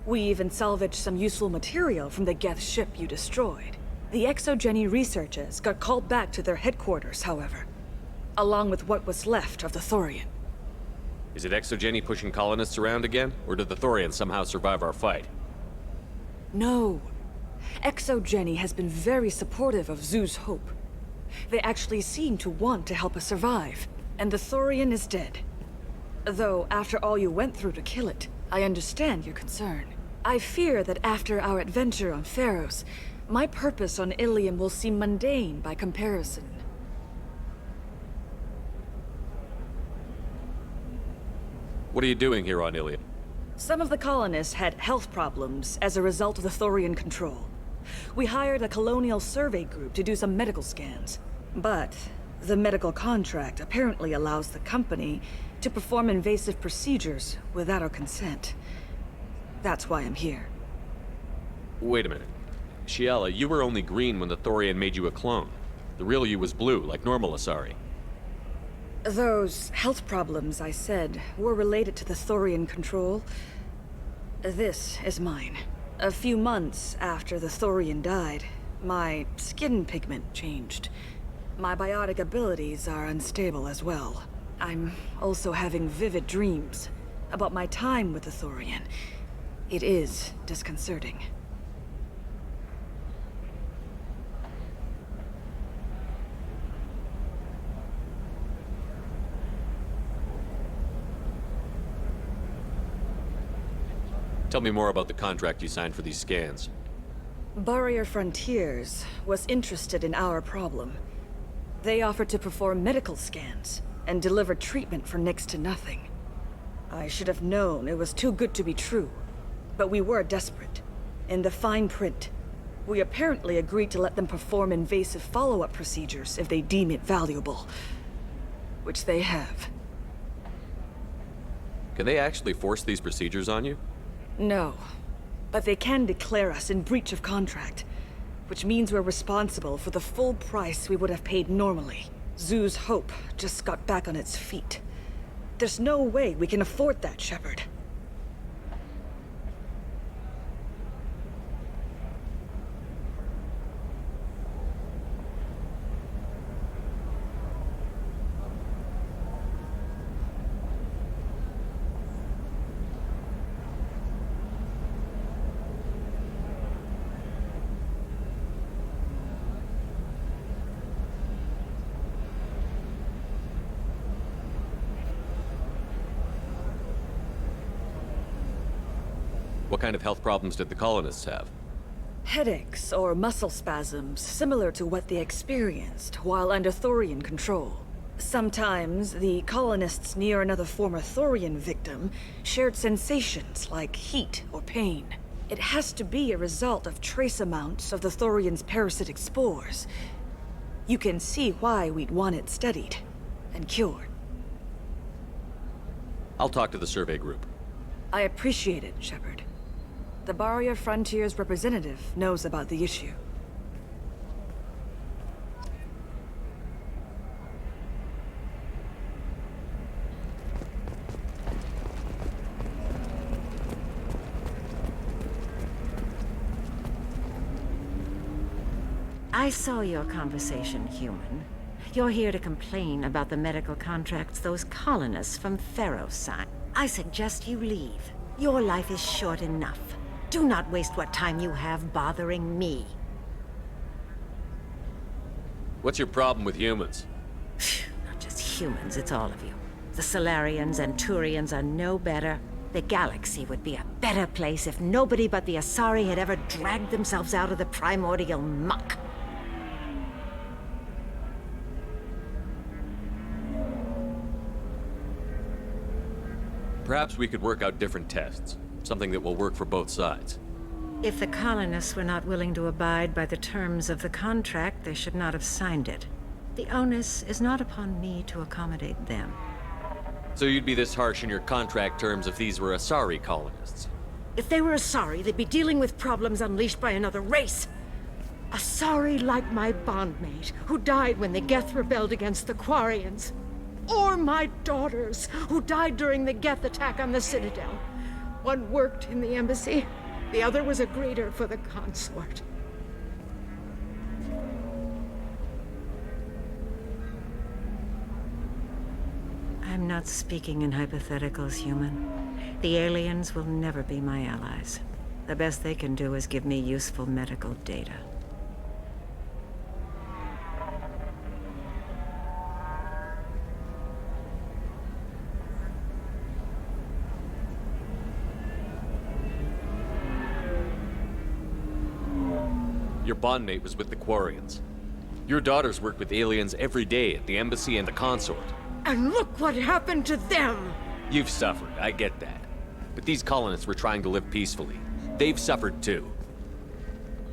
We even salvaged some useful material from the Geth ship you destroyed. The Exogeny researchers got called back to their headquarters, however, along with what was left of the Thorian.
Is it Exogeny pushing colonists around again, or did the Thorians somehow survive our fight?
No. Exogeny has been very supportive of Zeus Hope. They actually seem to want to help us survive, and the Thorian is dead. Though, after all you went through to kill it, I understand your concern. I fear that after our adventure on Pharos, my purpose on Ilium will seem mundane by comparison.
What are you doing here on Ilium?
Some of the colonists had health problems as a result of the Thorian control. We hired a colonial survey group to do some medical scans. But the medical contract apparently allows the company to perform invasive procedures without our consent. That's why I'm here.
Wait a minute. Shiala, you were only green when the Thorian made you a clone. The real you was blue, like normal Asari.
Those health problems I said were related to the Thorian control. This is mine. A few months after the Thorian died, my skin pigment changed. My biotic abilities are unstable as well. I'm also having vivid dreams about my time with the Thorian. It is disconcerting.
Tell me more about the contract you signed for these scans.
Barrier Frontiers was interested in our problem. They offered to perform medical scans and deliver treatment for next to nothing. I should have known it was too good to be true, but we were desperate. In the fine print, we apparently agreed to let them perform invasive follow-up procedures if they deem it valuable, which they have.
Can they actually force these procedures on you?
No, but they can declare us in breach of contract, which means we're responsible for the full price we would have paid normally. Zoo's Hope just got back on its feet. There's no way we can afford that, Shepard.
What kind of health problems did the colonists have?
Headaches or muscle spasms similar to what they experienced while under Thorian control. Sometimes the colonists near another former Thorian victim shared sensations like heat or pain. It has to be a result of trace amounts of the Thorian's parasitic spores. You can see why we'd want it studied and cured.
I'll talk to the survey group.
I appreciate it, Shepard. The Barrier Frontiers representative knows about the issue.
I saw your conversation, human. You're here to complain about the medical contracts those colonists from Pharaoh signed. I suggest you leave. Your life is short enough. Do not waste what time you have bothering me.
What's your problem with humans?
Not just humans, it's all of you. The Solarians and Turians are no better. The galaxy would be a better place if nobody but the Asari had ever dragged themselves out of the primordial muck.
Perhaps we could work out different tests. Something that will work for both sides.
If the colonists were not willing to abide by the terms of the contract, they should not have signed it. The onus is not upon me to accommodate them.
So you'd be this harsh in your contract terms if these were Asari colonists?
If they were Asari, they'd be dealing with problems unleashed by another race. Asari like my bondmate, who died when the Geth rebelled against the Quarians. Or my daughters, who died during the Geth attack on the Citadel. One worked in the embassy, the other was a greeter for the consort. I'm not speaking in hypotheticals, human. The aliens will never be my allies. The best they can do is give me useful medical data.
Your bondmate was with the Quarians. Your daughters worked with aliens every day at the embassy and the consort.
And look what happened to them!
You've suffered, I get that. But these colonists were trying to live peacefully. They've suffered too.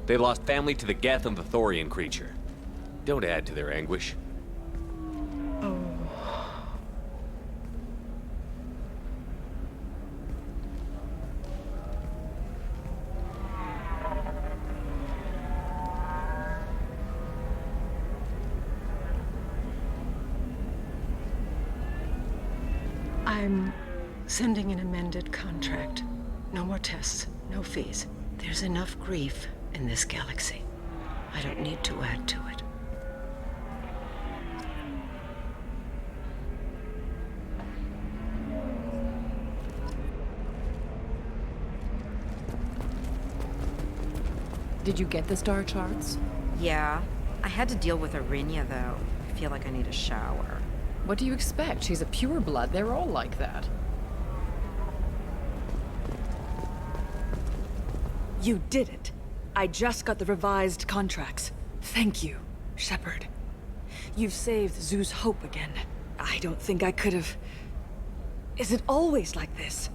They lost family to the Geth and the Thorian creature. Don't add to their anguish.
I'm sending an amended contract. No more tests, no fees. There's enough grief in this galaxy. I don't need to add to it.
Did you get the star charts?
Yeah. I had to deal with Arinya, though. I feel like I need a shower.
What do you expect? She's a pureblood. They're all like that.
You did it. I just got the revised contracts. Thank you, Shepard. You've saved Zoo's hope again. I don't think I could have... Is it always like this?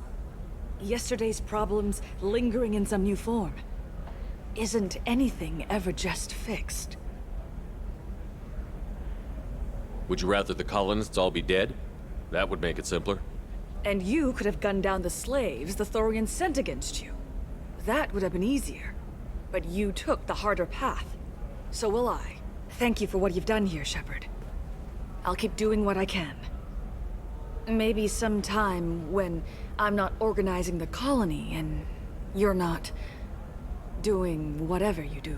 Yesterday's problems lingering in some new form. Isn't anything ever just fixed?
Would you rather the colonists all be dead? That would make it simpler.
And you could have gunned down the slaves the Thorians sent against you. That would have been easier. But you took the harder path. So will I. Thank you for what you've done here, Shepard. I'll keep doing what I can. Maybe sometime when I'm not organizing the colony and you're not doing whatever you do.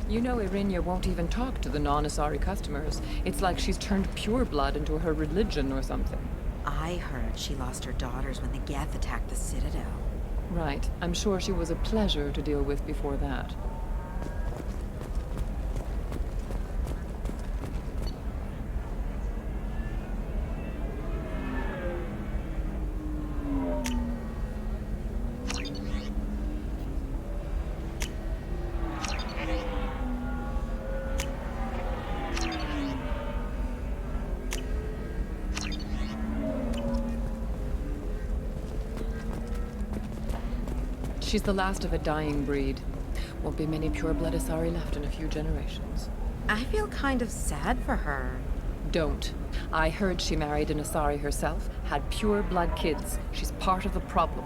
You know Arinya won't even talk to the non-Asari customers. It's like she's turned pureblood into her religion or something.
I heard she lost her daughters when the Geth attacked the Citadel.
Right. I'm sure she was a pleasure to deal with before that. She's the last of a dying breed. Won't be many pure-blood Asari left in a few generations.
I feel kind of sad for her.
Don't. I heard she married an Asari herself, had pure-blood kids. She's part of the problem.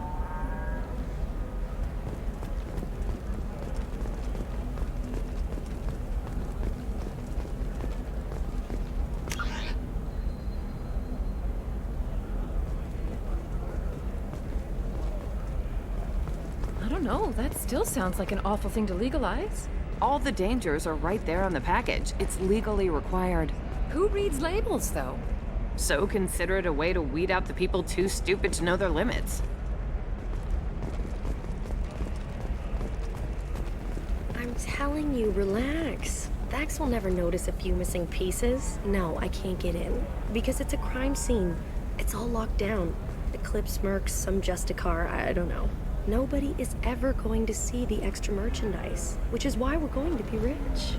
No, that still sounds like an awful thing to legalize. All the dangers are right there on the package. It's legally required. Who reads labels, though? So consider it a way to weed out the people too stupid to know their limits.
I'm telling you, relax. Vax will never notice a few missing pieces. No, I can't get in. Because it's a crime scene. It's all locked down. Eclipse mercs, some Justicar, I don't know. Nobody is ever going to see the extra merchandise, which is why we're going to be rich.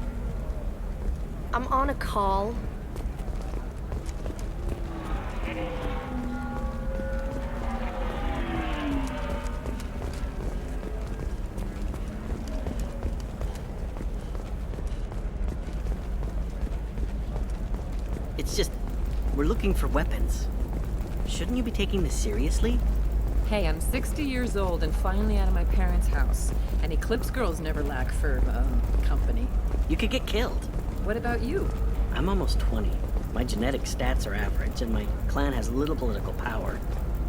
I'm on a call.
It's just, we're looking for weapons. Shouldn't you be taking this seriously?
Hey, I'm 60 years old and finally out of my parents' house. And Eclipse girls never lack for, company.
You could get killed.
What about you?
I'm almost 20. My genetic stats are average, and my clan has little political power.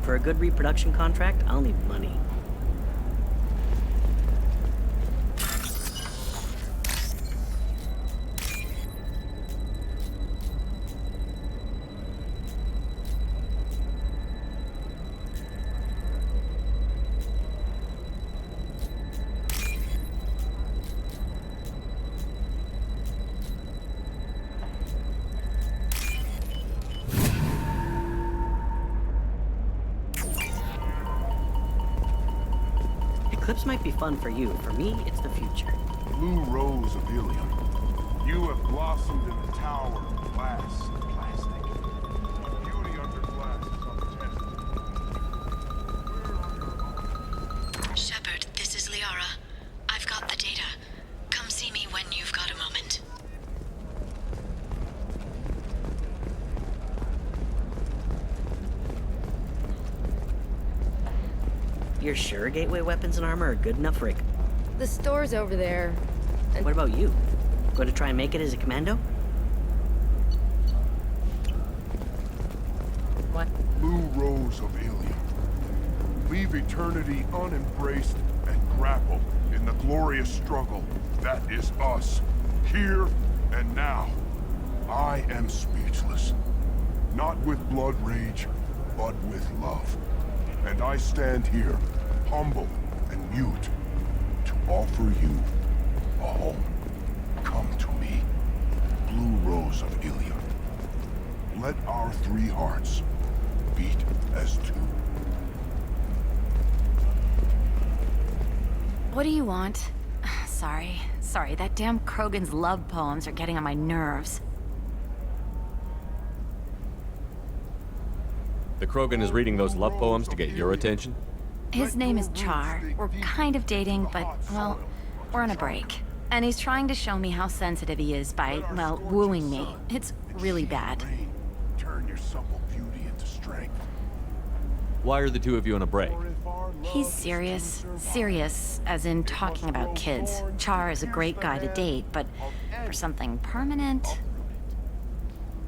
For a good reproduction contract, I'll need money. Eclipse might be fun for you. For me, it's the future.
Blue rose of Ilium. You have blossomed in the tower of glass and plastic. Beauty under glass is untested.
Shepard, this is Liara. I've got the data. Come see me when you've got a moment.
You're sure gateway weapons and armor are good enough for
The store's over there.
What about you? Going to try and make it as a commando?
What?
Blue rose of Ilium. leave eternity unembraced, and grapple in the glorious struggle that is us, here and now. I am speechless. Not with blood rage, but with love. And I stand here, humble and mute, to offer you a home. Come to me, Blue Rose of Ilium. Let our three hearts beat as two.
What do you want? Sorry, that damn Krogan's love poems are getting on my nerves.
The Krogan is reading those love poems to get your attention?
His name is Char. We're kind of dating, but, well, we're on a break. And he's trying to show me how sensitive he is by, well, wooing me. It's really bad.
Turn your supple beauty into strength.
Why are the two of you on a break?
He's serious. Serious, as in talking about kids. Char is a great guy to date, but for something permanent...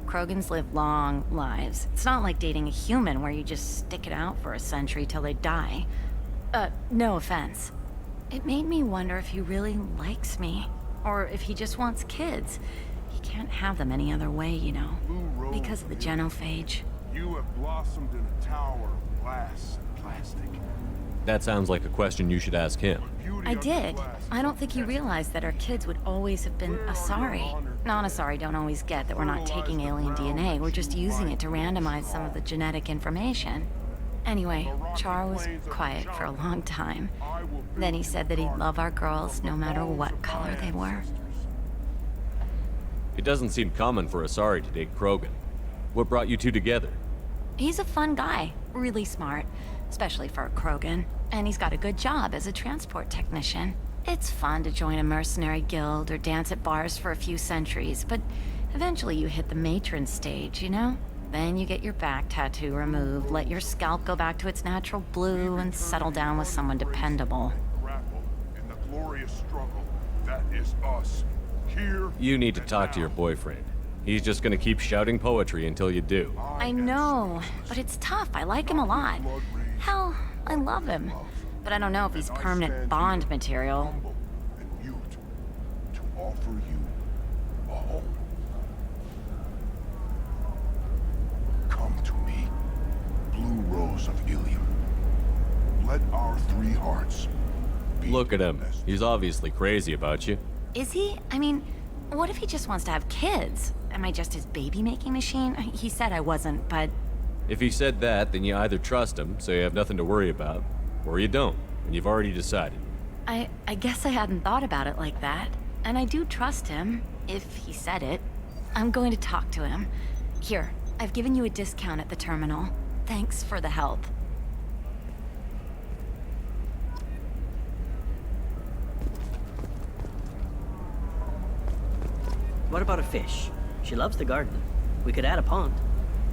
Krogans live long lives. It's not like dating a human where you just stick it out for a century till they die. No offense. It made me wonder if he really likes me. Or if he just wants kids. He can't have them any other way, you know. Because of the genophage.
You have blossomed in a tower of glass and plastic.
That sounds like a question you should ask him.
I did. I don't think he realized that our kids would always have been Asari. Non-Asari don't always get that we're not taking alien DNA, we're just using it to randomize some of the genetic information. Anyway, Char was quiet for a long time. Then he said that he'd love our girls no matter what color they were.
It doesn't seem common for Asari to date Krogan. What brought you two together?
He's a fun guy, really smart, especially for a Krogan. And he's got a good job as a transport technician. It's fun to join a mercenary guild or dance at bars for a few centuries, but eventually you hit the matron stage, you know? Then you get your back tattoo removed, let your scalp go back to its natural blue, and settle down with someone dependable.
Grapple in the glorious struggle that is us, here.
You need to talk to your boyfriend. He's just gonna keep shouting poetry until you do.
I know, but it's tough. I like him a lot. Hell, I love him. But I don't know if he's permanent Bond material.
To offer you a home. Come to me, Blue Rose of Ilium. Let our three hearts beat.
Look at him. He's obviously crazy about you.
Is he? I mean, what if he just wants to have kids? Am I just his baby-making machine? He said I wasn't, but...
If he said that, then you either trust him, so you have nothing to worry about, or you don't, and you've already decided.
I guess I hadn't thought about it like that. And I do trust him, if he said it. I'm going to talk to him. Here, I've given you a discount at the terminal. Thanks for the help.
What about a fish? She loves the garden. We could add a pond.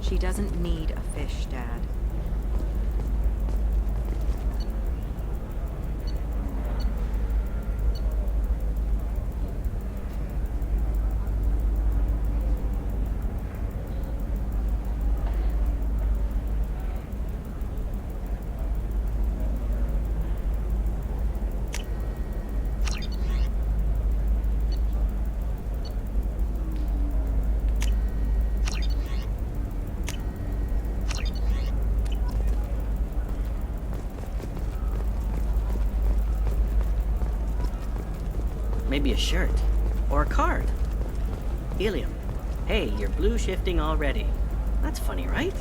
She doesn't need a fish, Dad.
Maybe a shirt. Or a card. Helium. Hey, you're blue shifting already. That's funny, right?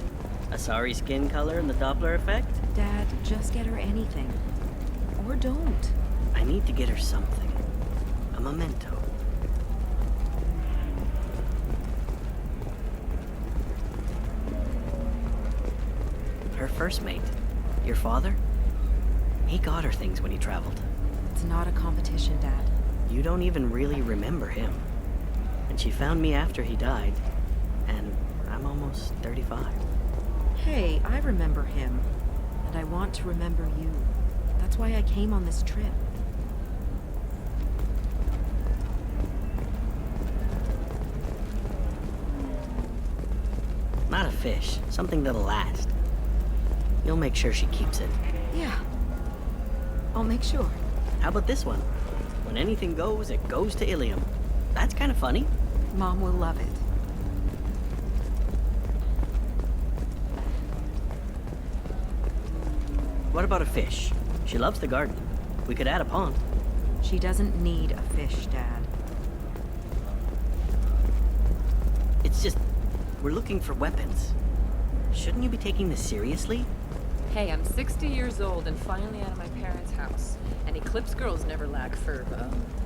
Asari skin color and the Doppler effect?
Dad, just get her anything. Or don't.
I need to get her something. A memento. Her first mate. Your father? He got her things when he traveled.
It's not a competition, Dad.
You don't even really remember him. And she found me after he died. And I'm almost 35.
Hey, I remember him. And I want to remember you. That's why I came on this trip.
Not a fish. Something that'll last. You'll make sure she keeps it.
Yeah. I'll make sure.
How about this one? When anything goes, it goes to Ilium. That's kind of funny.
Mom will love it.
What about a fish? She loves the garden. We could add a pond.
She doesn't need a fish, Dad.
It's just, we're looking for weapons. Shouldn't you be taking this seriously?
Hey, I'm 60 years old and finally out of my parents' house. And Eclipse girls never lack for,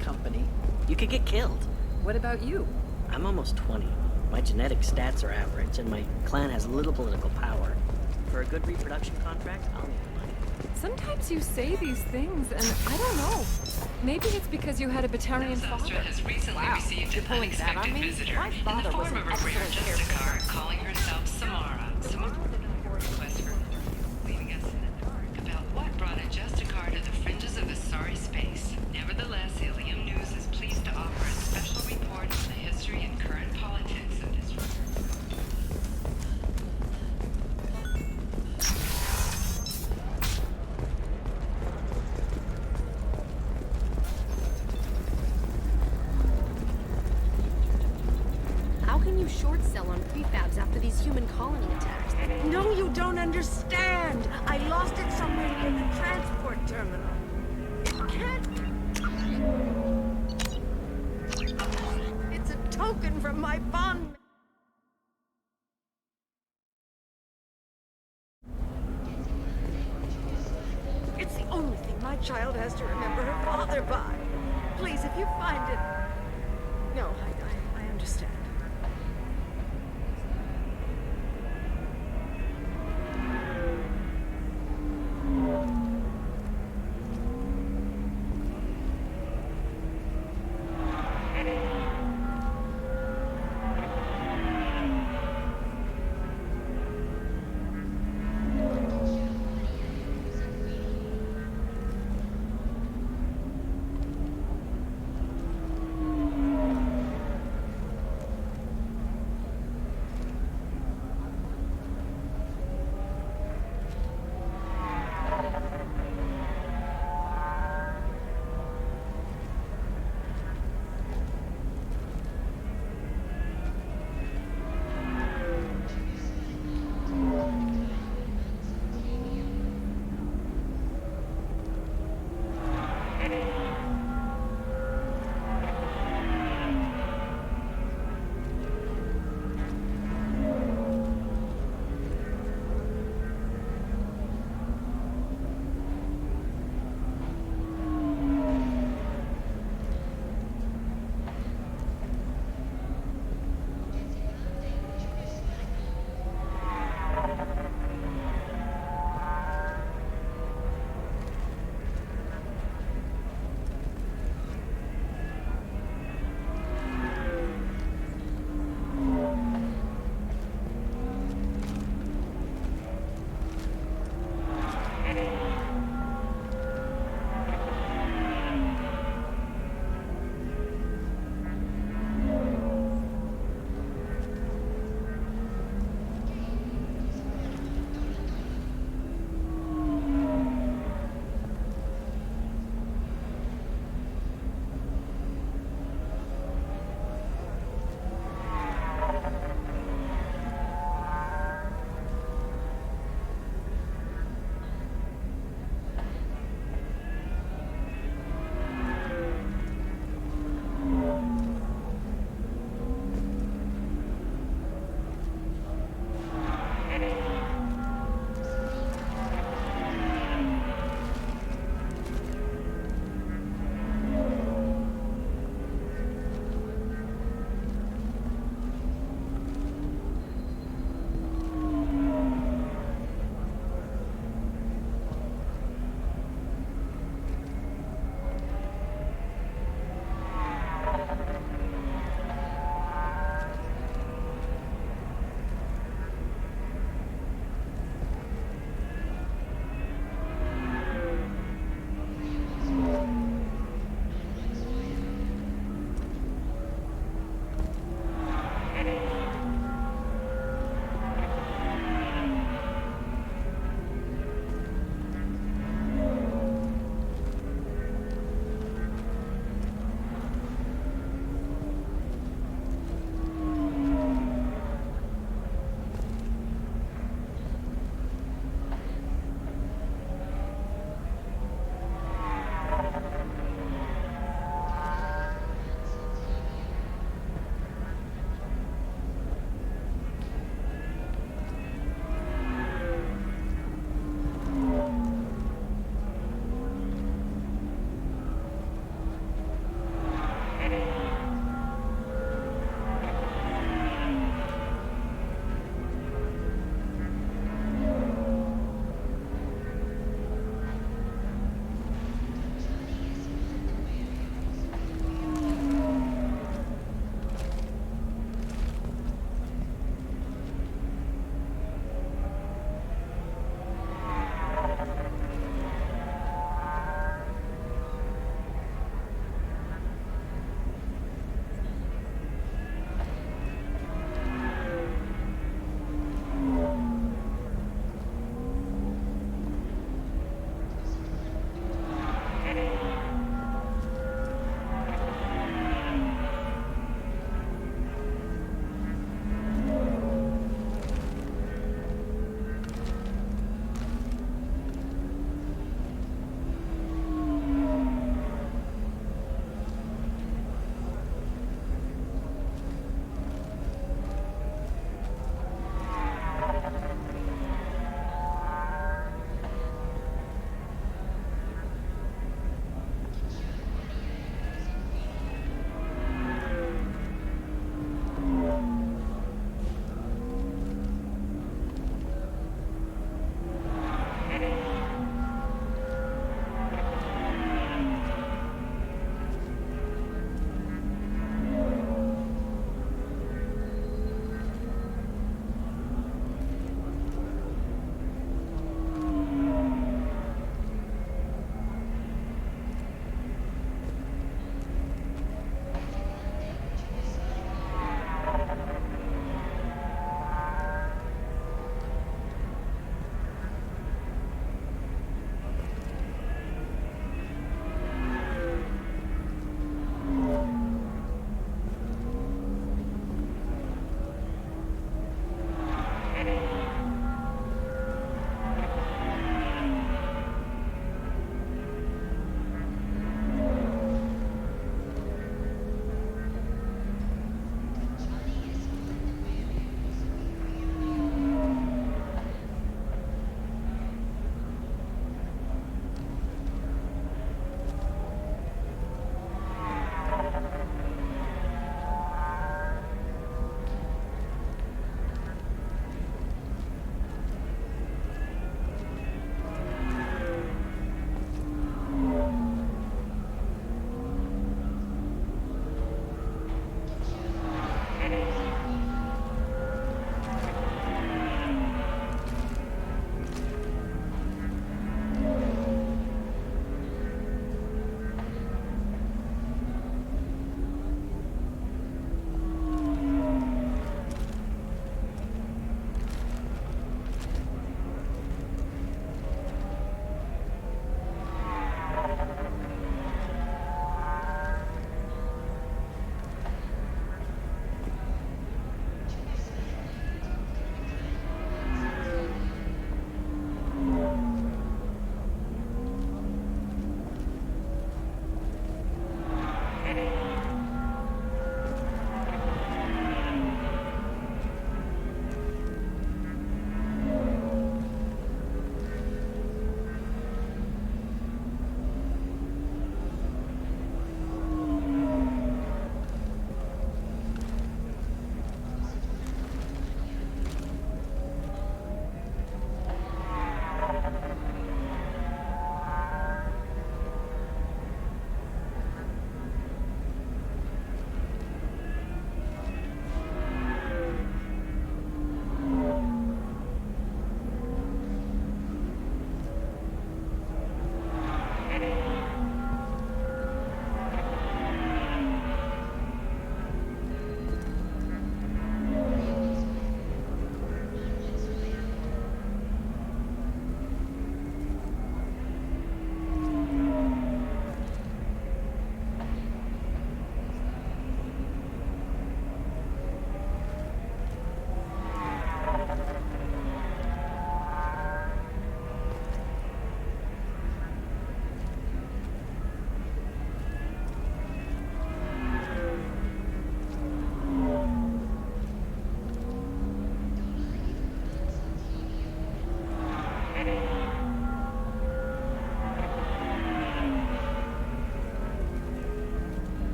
company.
You could get killed.
What about you?
I'm almost 20. My genetic stats are average, and my clan has little political power. For a good reproduction contract, I'll need the money.
Sometimes you say these things, and I don't know. Maybe it's because you had a Batarian father.
has recently received an unexpected visitor in the form of a rare Justicar calling herself Samara. Samara did not request for leaving us in the dark about what brought a Justicar to the fringes of Asari space. Nevertheless, Ilium News is pleased to offer a special report on the history and current politics of this region.
How can you short sell on prefabs after these human colony attacks?
No, you don't understand. I lost it somewhere near the transport terminal. It can't... It's a token from my bond... It's the only thing my child has to remember her father by. Please, if you find it... No, I understand.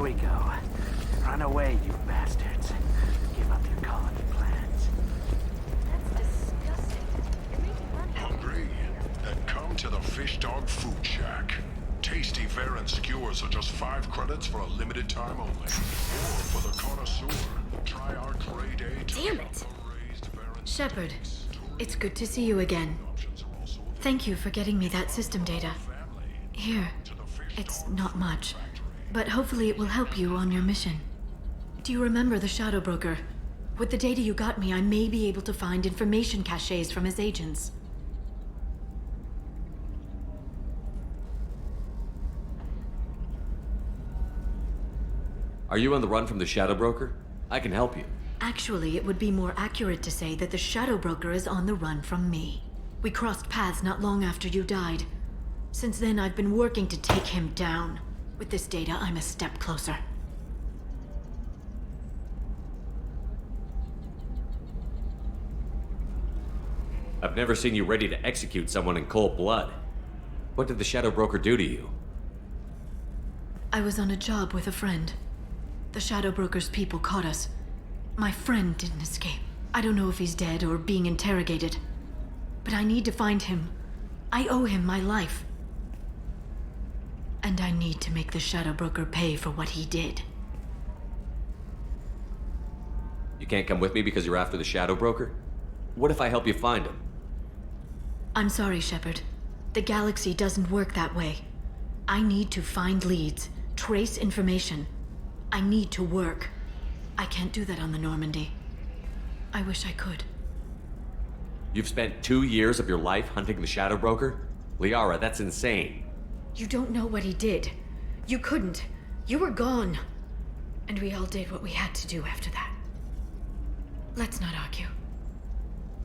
we go. Run away, you bastards. Give up your colony plans.
Hungry? Then come to the Fish Dog Food Shack. Tasty fare and skewers are just 5 credits for a limited time only. Or for the connoisseur, try our grade A.
Damn it! Shepard, it's good to see you again. Thank you for getting me that system data. Here, it's not much, but hopefully it will help you on your mission. Do you remember the Shadow Broker? With the data you got me, I may be able to find information caches from his agents.
Are you on the run from the Shadow Broker? I can help you.
Actually, it would be more accurate to say that the Shadow Broker is on the run from me. We crossed paths not long after you died. Since then, I've been working to take him down. With this data, I'm a step closer.
I've never seen you ready to execute someone in cold blood. What did the Shadow Broker do to you?
I was on a job with a friend. The Shadow Broker's people caught us. My friend didn't escape. I don't know if he's dead or being interrogated. But I need to find him. I owe him my life. And I need to make the Shadow Broker pay for what he did.
You can't come with me because you're after the Shadow Broker? What if I help you find him?
I'm sorry, Shepard. The galaxy doesn't work that way. I need to find leads, trace information. I need to work. I can't do that on the Normandy. I wish I could.
You've spent 2 years of your life hunting the Shadow Broker? Liara, that's insane.
You don't know what he did. You couldn't. You were gone. And we all did what we had to do after that. Let's not argue.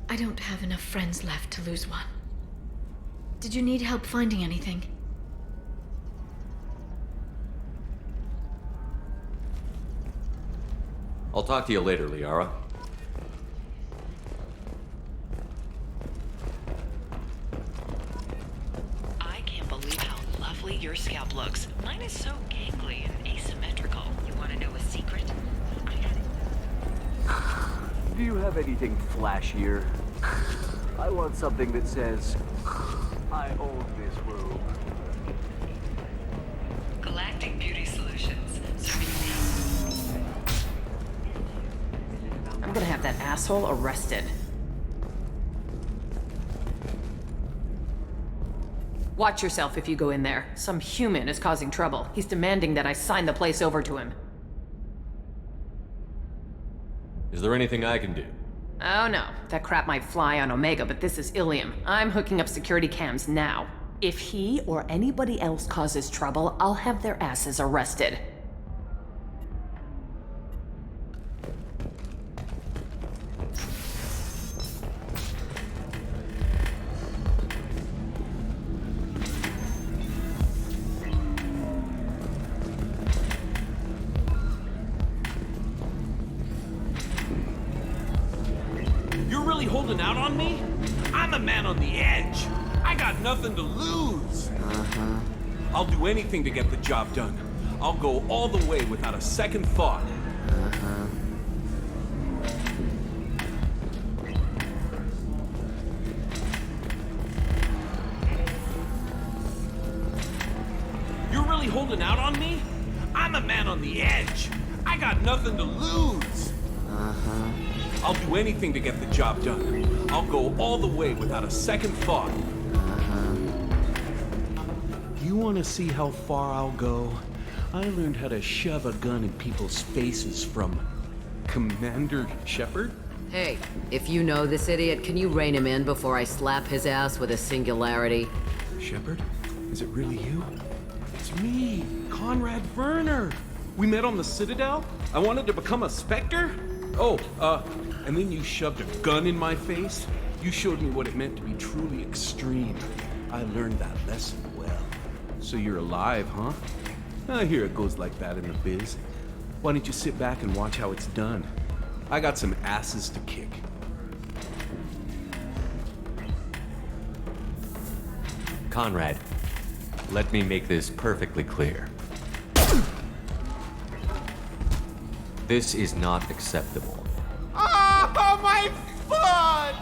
I don't have enough friends left to lose one. Did you need help finding anything?
I'll talk to you later, Liara.
I can't believe how lovely your scalp looks. Mine is so gangly and asymmetrical. You want to know a secret?
Do you have anything flashier? I want something that says, I own this room.
Galactic Beauty Solutions.
I'm gonna have that asshole arrested. Watch yourself if you go in there. Some human is causing trouble. He's demanding that I sign the place over to him.
Is there anything I can do?
Oh no, that crap might fly on Omega, but this is Ilium. I'm hooking up security cams now. If he or anybody else causes trouble, I'll have their asses arrested.
Holding out on me? I'm a man on the edge. I got nothing to lose. I'll do anything to get the job done. I'll go all the way without a second thought. You're really holding out on me? I'm a man on the edge. I got nothing to lose. I'll do anything to get the job done. I'll go all the way without a second thought.
You want to see how far I'll go? I learned how to shove a gun in people's faces from Commander Shepard.
Hey, if you know this idiot, can you rein him in before I slap his ass with a singularity?
Shepard? Is it really you? It's me, Conrad Werner. We met on the Citadel. I wanted to become a Spectre. Oh, and then you shoved a gun in my face. You showed me what it meant to be truly extreme. I learned that lesson well. So you're alive, huh? I hear it goes like that in the biz. Why don't you sit back and watch how it's done? I got some asses to kick.
Conrad, let me make this perfectly clear. This is not acceptable.
Oh, my foot!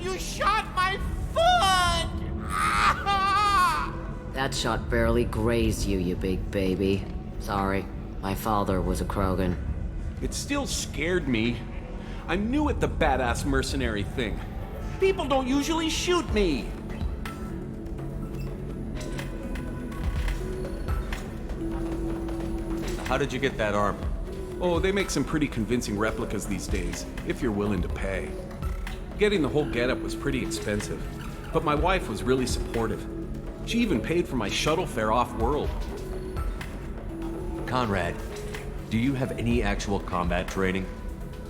You shot my foot! Ah!
That shot barely grazed you, you big baby. Sorry, my father was a Krogan.
It still scared me. I'm new at the badass mercenary thing. People don't usually shoot me.
How did you get that armor?
Oh, they make some pretty convincing replicas these days, if you're willing to pay. Getting the whole getup was pretty expensive, but my wife was really supportive. She even paid for my shuttle fare off-world.
Conrad, do you have any actual combat training?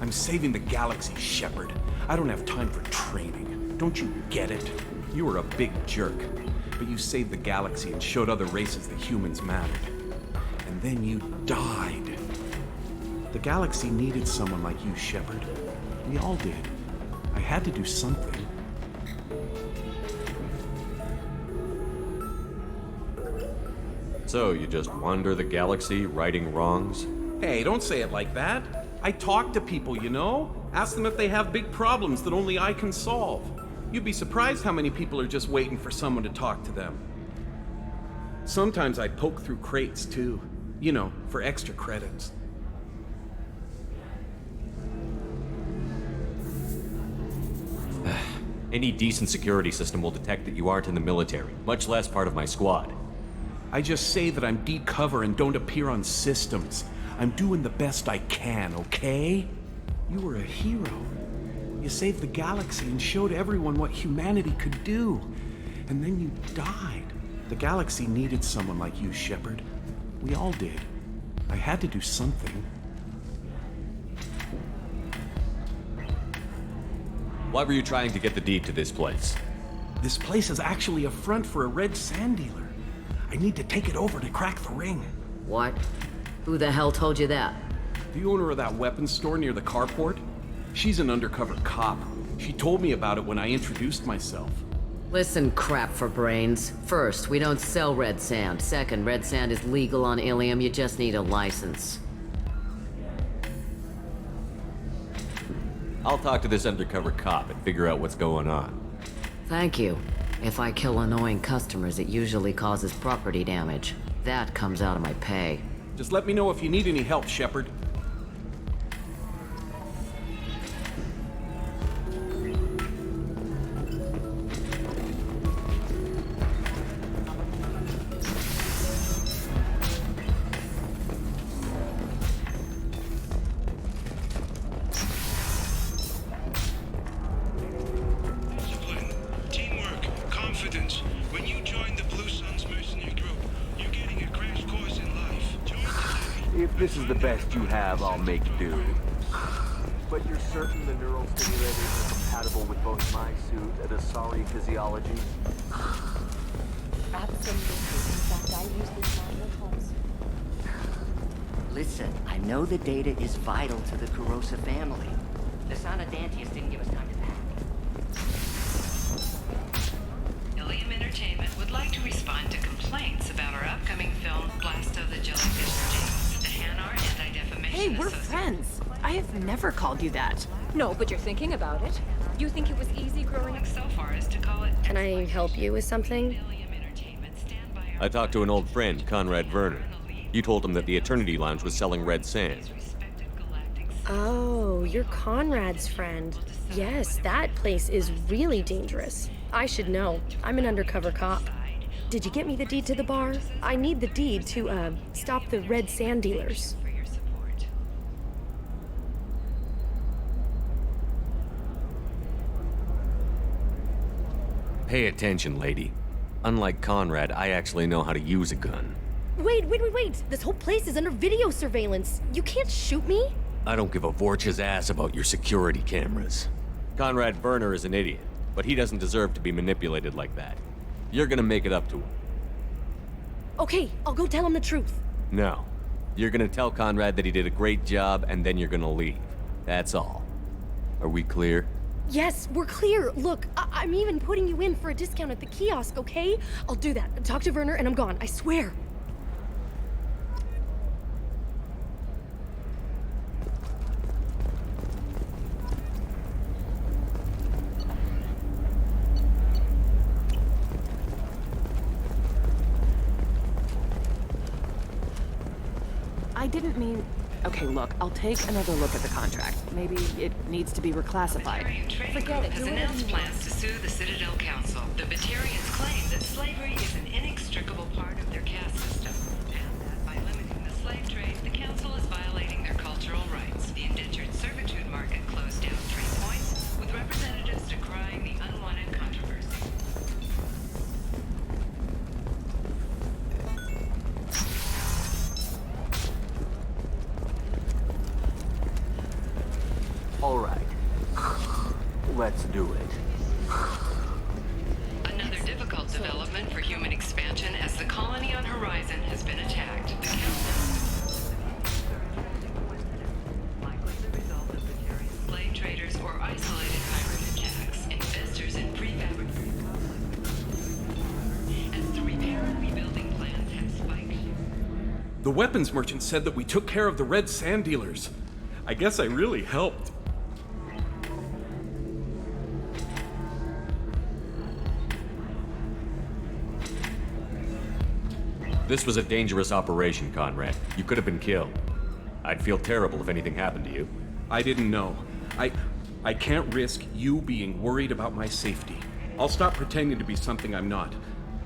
I'm saving the galaxy, Shepard. I don't have time for training. Don't you get it? You were a big jerk, but you saved the galaxy and showed other races that humans mattered. And then you died. The galaxy needed someone like you, Shepard. We all did. I had to do something.
So, you just wander the galaxy, righting wrongs?
Hey, don't say it like that. I talk to people, you know? Ask them if they have big problems that only I can solve. You'd be surprised how many people are just waiting for someone to talk to them. Sometimes I poke through crates, too. You know, for extra credits.
Any decent security system will detect that you aren't in the military, much less part of my squad.
I just say that I'm deep cover and don't appear on systems. I'm doing the best I can, okay? You were a hero. You saved the galaxy and showed everyone what humanity could do. And then you died. The galaxy needed someone like you, Shepard. We all did. I had to do something.
Why were you trying to get the deed to this place?
This place is actually a front for a red sand dealer. I need to take it over to crack the ring.
What? Who the hell told you that?
The owner of that weapons store near the carport? She's an undercover cop. She told me about it when I introduced myself.
Listen, crap for brains. First, we don't sell red sand. Second, red sand is legal on Ilium. You just need a license.
I'll talk to this undercover cop and figure out what's going on.
Thank you. If I kill annoying customers, it usually causes property damage. That comes out of my pay.
Just let me know if you need any help, Shepard.
If this is the best you have, I'll make do. But you're certain the neural stimulators are compatible with both my suit and Asari physiology?
Absolutely. In fact, I use these modular
Listen, I know the data is vital to the Kurosa family. The son of Dantius didn't give us time to pack.
Ilium Entertainment would like to respond to complaints about our upcoming film, Blasto the Jellyfish Stings, the Hanar Anti-Defamation
Hey, we're
Association.
friends. I have never called you that.
No, but you're thinking about it. You think it was easy growing up
so far as to call it.
Can I help you with something?
I talked to an old friend, Conrad Werner. You told him that the Eternity Lounge was selling red sand.
Oh, you're Conrad's friend. Yes, that place is really dangerous. I should know. I'm an undercover cop. Did you get me the deed to the bar? I need the deed to, stop the red sand dealers.
Pay attention, lady. Unlike Conrad, I actually know how to use a gun.
Wait. This whole place is under video surveillance. You can't shoot me?
I don't give a Vorch's ass about your security cameras. Conrad Werner is an idiot, but he doesn't deserve to be manipulated like that. You're gonna make it up to him.
Okay, I'll go tell him the truth.
No. You're gonna tell Conrad that he did a great job, and then you're gonna leave. That's all. Are we clear?
Yes, we're clear. Look, I'm even putting you in for a discount at the kiosk, okay? I'll do that. Talk to Werner and I'm gone, I swear.
I didn't mean... Okay, look, I'll take another look at the contract. Maybe it needs to be reclassified.
Forget it. Has announced plans to sue the Citadel Council. The Batarians claim that slavery is an inextricable part of their caste system, and that by limiting the slave trade, the Council is violating their cultural rights. The indentured servitude market closed down 3 points, with representatives decrying the unwanted controversy.
All right. Let's do it.
Another difficult development for human expansion as the colony on Horizon has been attacked. The Council, likely the result of Batarian slave traders or isolated pirate attacks, investors in prefabricated as the repair and rebuilding plans have spiked.
The weapons merchant said that we took care of the red sand dealers. I guess I really helped.
This was a dangerous operation, Conrad. You could have been killed. I'd feel terrible if anything happened to you.
I didn't know. I can't risk you being worried about my safety. I'll stop pretending to be something I'm not.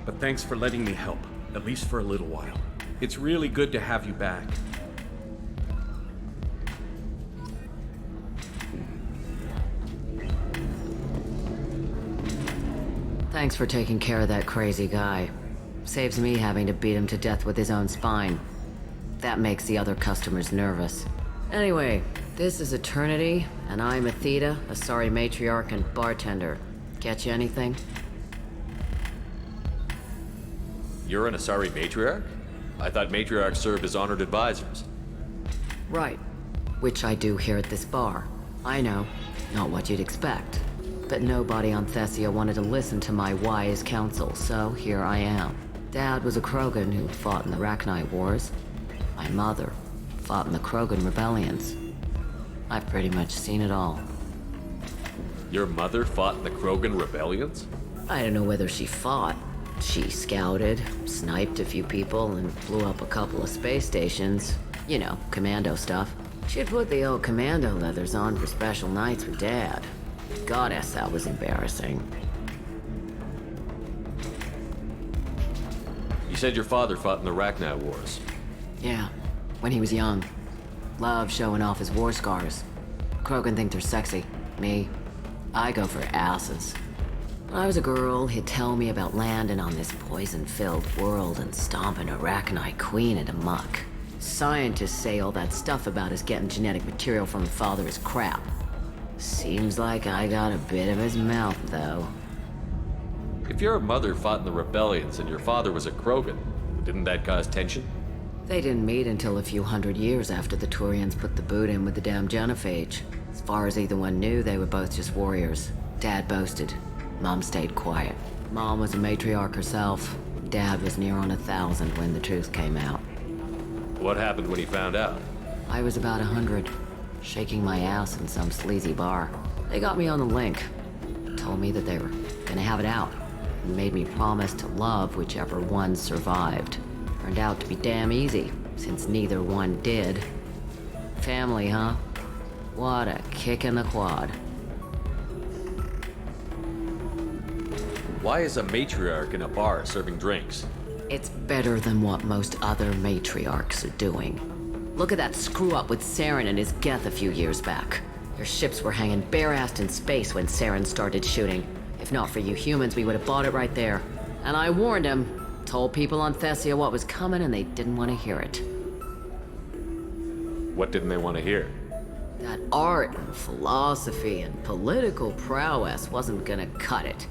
But thanks for letting me help, at least for a little while. It's really good to have you back.
Thanks for taking care of that crazy guy. Saves me having to beat him to death with his own spine. That makes the other customers nervous. Anyway, this is Eternity, and I'm Athena, a sorry matriarch and bartender. Get you anything?
You're an Asari matriarch? I thought matriarchs served as honored advisors.
Right. Which I do here at this bar. I know, not what you'd expect. But nobody on Thessia wanted to listen to my wise counsel, so here I am. Dad was a Krogan who fought in the Rachni Wars. My mother fought in the Krogan rebellions. I've pretty much seen it all.
Your mother fought in the Krogan rebellions?
I don't know whether she fought. She scouted, sniped a few people, and blew up a couple of space stations. You know, commando stuff. She'd put the old commando leathers on for special nights with Dad. Goddess, that was embarrassing.
You said your father fought in the Rachni Wars.
Yeah, when he was young. Loved showing off his war scars. Krogan think they're sexy. Me, I go for asses. When I was a girl, he'd tell me about landing on this poison-filled world and stomping a Rachni queen into muck. Scientists say all that stuff about us getting genetic material from the father is crap. Seems like I got a bit of his mouth, though.
If your mother fought in the rebellions and your father was a Krogan, didn't that cause tension?
They didn't meet until a few hundred years after the Turians put the boot in with the damn Genophage. As far as either one knew, they were both just warriors. Dad boasted. Mom stayed quiet. Mom was a matriarch herself. Dad was near on 1,000 when the truth came out.
What happened when he found out?
I was about 100, shaking my ass in some sleazy bar. They got me on the link. Told me that they were gonna have it out. And made me promise to love whichever one survived. Turned out to be damn easy, since neither one did. Family, huh? What a kick in the quad.
Why is a matriarch in a bar serving drinks?
It's better than what most other matriarchs are doing. Look at that screw-up with Saren and his Geth a few years back. Their ships were hanging bare-assed in space when Saren started shooting. If not for you humans, we would have bought it right there. And I warned him. Told people on Thessia what was coming, and they didn't want to hear it.
What didn't they want to hear?
That art and philosophy and political prowess wasn't gonna cut it.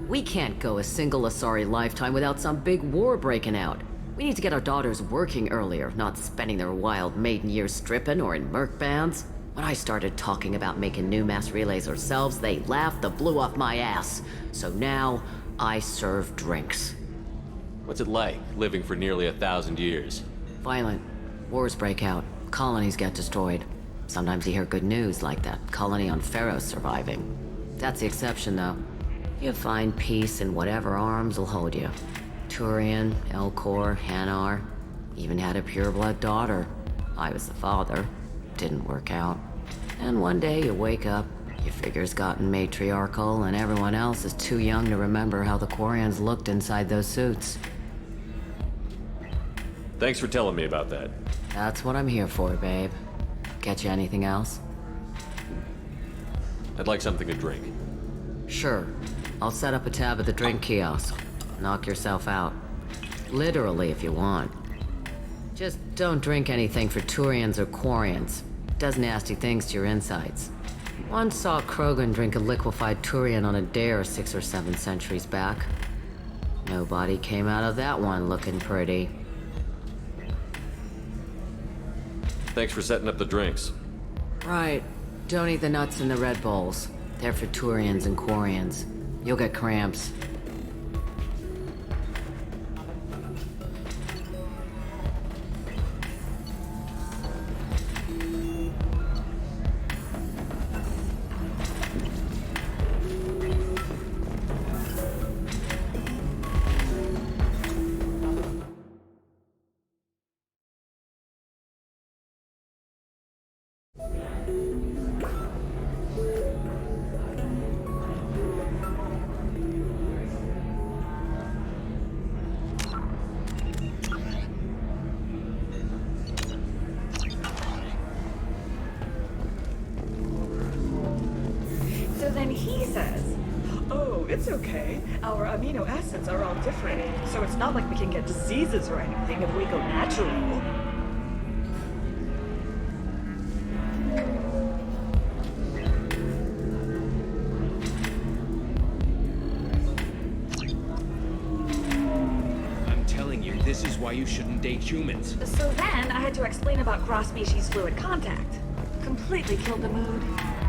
We can't go a single Asari lifetime without some big war breaking out. We need to get our daughters working earlier, not spending their wild maiden years stripping or in merc bands. When I started talking about making new mass relays ourselves, they laughed the blue off my ass. So now, I serve drinks.
What's it like, living for nearly 1,000 years?
Violent. Wars break out. Colonies get destroyed. Sometimes you hear good news, like that colony on Pharaoh surviving. That's the exception, though. You find peace in whatever arms will hold you. Turian, Elcor, Hanar, even had a pureblood daughter. I was the father. Didn't work out. And one day you wake up, your figure's gotten matriarchal, and everyone else is too young to remember how the Quarians looked inside those suits.
Thanks for telling me about that.
That's what I'm here for, babe. Get you anything else?
I'd like something to drink.
Sure. I'll set up a tab at the drink kiosk. Knock yourself out. Literally, if you want. Just don't drink anything for Turians or Quarians. Does nasty things to your insides. Once saw Krogan drink a liquefied Turian on a dare 6 or 7 centuries back. Nobody came out of that one looking pretty.
Thanks for setting up the drinks.
Right. Don't eat the nuts in the Red Bulls. They're for Turians and Quarians. You'll get cramps.
So then he says, oh, it's okay. Our amino acids are all different, so it's not like we can get diseases or anything if we go natural.
I'm telling you, this is why you shouldn't date humans.
So then I had to explain about cross-species fluid contact. Completely killed the mood.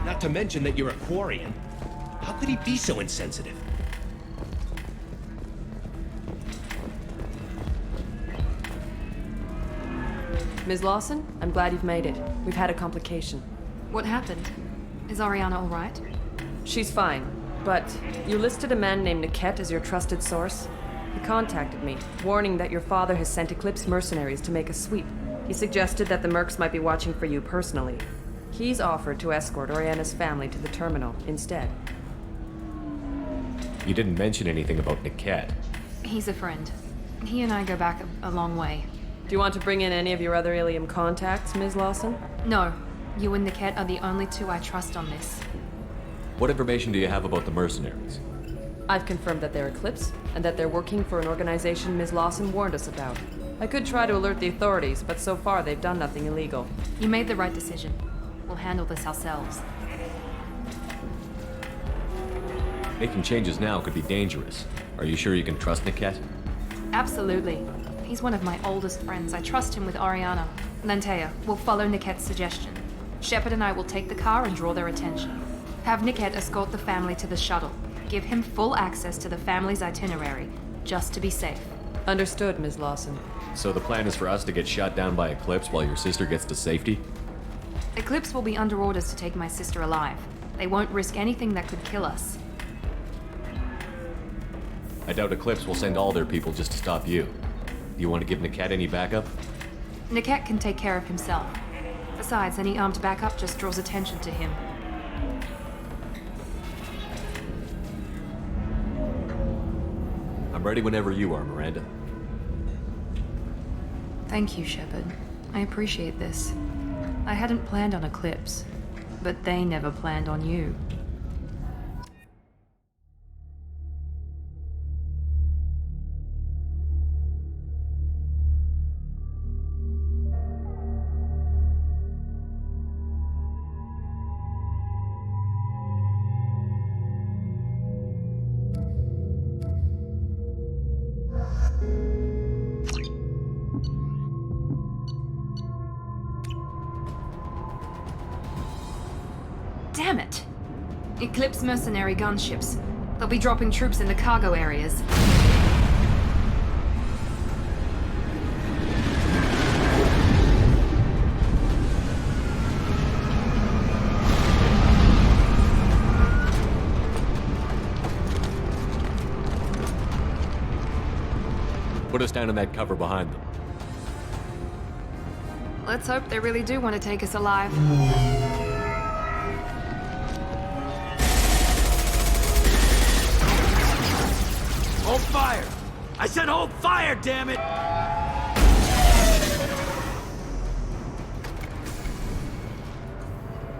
Not to mention that you're a Quarian. How could he be so insensitive?
Ms. Lawson, I'm glad you've made it. We've had a complication.
What happened? Is Ariana all right?
She's fine, but you listed a man named Niket as your trusted source. He contacted me, warning that your father has sent Eclipse mercenaries to make a sweep. He suggested that the Mercs might be watching for you personally. He's offered to escort Oriana's family to the terminal instead.
You didn't mention anything about Niket.
He's a friend. He and I go back a long way.
Do you want to bring in any of your other Ilium contacts, Ms. Lawson?
No. You and Niket are the only two I trust on this.
What information do you have about the mercenaries?
I've confirmed that they're Eclipse, and that they're working for an organization Ms. Lawson warned us about. I could try to alert the authorities, but so far they've done nothing illegal.
You made the right decision. We'll handle this ourselves.
Making changes now could be dangerous. Are you sure you can trust Niket?
Absolutely. He's one of my oldest friends. I trust him with Ariana. Lantea, we'll follow Niket's suggestion. Shepard and I will take the car and draw their attention. Have Niket escort the family to the shuttle. Give him full access to the family's itinerary, just to be safe.
Understood, Ms. Lawson.
So the plan is for us to get shot down by Eclipse while your sister gets to safety?
Eclipse will be under orders to take my sister alive. They won't risk anything that could kill us.
I doubt Eclipse will send all their people just to stop you. Do you want to give Niket any backup?
Niket can take care of himself. Besides, any armed backup just draws attention to him.
I'm ready whenever you are, Miranda.
Thank you, Shepard. I appreciate this. I hadn't planned on Eclipse, but they never planned on you. Damn it! Eclipse mercenary gunships. They'll be dropping troops in the cargo areas.
Put us down in that cover behind them.
Let's hope they really do want to take us alive.
Hold fire! I said hold fire, damn it!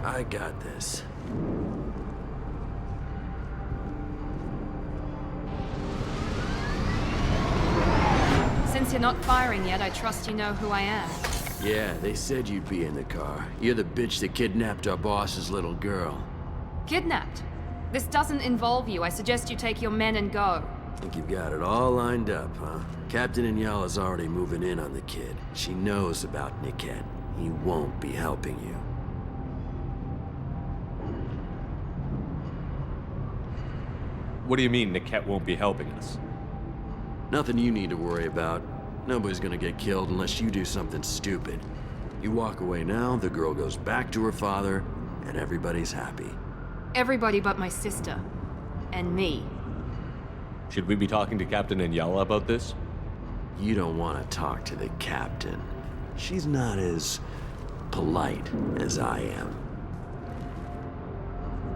I got this.
Since you're not firing yet, I trust you know who I am.
Yeah, they said you'd be in the car. You're the bitch that kidnapped our boss's little girl.
Kidnapped? This doesn't involve you. I suggest you take your men and go.
Think you've got it all lined up, huh? Captain Inyala's already moving in on the kid. She knows about Niket. He won't be helping you.
What do you mean Niket won't be helping us?
Nothing you need to worry about. Nobody's gonna get killed unless you do something stupid. You walk away now, the girl goes back to her father, and everybody's happy.
Everybody but my sister. And me.
Should we be talking to Captain Inyala about this?
You don't want to talk to the captain. She's not as polite as I am.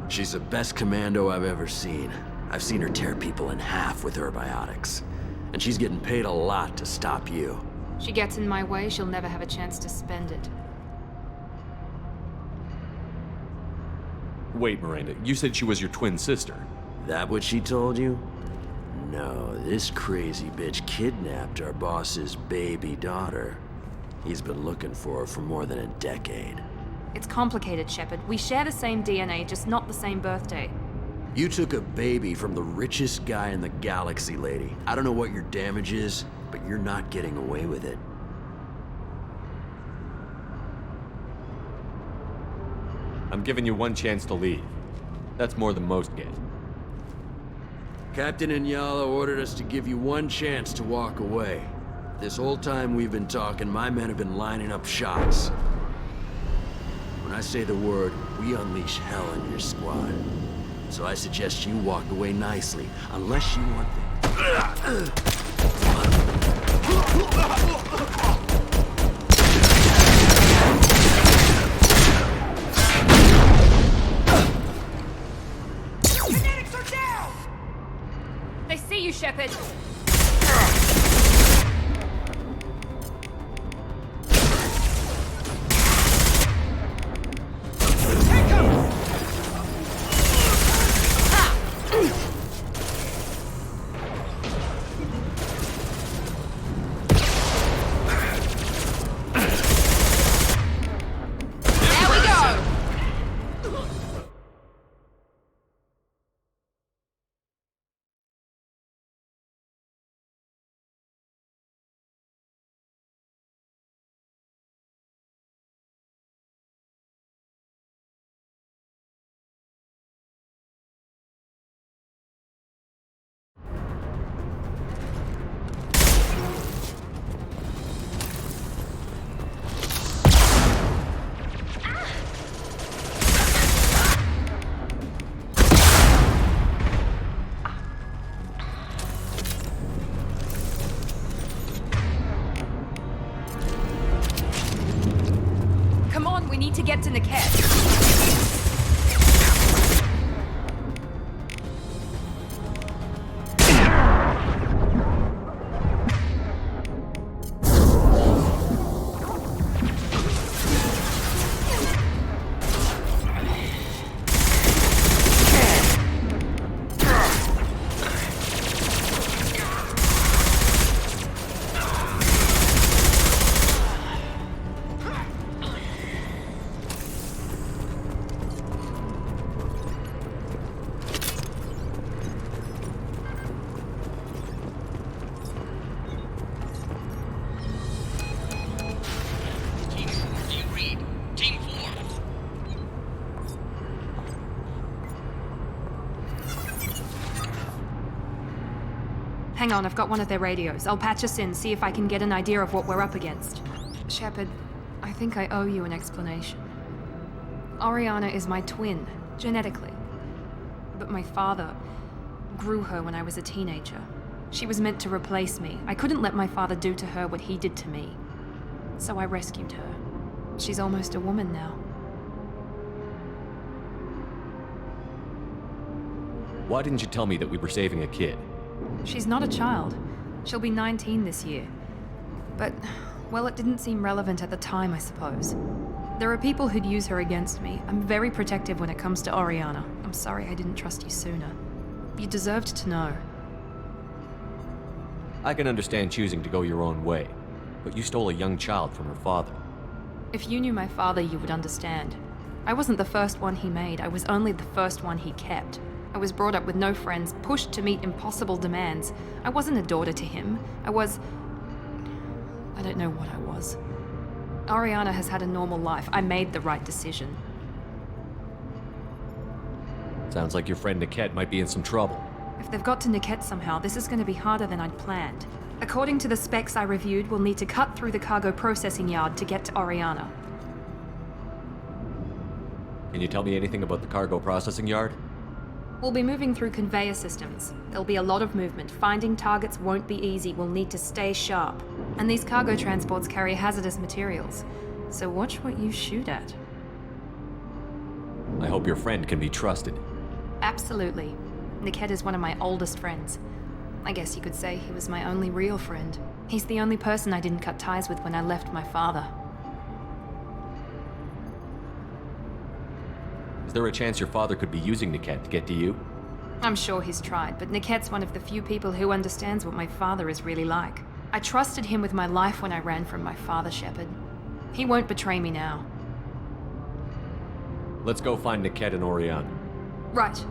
She's the best commando I've ever seen. I've seen her tear people in half with herbiotics. And she's getting paid a lot to stop you.
She gets in my way, she'll never have a chance to spend it.
Wait, Miranda, you said she was your twin sister.
That what she told you? No, this crazy bitch kidnapped our boss's baby daughter. He's been looking for her for more than a decade.
It's complicated, Shepard. We share the same DNA, just not the same birthday.
You took a baby from the richest guy in the galaxy, lady. I don't know what your damage is, but you're not getting away with it.
I'm giving you one chance to leave. That's more than most get.
Captain Inyala ordered us to give you one chance to walk away. This whole time we've been talking, my men have been lining up shots. When I say the word, we unleash hell in your squad. So I suggest you walk away nicely, unless you want
Kinetics are down! They see you, Shepard! To get to Niket. Hang on, I've got one of their radios. I'll patch us in, see if I can get an idea of what we're up against. Shepard, I think I owe you an explanation. Oriana is my twin, genetically. But my father grew her when I was a teenager. She was meant to replace me. I couldn't let my father do to her what he did to me. So I rescued her. She's almost a woman now.
Why didn't you tell me that we were saving a kid?
She's not a child. She'll be 19 this year. But, well, it didn't seem relevant at the time, I suppose. There are people who'd use her against me. I'm very protective when it comes to Oriana. I'm sorry I didn't trust you sooner. You deserved to know.
I can understand choosing to go your own way, but you stole a young child from her father.
If you knew my father, you would understand. I wasn't the first one he made. I was only the first one he kept. I was brought up with no friends, pushed to meet impossible demands. I wasn't a daughter to him. I don't know what I was. Oriana has had a normal life. I made the right decision.
Sounds like your friend Niket might be in some trouble.
If they've got to Niket somehow, this is going to be harder than I'd planned. According to the specs I reviewed, we'll need to cut through the cargo processing yard to get to Oriana.
Can you tell me anything about the cargo processing yard?
We'll be moving through conveyor systems. There'll be a lot of movement. Finding targets won't be easy. We'll need to stay sharp. And these cargo transports carry hazardous materials. So watch what you shoot at.
I hope your friend can be trusted.
Absolutely. Niket is one of my oldest friends. I guess you could say he was my only real friend. He's the only person I didn't cut ties with when I left my father.
Is there a chance your father could be using Niket to get to you?
I'm sure he's tried, but Niket's one of the few people who understands what my father is really like. I trusted him with my life when I ran from my father, Shepard. He won't betray me now.
Let's go find Niket and Oriana.
Right.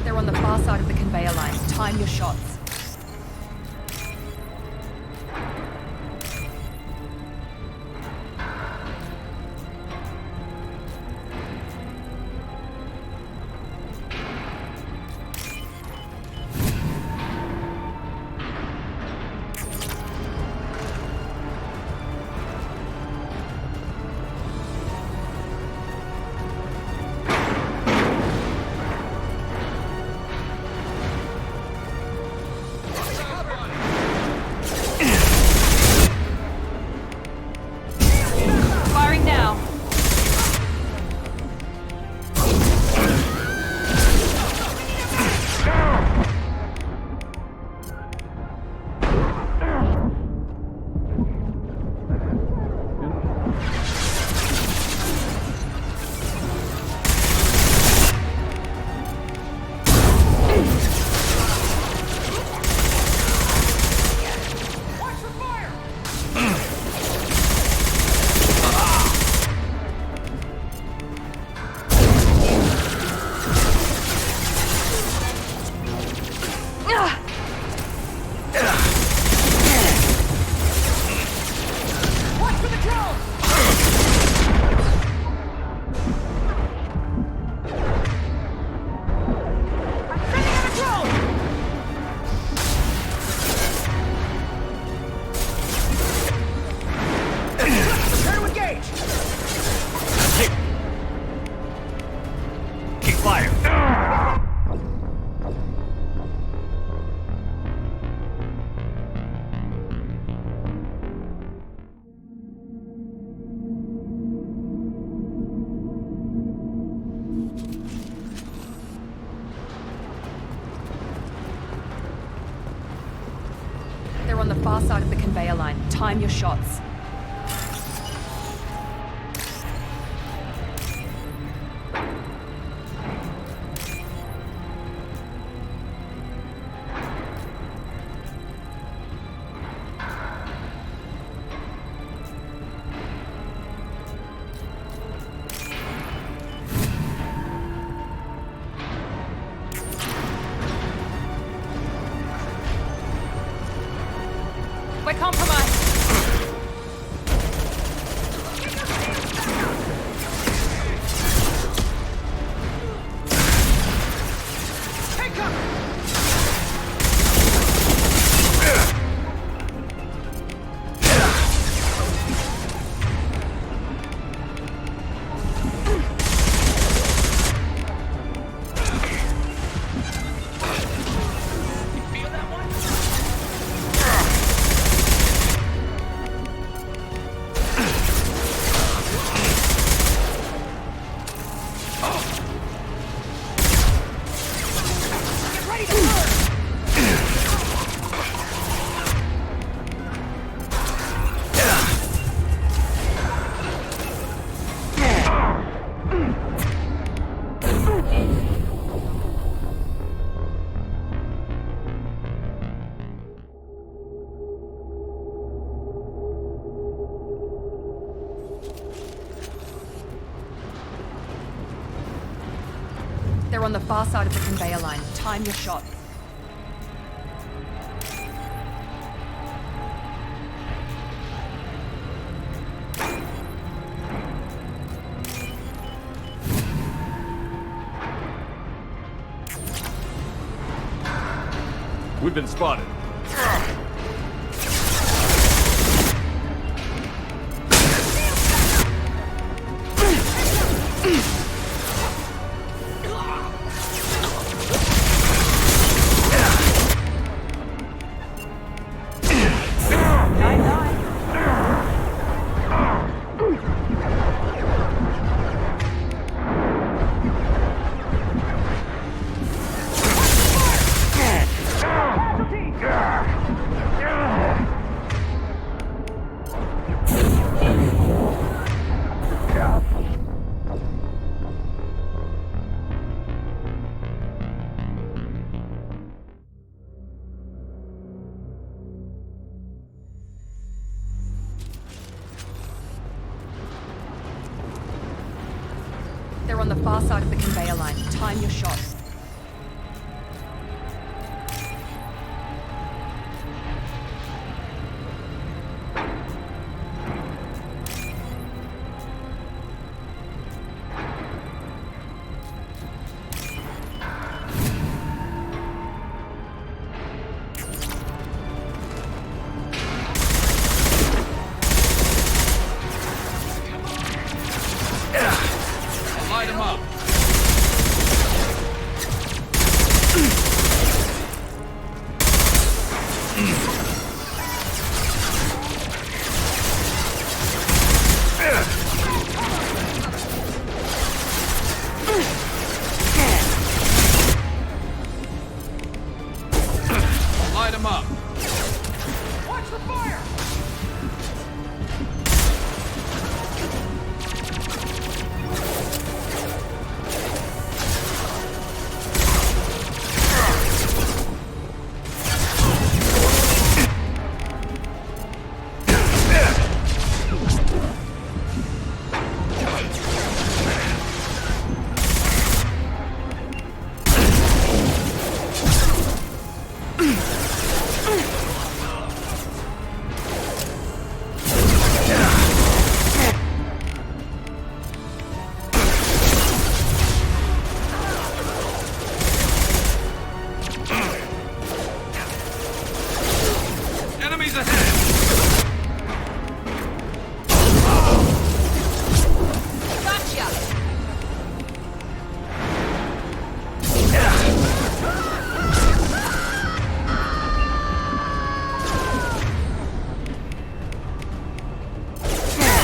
They're on the far side of the conveyor line. Time your shots. They're on the far side of the conveyor line. Time your shots. We're compromised.
Take cover! ready to burn!
They're on the far side of the conveyor line. Time your shot.
We've been spotted.
They're on the far side of the conveyor line. Time your shot.
Light him up. Light him up. Watch the fire! Enemies ahead!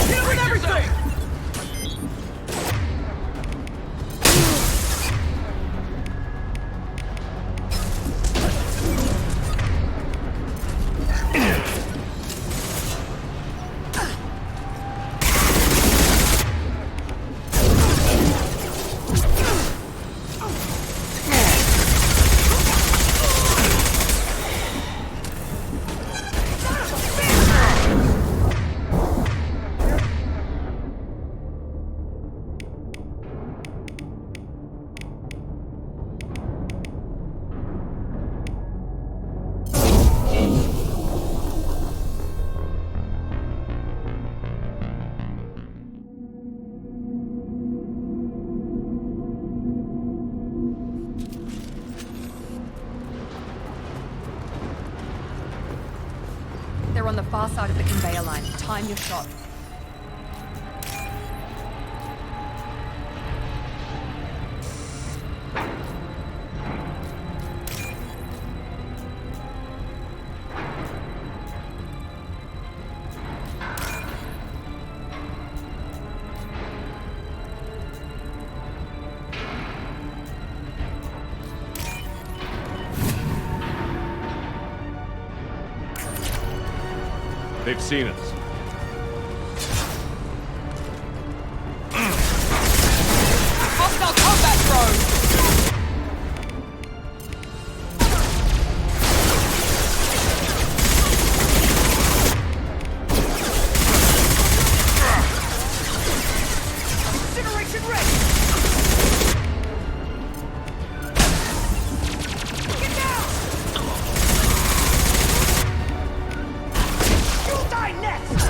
Hit with everything!
They're on the far side of the conveyor line. Time your shot.
They've seen us.
Hostile combat drone!
Incineration ready! Get down! You'll die next!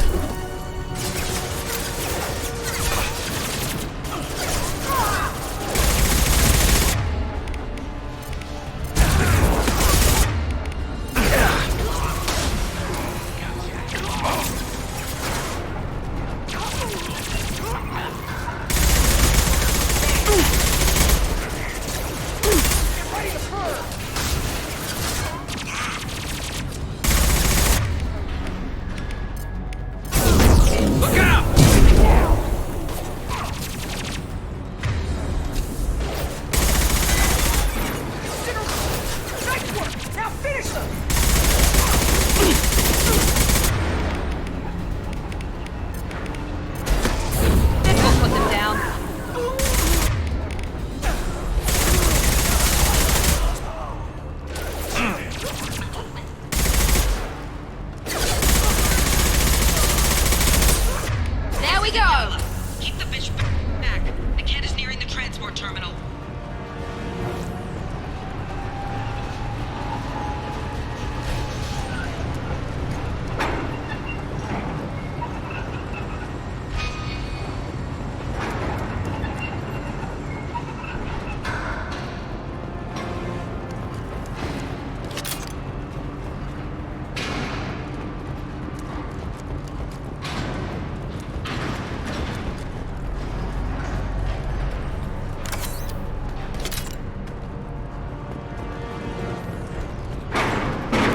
Keep the bitch back. The kid is nearing the transport terminal.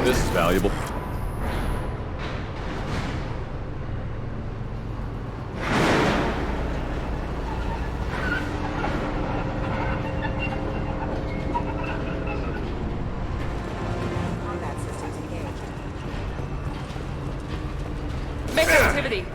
This is valuable.
Combat systems engaged. Make activity.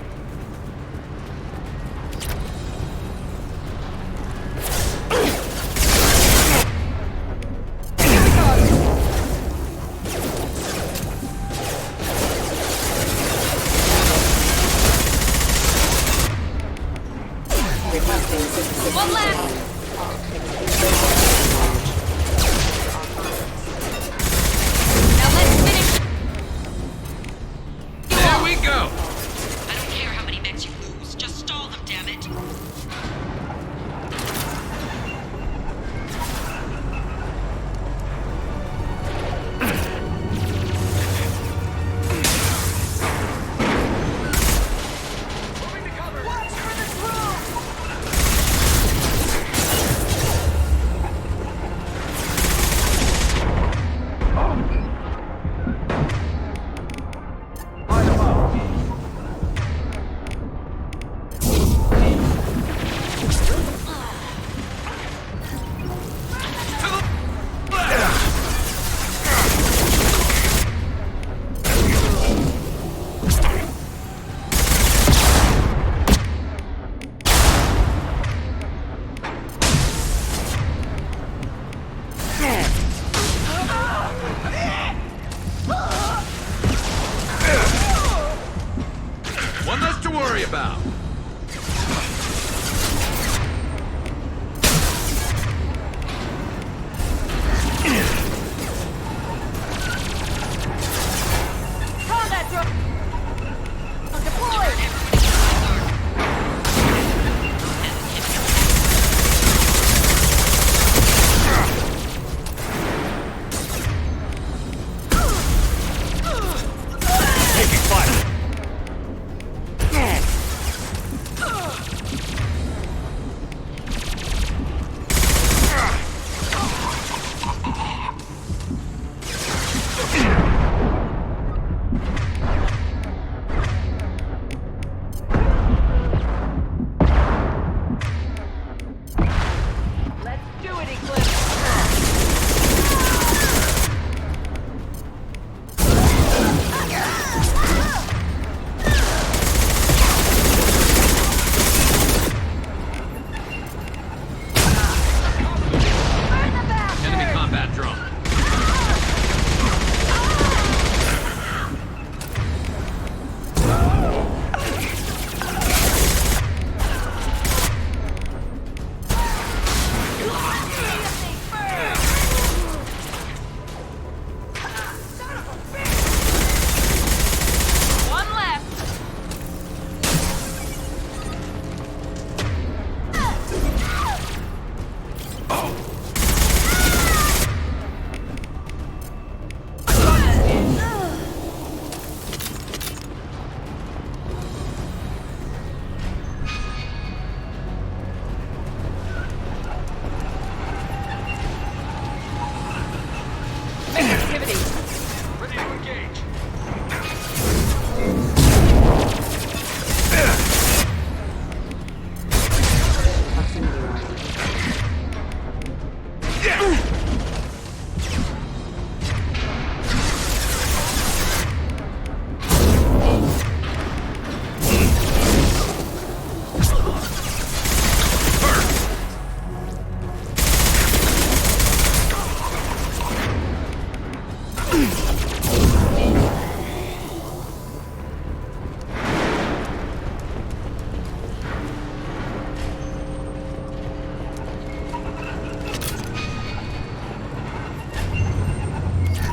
One left! Now let's finish.
There we go!
I don't care how many mechs you lose. Just stall them, damn it.
One less to worry about.
Combat drone! Deployed!
Taking fire.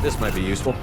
This might be useful.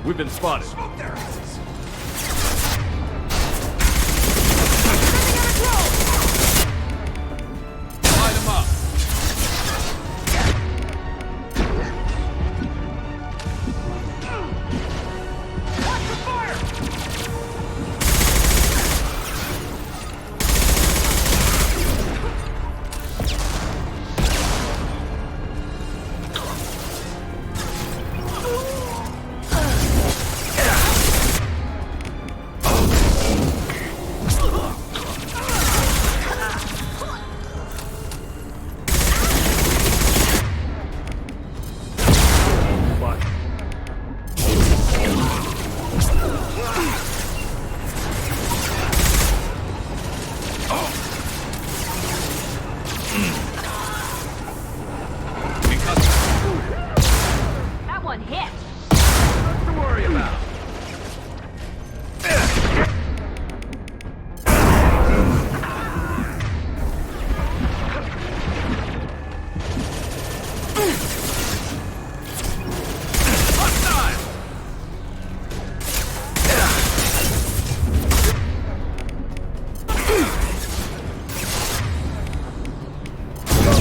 We've been spotted.
Smoke their asses. Light them up. Watch the fire!
That one hit.
Nothing to worry about.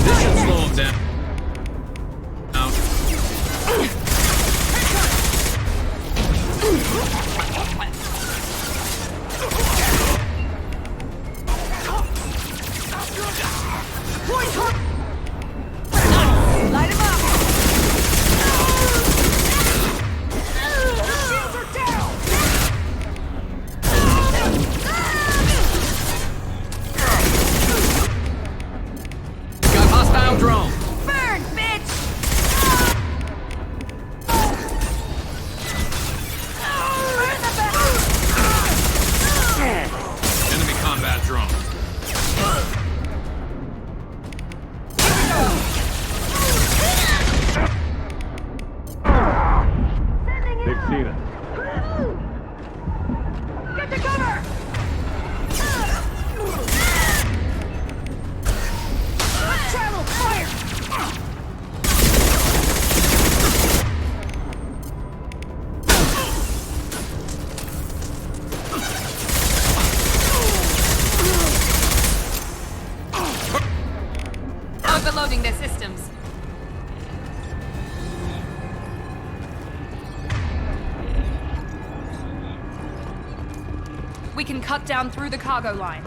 This should slow him down.
Light him up!
Shields are down! Got hostile drone.
Burn, bitch! Burn the
Enemy combat drone.
They've seen us.
Get to cover! Channel fire!
Overloading their systems. We can cut down through the cargo line.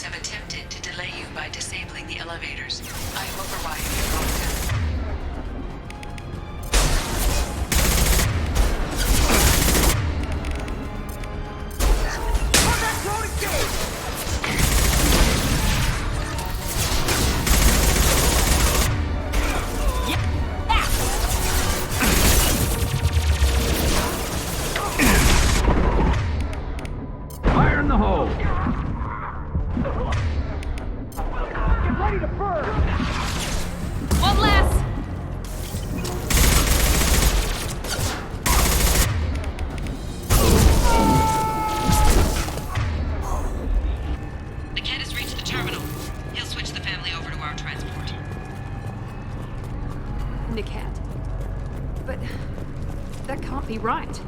have attempted to delay you by disabling the elevators. I have overridden your broadcast.
Fire in the hole!
Get ready to burn!
One less!
Niket has reached the terminal. He'll switch the family over to our transport.
Niket. But that can't be right.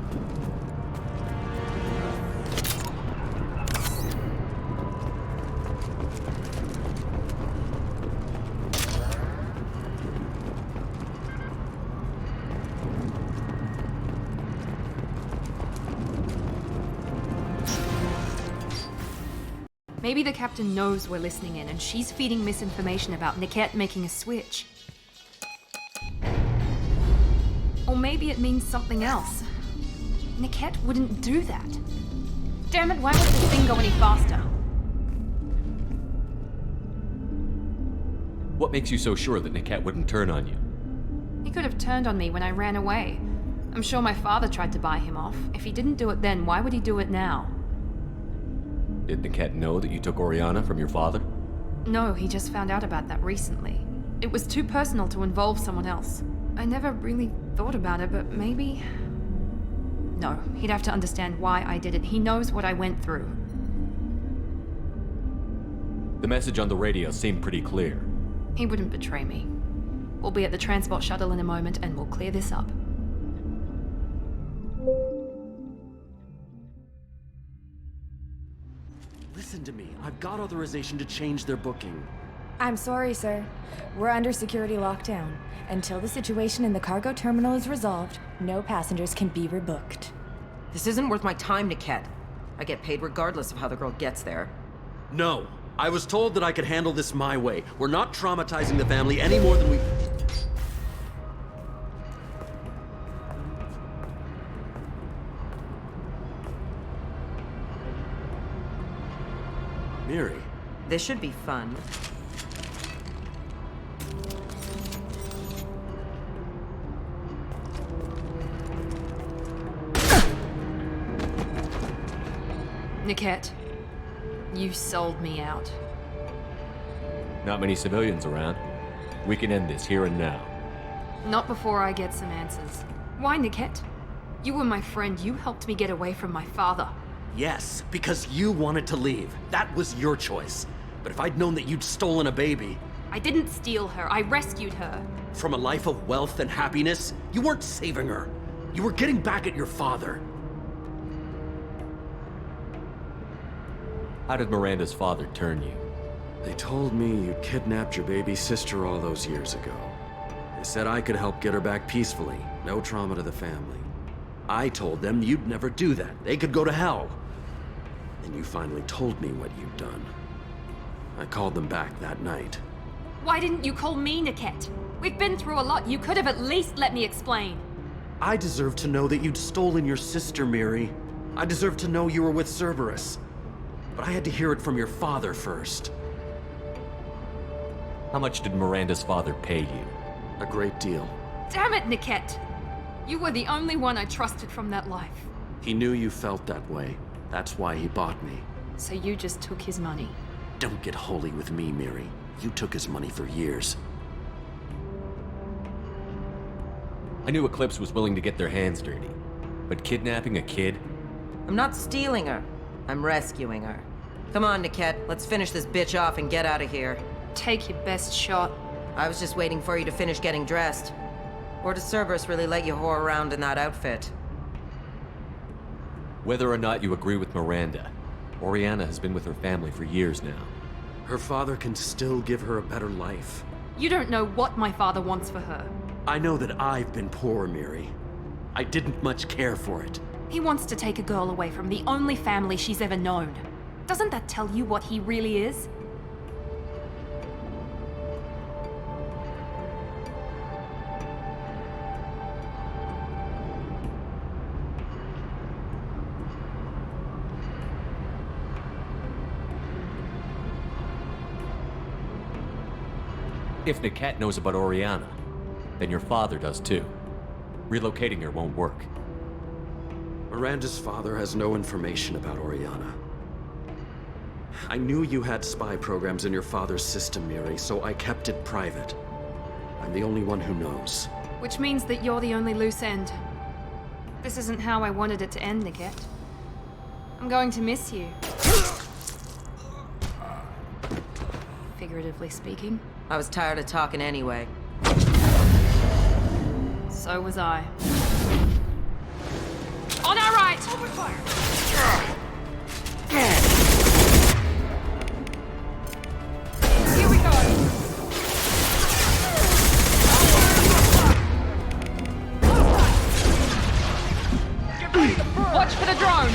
Maybe the captain knows we're listening in and she's feeding misinformation about Niket making a switch. Or maybe it means something else. Niket wouldn't do that. Damn it, why wouldn't this thing go any faster?
What makes you so sure that Niket wouldn't turn on you?
He could have turned on me when I ran away. I'm sure my father tried to buy him off. If he didn't do it then, why would he do it now?
Did Niket know that you took Oriana from your father?
No, he just found out about that recently. It was too personal to involve someone else. I never really thought about it, but maybe... No, he'd have to understand why I did it. He knows what I went through.
The message on the radio seemed pretty clear.
He wouldn't betray me. We'll be at the transport shuttle in a moment and we'll clear this up.
Listen to me. I've got authorization to change their booking.
I'm sorry, sir. We're under security lockdown. Until the situation in the cargo terminal is resolved, no passengers can be rebooked.
This isn't worth my time, Niket. I get paid regardless of how the girl gets there.
No. I was told that I could handle this my way. We're not traumatizing the family any more than we... Miri.
This should be fun.
Niket, you sold me out.
Not many civilians around. We can end this here and now.
Not before I get some answers. Why, Niket? You were my friend. You helped me get away from my father.
Yes, because you wanted to leave. That was your choice. But if I'd known that you'd stolen a baby...
I didn't steal her. I rescued her.
From a life of wealth and happiness, you weren't saving her. You were getting back at your father.
How did Miranda's father turn you?
They told me you kidnapped your baby sister all those years ago. They said I could help get her back peacefully. No trauma to the family. I told them you'd never do that. They could go to hell. Then you finally told me what you'd done. I called them back that night.
Why didn't you call me, Niket? We've been through a lot. You could have at least let me explain.
I deserve to know that you'd stolen your sister, Miri. I deserve to know you were with Cerberus. But I had to hear it from your father first.
How much did Miranda's father pay you?
A great deal.
Damn it, Niket! You were the only one I trusted from that life.
He knew you felt that way. That's why he bought me.
So you just took his money?
Don't get holy with me, Miri. You took his money for years.
I knew Eclipse was willing to get their hands dirty. But kidnapping a kid?
I'm not stealing her. I'm rescuing her. Come on, Niket. Let's finish this bitch off and get out of here.
Take your best shot.
I was just waiting for you to finish getting dressed. Or does Cerberus really let you whore around in that outfit?
Whether or not you agree with Miranda, Oriana has been with her family for years now.
Her father can still give her a better life.
You don't know what my father wants for her.
I know that I've been poor, Miri. I didn't much care for it.
He wants to take a girl away from the only family she's ever known. Doesn't that tell you what he really is?
If Niket knows about Oriana, then your father does too. Relocating her won't work.
Miranda's father has no information about Oriana. I knew you had spy programs in your father's system, Miri, so I kept it private. I'm the only one who knows.
Which means that you're the only loose end. This isn't how I wanted it to end, Niket. I'm going to miss you. Figuratively speaking.
I was tired of talking anyway.
So was I. On our right! Open fire! Here we go! Get ready to burn! Watch for the drone!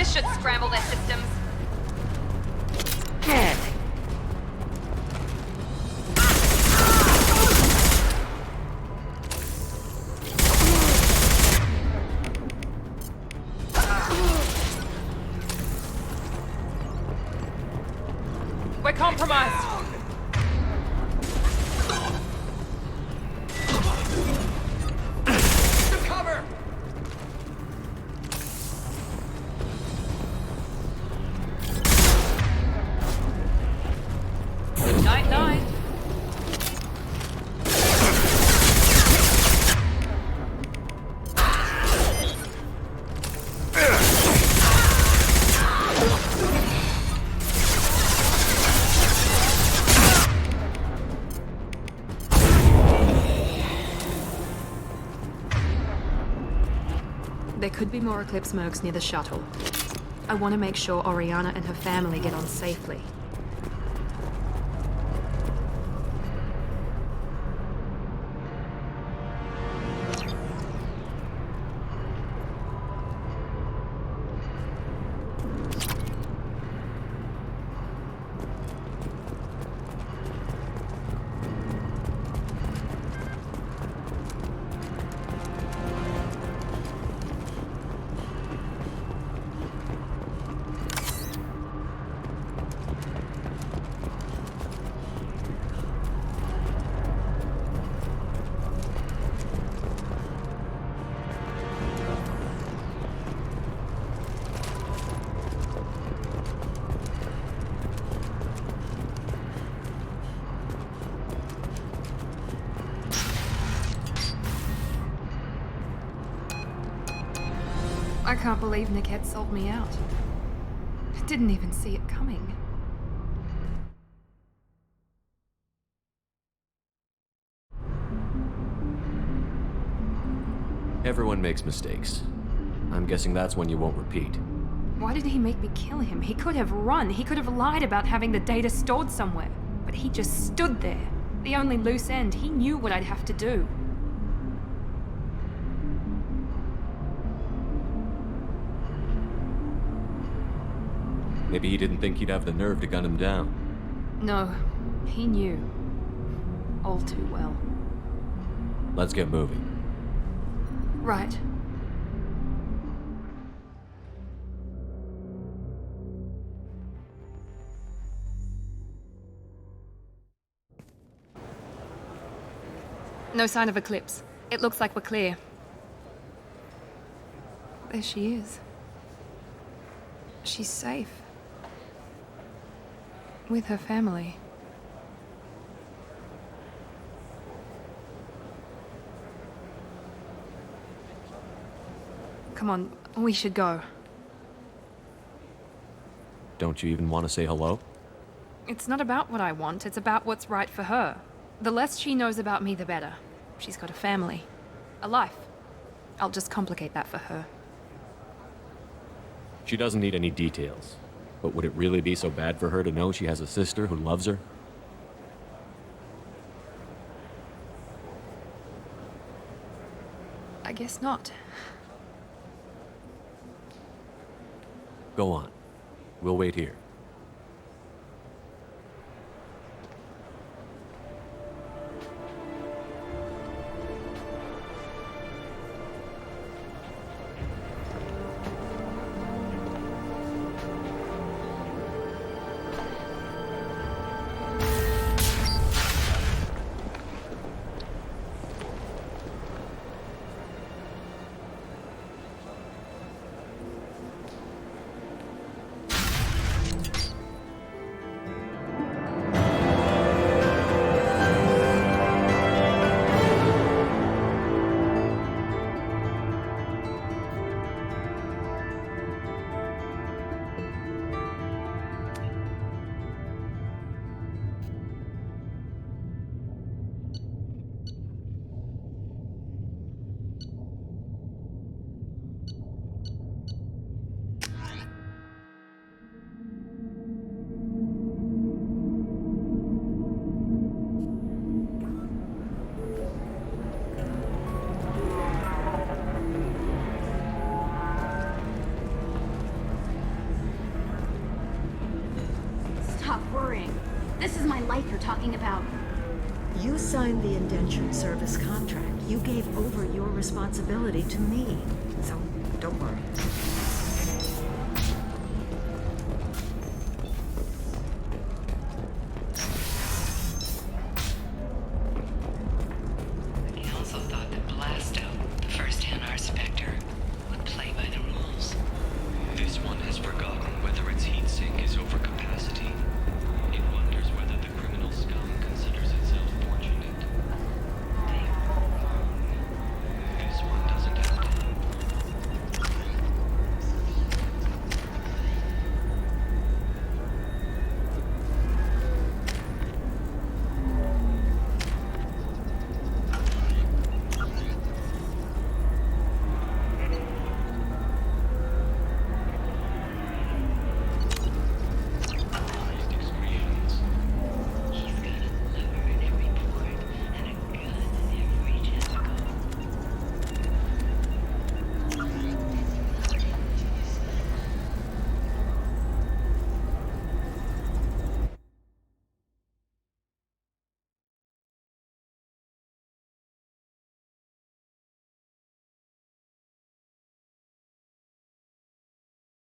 This should scramble their systems.
Cat.
We're compromised.
Cover!
Night, night. There could be more Eclipse mercs near the shuttle. I want to make sure Oriana and her family get on safely. I can't believe Niket sold me out. I didn't even see it coming.
Everyone makes mistakes. I'm guessing that's one you won't repeat.
Why did he make me kill him? He could have run. He could have lied about having the data stored somewhere. But he just stood there. The only loose end. He knew what I'd have to do.
Maybe he didn't think you'd have the nerve to gun him down.
No, he knew. All too well.
Let's get moving.
Right. No sign of Eclipse. It looks like we're clear. There she is. She's safe. With her family. Come on, we should go.
Don't you even want to say hello?
It's not about what I want, it's about what's right for her. The less she knows about me, the better. She's got a family. A life. I'll just complicate that for her.
She doesn't need any details. But would it really be so bad for her to know she has a sister who loves her?
I guess not.
Go on. We'll wait here.
wife you're talking about.
You signed the indentured service contract. You gave over your responsibility to me. So, don't worry.